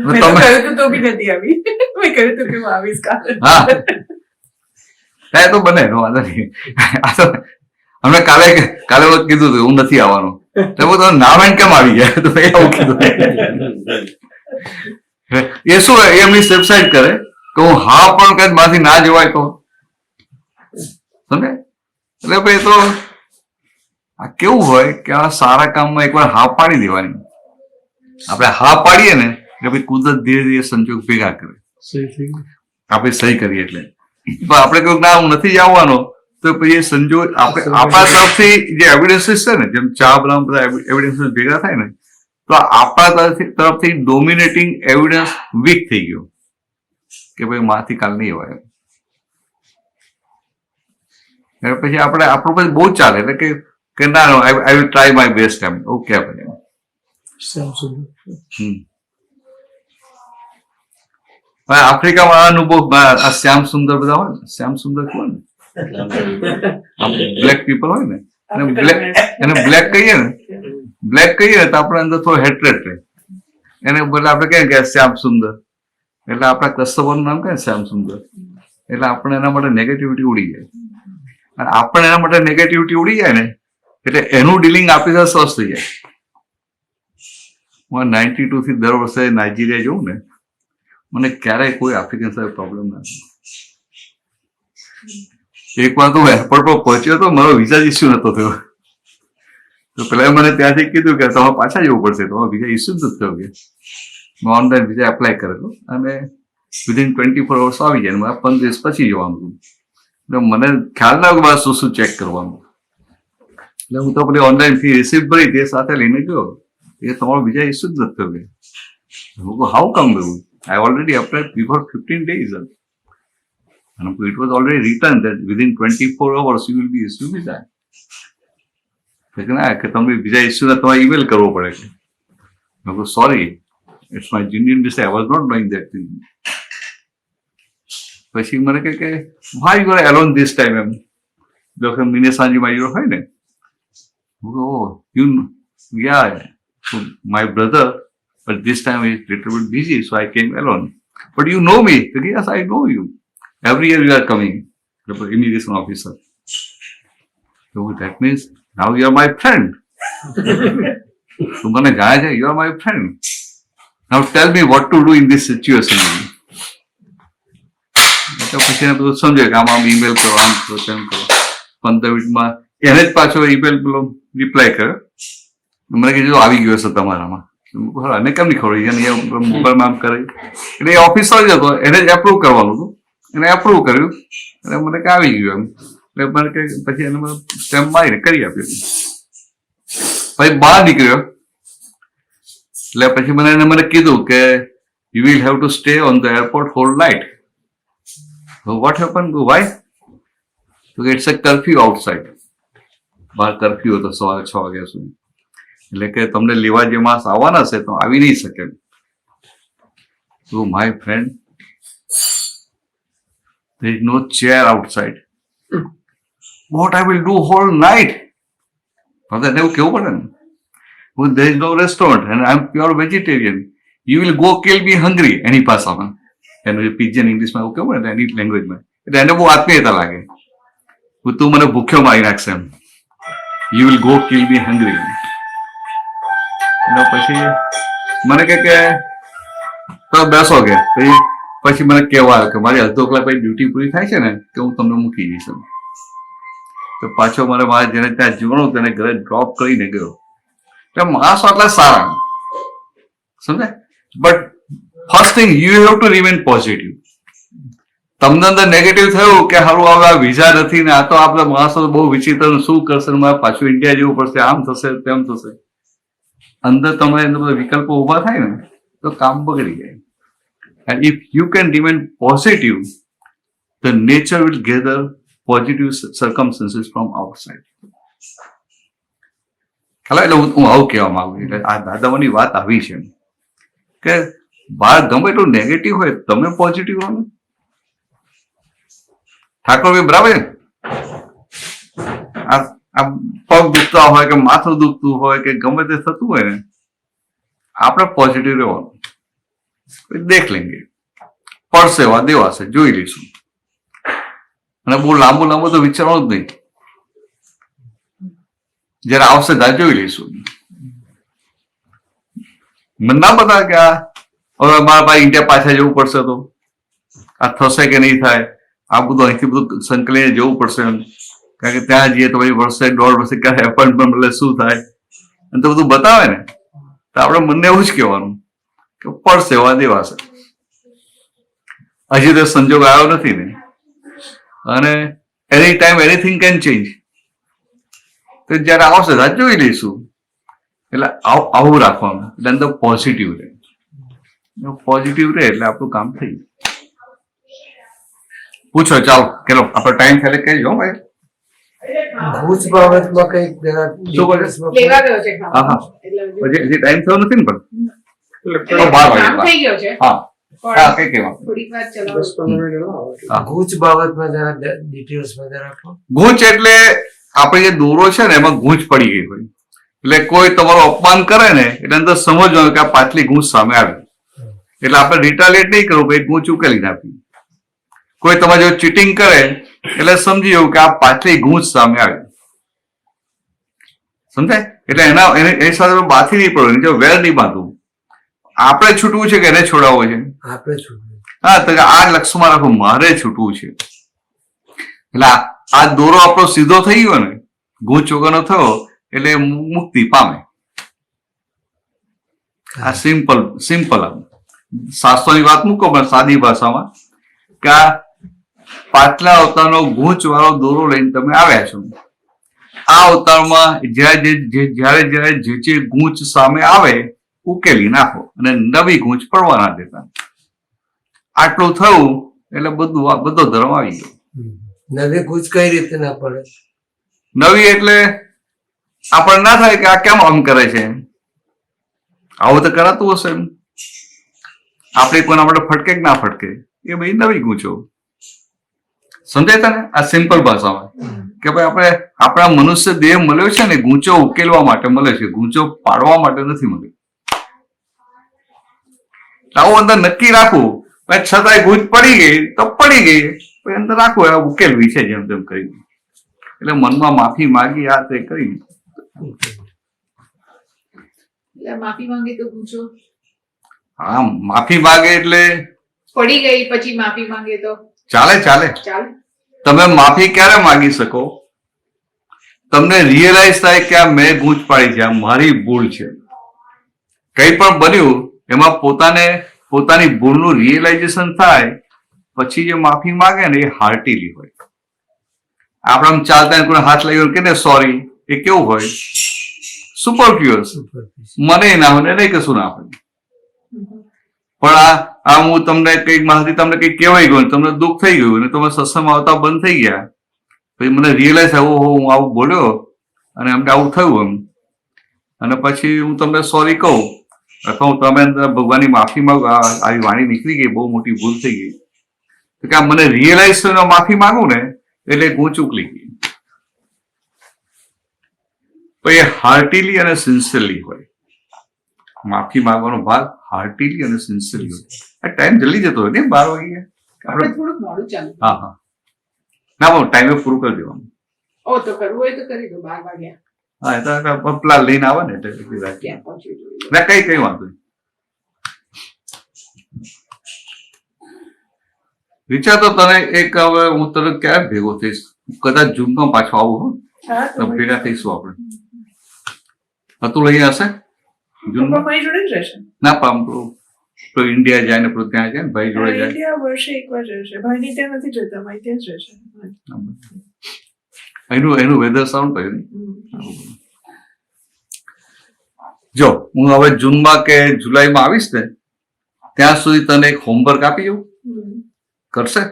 મેં તો કહ્યું હતું તો બી નથી આવી. મેં કહ્યું હતું કે હું આવીશ કાલે. હા એ તો બને નો વાંધો નહીં. અમે કાલે કીધું હતું હું નથી આવવાનું, તો તમે નામ એન્ડ કેમ આવી ગયા? તો આવું કીધું. એ શું એ એમની વેબસાઇટ કરે કે હું હા પણ કદાચ મારાથી ના જવાય તો સમજે. એટલે ભાઈ તો આ કેવું હોય કે આ સારા કામમાં એકવાર હા પાડી દેવાની. આપણે હા પાડીએ ને એટલે ભાઈ કુદરત ધીરે ધીરે સંજોગ ભેગા કરે, સહી થઈ ગયું. આપણે સહી કરીએ એટલે. પણ આપણે કહ્યું ના હું નથી જવાનો તો પછી એ સંજોગ આપણે આપણા તરફથી જે એવિડન્સીસ છે ને, જેમ ચા બનાવવા બધા એવિડન્સીસ ભેગા થાય ને, તો આપણા તરફથી ડોમિનેટિંગ એવિડન્સ વીક થઈ ગયો કે ભાઈ માથી કાલ નહીં હોય. પછી આપણે આપણું પછી બહુ ચાલે એટલે કે ના I will try my best એમ ઓકે ભાઈ. આફ્રિકામાં આ અનુભવ આ શ્યામ સુંદર બધા હોય ને, શ્યામ સુંદર કોણ બ્લેક પીપલ હોય ને, એને બ્લેક કહીએ ને તો આપણે અંદર થોડો હેટ્રેટ રહે. એને બદલે આપણે કહીએ કે શ્યામ સુંદર, એટલે આપણા કસ્ટમરનું નામ કહે શ્યામ સુંદર, એટલે આપણે એના માટે નેગેટિવિટી ઉડી જાય. અને આપણે એના માટે નેગેટિવિટી ઉડી જાય ને એટલે એનું ડીલિંગ આપણી સાથે સરસ થઈ જાય. હું 92 થી દર વર્ષે નાઇજીરિયા જઉં ને, મને ક્યારેય કોઈ આફ્રિકન સાથે પ્રોબ્લેમ ના થયો. એકવાર તો એરપોર્ટ પર પહોંચ્યો તો મારો વિઝા ઇસ્યુ નતો થયો. તો પેલા મને ત્યાંથી કીધું કે તમારે પાછા જવું પડશે, તમારો વિઝા ઇસ્યુ નથી થયો. કે મેં ઓનલાઈન વિઝા એપ્લાય કરેલો અને વિધિન 24 અવર્સ આવી જાય. મારે 15 દિવસ પછી જવાનું હતું. એટલે મને ખ્યાલ ના મારે શું શું ચેક કરવાનું. એટલે હું તો પેલી ઓનલાઈન ફી રિસિપ્ટ ભરી તે સાથે લઈને ગયો. એ તમારો વિઝા ઇસ્યુ જ નથી થયો. હું હાઉ કમ એવું? I already applied before 15 days. And it was already written that within 24 hours you will be issued visa. કે તમે વિઝા ઇસ્યુ ના તમારે ઈમેલ કરવો પડે. Sorry, it's my genuine visa. I was not knowing that thing. પછી મને કહે કે why you are alone this time? એમ ડોક્ટર મિને સાંજીમાં યુરો હોય ને, yeah, so my brother, but this time he's little bit busy, so I came alone. But you know me? Yes, I know you. Every year you are coming, the immigration officer. So that means now you are my friend. So મને જાણે છે, you are my friend. Now tell me what to do in this situation. તો પછી એને બધું સમજાય કે આમ ઈમેલ કરો, આમ કરો, તેમ કરો. 15 મિનિટમાં એને જ પાછો ઈમેલ પેલો રિપ્લાય કર્યો. મને કીધું આવી ગયો છે તમારામાં. અને કેમ નહીં ખબર? મોબાઈલમાં આમ કરે એટલે એ ઓફિસર જ હતો, એને જ એપ્રુવ કરવાનું હતું. એને એપ્રુવ કર્યું અને મને કે આવી ગયું એમ. એટલે મને કે પછી એને સ્ટેમ્પ મારીને કરી આપ્યું. પછી બહાર નીકળ્યો એટલે પછી મને કીધું કે you will have to stay on the airport whole night. What happen? Why? તો ઇટ્સ અ કર્ફ્યુ આઉટસાઇડ. બહાર કર્ફ્યુ હતો સવારે 6 વાગ્યા સુધી. એટલે કે તમને લેવા જે માણસ આવવાના છે તો આવી નહીં શકે. તો my friend, there is no chair outside. What I will do whole night? હવે એને એવું કેવું પડે ને, there is no restaurant and I am pure vegetarian. You will go kill me hungry. એની ભાષામાં, એનું પિજન ઇંગ્લિશમાં એવું કેવું પડે એની લેંગ્વેજમાં. એટલે એને બહુ આત્મીયતા લાગે. તું મને ભૂખ્યો મારી નાખશે એમ. You will go kill me hungry. પછી મને કે તો બેસો કે પછી મને કહેવા કે મારી અડધો કલાક પછી ડ્યુટી પૂરી થાય છે ને કે હું તમને મૂકી જઈશ. તો પાછો મારે જેને ત્યાં જીવણું તેને ઘરે ડ્રોપ કરીને ગયો. એટલે માણસો આટલા સારા, સમજાય. But first thing you have two remain positive. તમને અંદર નેગેટિવ થયું કે સારું હવે આ વિઝા નથી ને આ તો આપણે માણસો બહુ વિચિત્ર, શું કરશે, મારે પાછું ઇન્ડિયા જવું પડશે, આમ થશે તેમ થશે. અંદર તમે બધા વિકલ્પો ઉભા થાય ને તો કામ બગડી જાય. And if you can remain positive, the nature will gather positive circumstances from outside. એટલે હું આવું કહેવા માંગુ. એટલે આ દાદાઓની વાત આવી છે કે બહાર ગમે એટલું નેગેટિવ હોય તમે પોઝિટિવ હો ને. ઠાકોરભાઈ બરાબર છે. આ પગ દુખતા હોય કે માથું દુખતું હોય કે ગમે તે થતું હોય ને, આપણે પોઝિટિવ રહેવાનું. દેખ લેંગે, પડશે વા દેવાશે, જોઈ લઈશું. અને બહુ લાંબુ તો વિચારવાનું જ નહીં. જયારે આવશે ત્યારે જોઈ લઈશું. મને ના બતા કે હવે મારા ભાઈ ઇન્ડિયા પાછા જવું પડશે તો આ થશે કે નહીં થાય, આ બધું અહીંથી બધું સંકલીને જવું પડશે એમ. કારણ કે ત્યાં જઈએ તો પછી વર્ષે 1.5 વર્ષે ક્યારે એપોઇન્ટમેન્ટ મળે, શું થાય, અને તો બધું બતાવે ને તો આપણે મને એવું જ કહેવાનું કે પડશે એવા દેવાશે. હજી તો સંજોગ આવ્યો નથી ને, અને એની ટાઈમ એનીથિંગ કેન ચેન્જ. તો જયારે આવશે ત્યારે જોઈ લઈશું. એટલે આવું રાખવાનું. એટલે અંદર પોઝિટિવ રહે. પોઝિટિવ રહે એટલે આપણું કામ થઈ જાય. પૂછો, ચાલો કેલો આપણો ટાઈમ થાય કહેજો ભાઈ. ભુજ બાબતમાં કઈક લેવા ગયો છે હા હા, હજી ટાઈમ થયો નથી ને પણ 12 વાગે થઈ ગયો છે. હા હા, કઈ કહેવા થોડીક વાર ચલાવો. ભુજ બાબતમાં જરા ડિટેલ્સમાં જરા આપો. ગૂંચ એટલે આપણે જે દોરો છે ને એમાં ગૂંચ પડી ગઈ હોય એટલે કોઈ તમારું અપમાન કરે ને એટલે અંદર સમજવાનું કે આ પાછલી ગૂંચ સામે આવી, એટલે આપણે રિટાલિએટ નહીં કરવું, ભાઈ ગૂંચ ઉકેલી નાખી. કોઈ તમારે જો ચીટિંગ કરે એટલે સમજી જવું કે આ પાછલી ગૂંચ સામે આવી, સમજાય? એટલે એની સાથે બાથી નહીં પડવું, જો વેર નહીં બાંધવું. આપણે છૂટવું છે કે એને છોડાવવો છે? આપણે શું હા, તો આ લક્ષ્યમાં રાખો, મારે છૂટવું છે. એટલે આ દોરો આપણો સીધો થઈ ગયો ને, ગૂંચ વગરનો થયો એટલે મુક્તિ પામે. આ સિમ્પલ શાસ્ત્રોની વાત મૂકો પણ સાદી ભાષામાં, કે આ પાછલા અવતારનો ગૂંચ વાળો દોરો લઈને તમે આવ્યા છો. આ અવતારમાં જ્યારે જે ગૂંચ સામે આવે ઉકેલી નાખો અને નવી ગૂંચ પડવા ના દેતા. આટલું થયું એટલે બધો ધર્મ આવી ગયો. નવી ગૂંચ કઈ રીતે ના પડે? નવી એટલે આપણને ના થાય કે આ કેમ આમ કરે છે, આવું તો કરાતું હશે એમ. આપણે કોઈના માટે ફટકે કે ના ફટકે એ બધી નવી ગૂંચો. સમજાય તને? આ સિમ્પલ ભાષામાં કે ભાઈ આપણે આપણા મનુષ્ય દેહ મળ્યો છે ને ગૂંચો ઉકેલવા માટે મળે છે, ગૂંચો પાડવા માટે નથી મળ્યો. આવું અંદર નક્કી રાખવું, છતાંય ગૂંચ પડી ગઈ તો પડી ગઈ, અંદર રાખવું ઉકેલવી છે જેમ તેમ કરી. એટલે મનમાં માફી માંગી આ તે કરી. માફી માંગે તો પૂછો, હા, માફી માંગે એટલે પડી ગઈ પછી માફી માંગે તો ચાલે. ચાલે. તમે માફી ક્યારે માંગી શકો? તમને રિયલાઇઝ થાય કે આ મેં ગૂંચ પાડી છે, આ મારી ભૂલ છે. કંઈ પણ બન્યું એમાં પોતાની ભૂલનું રિયલાઇઝેશન થાય પછી જે માફી માંગે ને એ હાર્ટીલી હોય. આપણે આમ ચાલતા કોઈ હાથ લાગ્યો કે સોરી, એ કેવું હોય? સુપરફ્યુઅસ, મને ના હોય નહીં કશું ના હોય. પણ આ હું તમને કંઈક માહિતી તમને કંઈક કહેવાય ગયું, તમને દુઃખ થઈ ગયું અને તમે સત્સંગમાં આવતા બંધ થઈ ગયા, પછી મને રિયલાઇઝ આવ્યો હું આવું બોલ્યો અને અમને આવું થયું એમ, અને પછી હું તમને સોરી કહું અથવા હું તમે ભગવાનની માફી માંગુ, આવી વાણી નીકળી ગઈ, બહુ મોટી ભૂલ થઈ ગઈ, તો કે મને રિયલાઇઝ થઈને માફી માંગુ ને એટલે ગૂંચ ઉકલી ગઈ. પણ એ હાર્ટીલી અને સિન્સિયરલી હોય. માફી માંગવાનો ભાગ હાર્ટીલી અને સિન્સિયરલી હોય. આ ટાઈમ જલ્દી જતો હોય ને, 12 વાગે આપણે થોડુંક મોડું ચાલુ. હા ના, બહુ ટાઈમે પૂરું કરી દેવાનું. ઓ તો કરવું હોય તો કરી દો. 12 વાગ્યા હા, એ તો પેલા લઈને આવે ને એટલે ક્યાં પહોંચ્યું જોઈએ. ના, કઈ વાંધો નહીં. વિચાર તો તને એક, હવે હું તને ક્યારે ભેગો થઈશ, કદાચ જૂનમાં પાછો આવું, હા, તો ભેગા થઈશું આપણે. હતું લઈ હશે જૂનમાં? મારી જોડે જ રહેશે. ના, પણ તો ઇન્ડિયા જાય ને પેલું ત્યાં જાય ને ભાઈ જોડે જાય. ઇન્ડિયા વર્ષે એકવાર રહેશે. ભાઈની ત્યાં નથી જતા, મારી ત્યાં જ રહેશે. એનું વેધર સારું થયું. જો હું હવે જૂનમાં કે જુલાઈમાં આવીશ ને ત્યાં સુધી તને એક હોમવર્ક આપી દઉં, કરશે?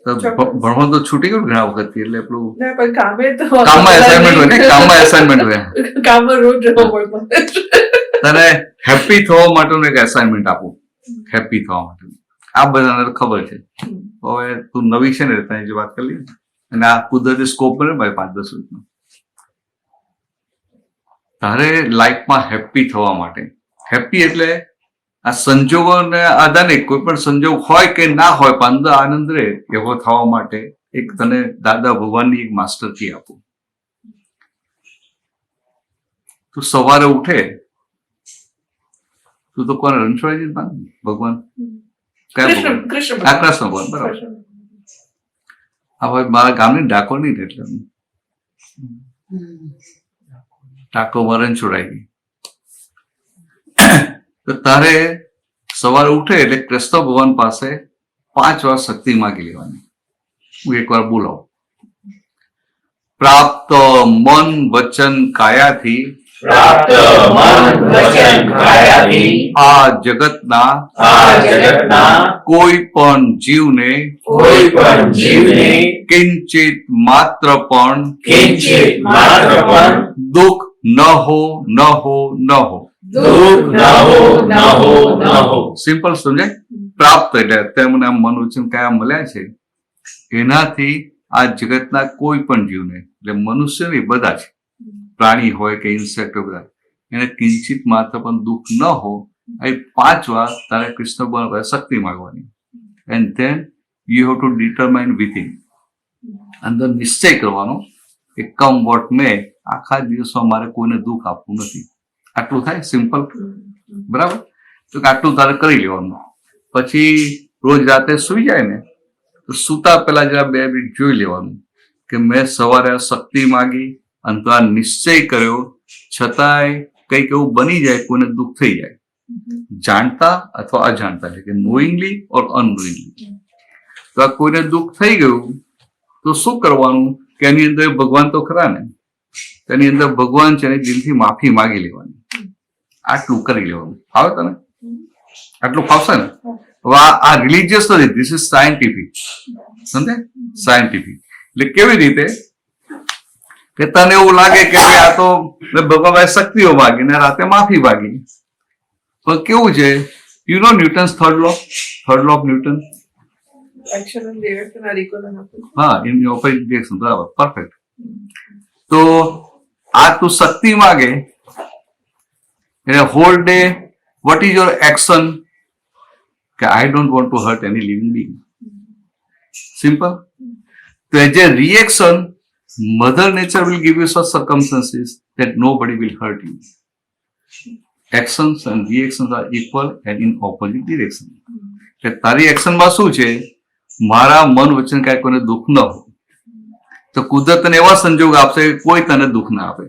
તો ભણવાનું તો છૂટી ગયું ઘણા વખત, એટલે પેલું ના, પણ કામે તો કામમાં એસાઇનમેન્ટ હોય ને, કામમાં એસાઇનમેન્ટ હોય. કામમાં રોજ હોમવર્ક મળે. તને હેપી થવા માટેનું એક એસાઇનમેન્ટ આપું, હેપી થવા માટે. આ બધાને ખબર છે. હવે તું નવી છે ને, તને જે વાત કરી અને આ કુદરતી સ્કોપ બને ભાઈ 5-10 મિનિટનો. તારે લાઈફમાં હેપી થવા માટે, હેપી એટલે આ સંજોગોને આધારે કોઈ પણ સંજોગ હોય કે ના હોય પણ અંદર આનંદ રહે એવો થવા માટે એક તને દાદા ભગવાનની એક માસ્ટર કી આપું. તું સવારે ઉઠે, તું તો કોને રણછોડજી ભગવાન, કયા ભગવાન? કૃષ્ણ આ કૃષ્ણ ભગવાન, બરાબર. હવે મારા ગામની ડાકોર નહીં એટલે ડાકોરમાં રણછોડાઈ ગઈ. તો તારે સવારે ઉઠે એટલે કૃષ્ણ ભગવાન પાસે 5 વાર શક્તિ માગી લેવાની. હું એકવાર બોલાવું. પ્રાપ્ત મન વચન કાયાથી આ જગતના કોઈ પણ જીવને કિંચિત માત્ર પણ દુઃખ ન હો. સિમ્પલ સમજાય? પ્રાપ્ત એટલે અત્યારે મને આમ મન વચન કયા મળ્યા છે એનાથી આ જગતના કોઈ પણ જીવને, એટલે મનુષ્ય નહીં બધા છે, પ્રાણી હોય કે ઇન્સેક્ટ હોય બધા, એને કિંચિત માત્ર પણ દુઃખ ન હો, એ 5 વાર તારે કૃષ્ણ ભગવાન શક્તિ માંગવાની. And then you have to determine within, અંદર નિશ્ચય કરવાનો કે કમ વોટ મે, આખા દિવસમાં મારે કોઈને દુઃખ આપવું નથી. આટલું થાય સિમ્પલ, બરાબર? તો આટલું તારે કરી લેવાનું. પછી રોજ રાતે સુઈ જાય ને તો સૂતા પહેલા જરા 2 મિનિટ જોઈ લેવાનું કે મેં સવારે આ શક્તિ માગી અને તો આ નિશ્ચય કર્યો, છતાંય કંઈક એવું બની જાય, કોઈને દુઃખ થઈ જાય, જાણતા અથવા અજાણતા, એટલે કે નોઈંગલી ઓર અનનોઈંગલી. તો આ કોઈને દુઃખ થઈ ગયું તો શું કરવાનું કે એની અંદર ભગવાન તો ખરા ને, તેની અંદર ભગવાન છે એની દિલથી માફી માગી લેવાની. આટલું કરી લેવાનું. ફાવે તને? આટલું ફાવશે ને? હવે આ રિલિજિયસ નથી, ધીસ ઇઝ સાયન્ટિફિક. સમજે? સાયન્ટિફિક એટલે કેવી રીતે કે તને એવું લાગે કે આ તો મેં ભગવાન શક્તિઓ માગી ને રાતે માફી માગી, પણ કેવું છે, you know Newton's third law of Newton. Action and reaction are equal and opposite. હા, ઇન ઓપોઝિટ ડિરેક્શન, બરાબર, પરફેક્ટ. તો આ તું શક્તિ માગે એટલે whole day what is your action કે I don't want to hurt any living being. Simple. તો as a reaction mother nature will give you such circumstances that nobody will hurt you. Actions and reactions are equal and in opposite direction. કે તારી એક્શનમાં શું છે, મારા મન વચન કાંઈ કોઈને દુઃખ ન હોય તો કુદરત તને એવા સંજોગ આપશે કે કોઈ તને દુઃખ ના આપે,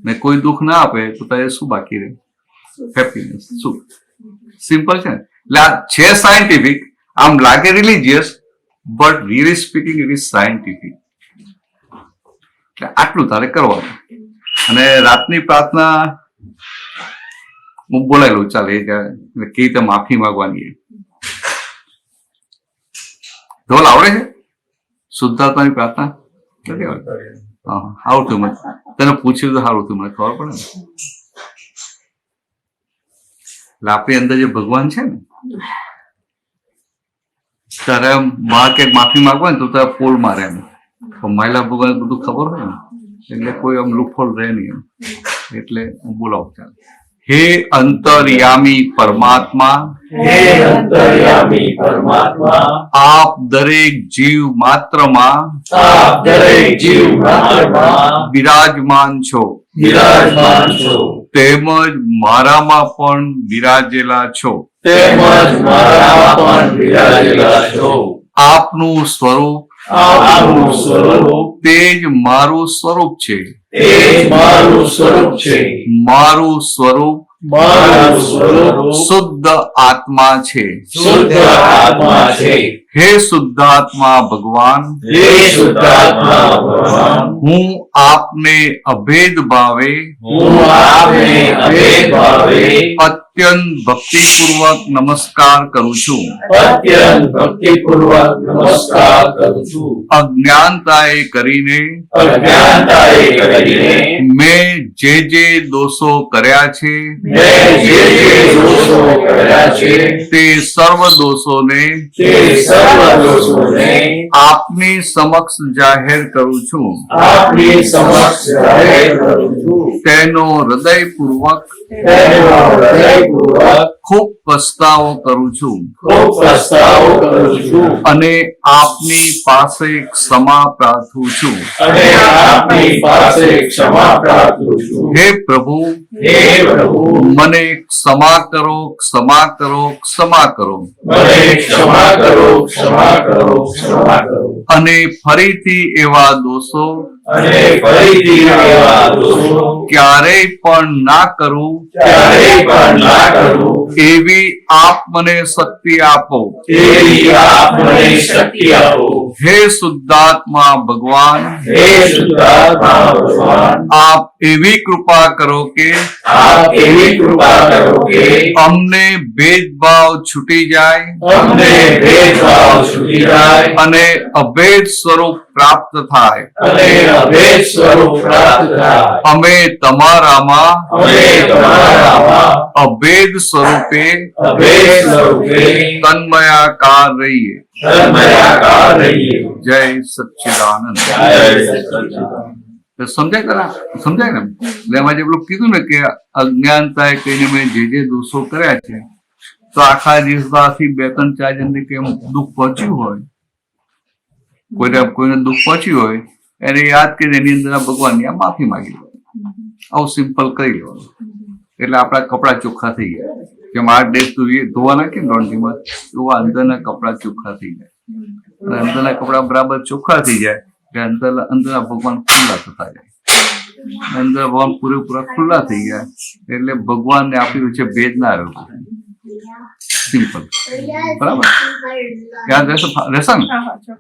ને કોઈ દુઃખ ના આપે તો તારે શું બાકી રહે? હેપીનેસ, સુખ. સિમ્પલ છે ને? એટલે આ છે સાયન્ટિફિક. આમ લાગે religious, but really speaking it is scientific. એટલે આટલું તારે કરવાનું. અને રાતની પ્રાર્થના હું બોલાયેલું, ચાલે એ કેવી રીતે માફી માંગવાની. ધોલ આવડે છે? શુદ્ધાત્માની પ્રાર્થના નથી આવડતી? હા, આવડતું મને. તને પૂછ્યું તો સારું હતું, મને ખબર પડે ને. એટલે આપણી અંદર જે ભગવાન છે ને, તારે બહાર ક્યાંક માફી માંગવા ને તો તારે પોલ મારે એમ. પણ મહિલા ભગવાન બધું ખબર હોય ને, એટલે કોઈ આમ લૂપહોલ રહે નહીં એમ. એટલે હું બોલાવું ચાલે. હે અંતર્યામી પરમાત્મા, હે અંતર્યામી પરમાત્મા, આપ દરેક જીવ માત્રમાં આપ દરેક જીવ માત્રમાં બિરાજમાન છો, બિરાજમાન છો, તેમજ મારામાં પણ બિરાજેલા છો. તેમજ મારામાં પણ બિરાજેલા છો. આપનું સ્વરૂપ આપનું સ્વરૂપ તે જ મારું સ્વરૂપ છે. તે જ મારું સ્વરૂપ છે. મારું સ્વરૂપ મારું સ્વરૂપ શુદ્ધ આત્મા છે. શુદ્ધ આત્મા છે. હે શુદ્ધાત્મા ભગવાન, હે શુદ્ધાત્મા ભગવાન, હું આપને અભેદ ભાવે હું આપને અભેદ ભાવે અત્યંત ભક્તિપૂર્વક નમસ્કાર કરું છું. અત્યંત ભક્તિપૂર્વક નમસ્કાર કરું છું. અજ્ઞાનતાએ કરીને અજ્ઞાનતાએ કરીને મેં જે દોષો કર્યા છે મેં જે દોષો કર્યા છે તે સર્વ દોષોને તે સર્વ દોષોને આપની સમક્ષ જાહેર કરું છું. આપની સમક્ષ જાહેર કરું છું. તેનો હૃદયપૂર્વક તેનો હૃદયપૂર્વક ખૂબ પસ્તાવો કરું છું ખૂબ પસ્તાવો કરું છું. અને આપની પાસે ક્ષમા પ્રાર્થું છું. અને આપની પાસે ક્ષમા પ્રાર્થું છું. હે પ્રભુ, હે પ્રભુ, મને ક્ષમા કરો, ક્ષમા કરો, ક્ષમા કરો. મને ક્ષમા કરો, ક્ષમા કરો, ક્ષમા કરો. અને ફરીથી એવા દોષો અને ફરીથી એવા દોષો ક્યારેય પણ ના કરું, ક્યારેય પણ ના કરું. એવી આપ મને શક્તિ આપો. એવી આપ મને શક્તિ આપો. હે શુદ્ધાત્મા ભગવાન, હે શુદ્ધાત્મા ભગવાન, આપ એવી કૃપા કરો કે આપ એવી કૃપા કરો કે અમને ભેદભાવ છૂટી જાય અમને ભેદભાવ છૂટી જાય અને અભેદ સ્વરૂપ પ્રાપ્ત થાય. અને અભેદ સ્વરૂપ પ્રાપ્ત થાય. અમે તમારામાં અમે તમારામાં અભેદ સ્વરૂપે અભેદ સ્વરૂપે તન્મયાકાર રહીએ. તન્મયાકાર રહીએ. જય સચ્ચિદાનંદ. જય સચ્ચિદાનંદ. તો સમજાય ને એટલે એમાં જે પેલું કીધું ને કે અજ્ઞાનતાએ કહીને મેં જે દોષો કર્યા છે તો આખા દિવસમાંથી 2-3-4 જણને કેમ દુઃખ પહોંચ્યું હોય કોઈને દુઃખ પહોંચ્યું હોય એને યાદ કરીને એની અંદર આ ભગવાનની આ માફી માંગી લો, આવું સિમ્પલ કરી લેવાનું એટલે આપણા કપડા ચોખ્ખા થઈ ગયા. કેમ 8 ડેઝ સુધી ધોવાના કેમ લોન્ડ્રીમાં એવા અંદરના કપડા ચોખ્ખા થઈ જાય અને અંદરના કપડા બરાબર ચોખ્ખા થઈ જાય એટલે અંદરના ભગવાન ખુલ્લા થતા જાય. અંદર ભગવાન પૂરેપૂરા ખુલ્લા થઈ ગયા એટલે ભગવાનને આપણી વચ્ચે ભેદ ના રહ્યો. સિમ્પલ. બરાબર યાદ રહેશે ને? હા, હા, ચોક્કસ.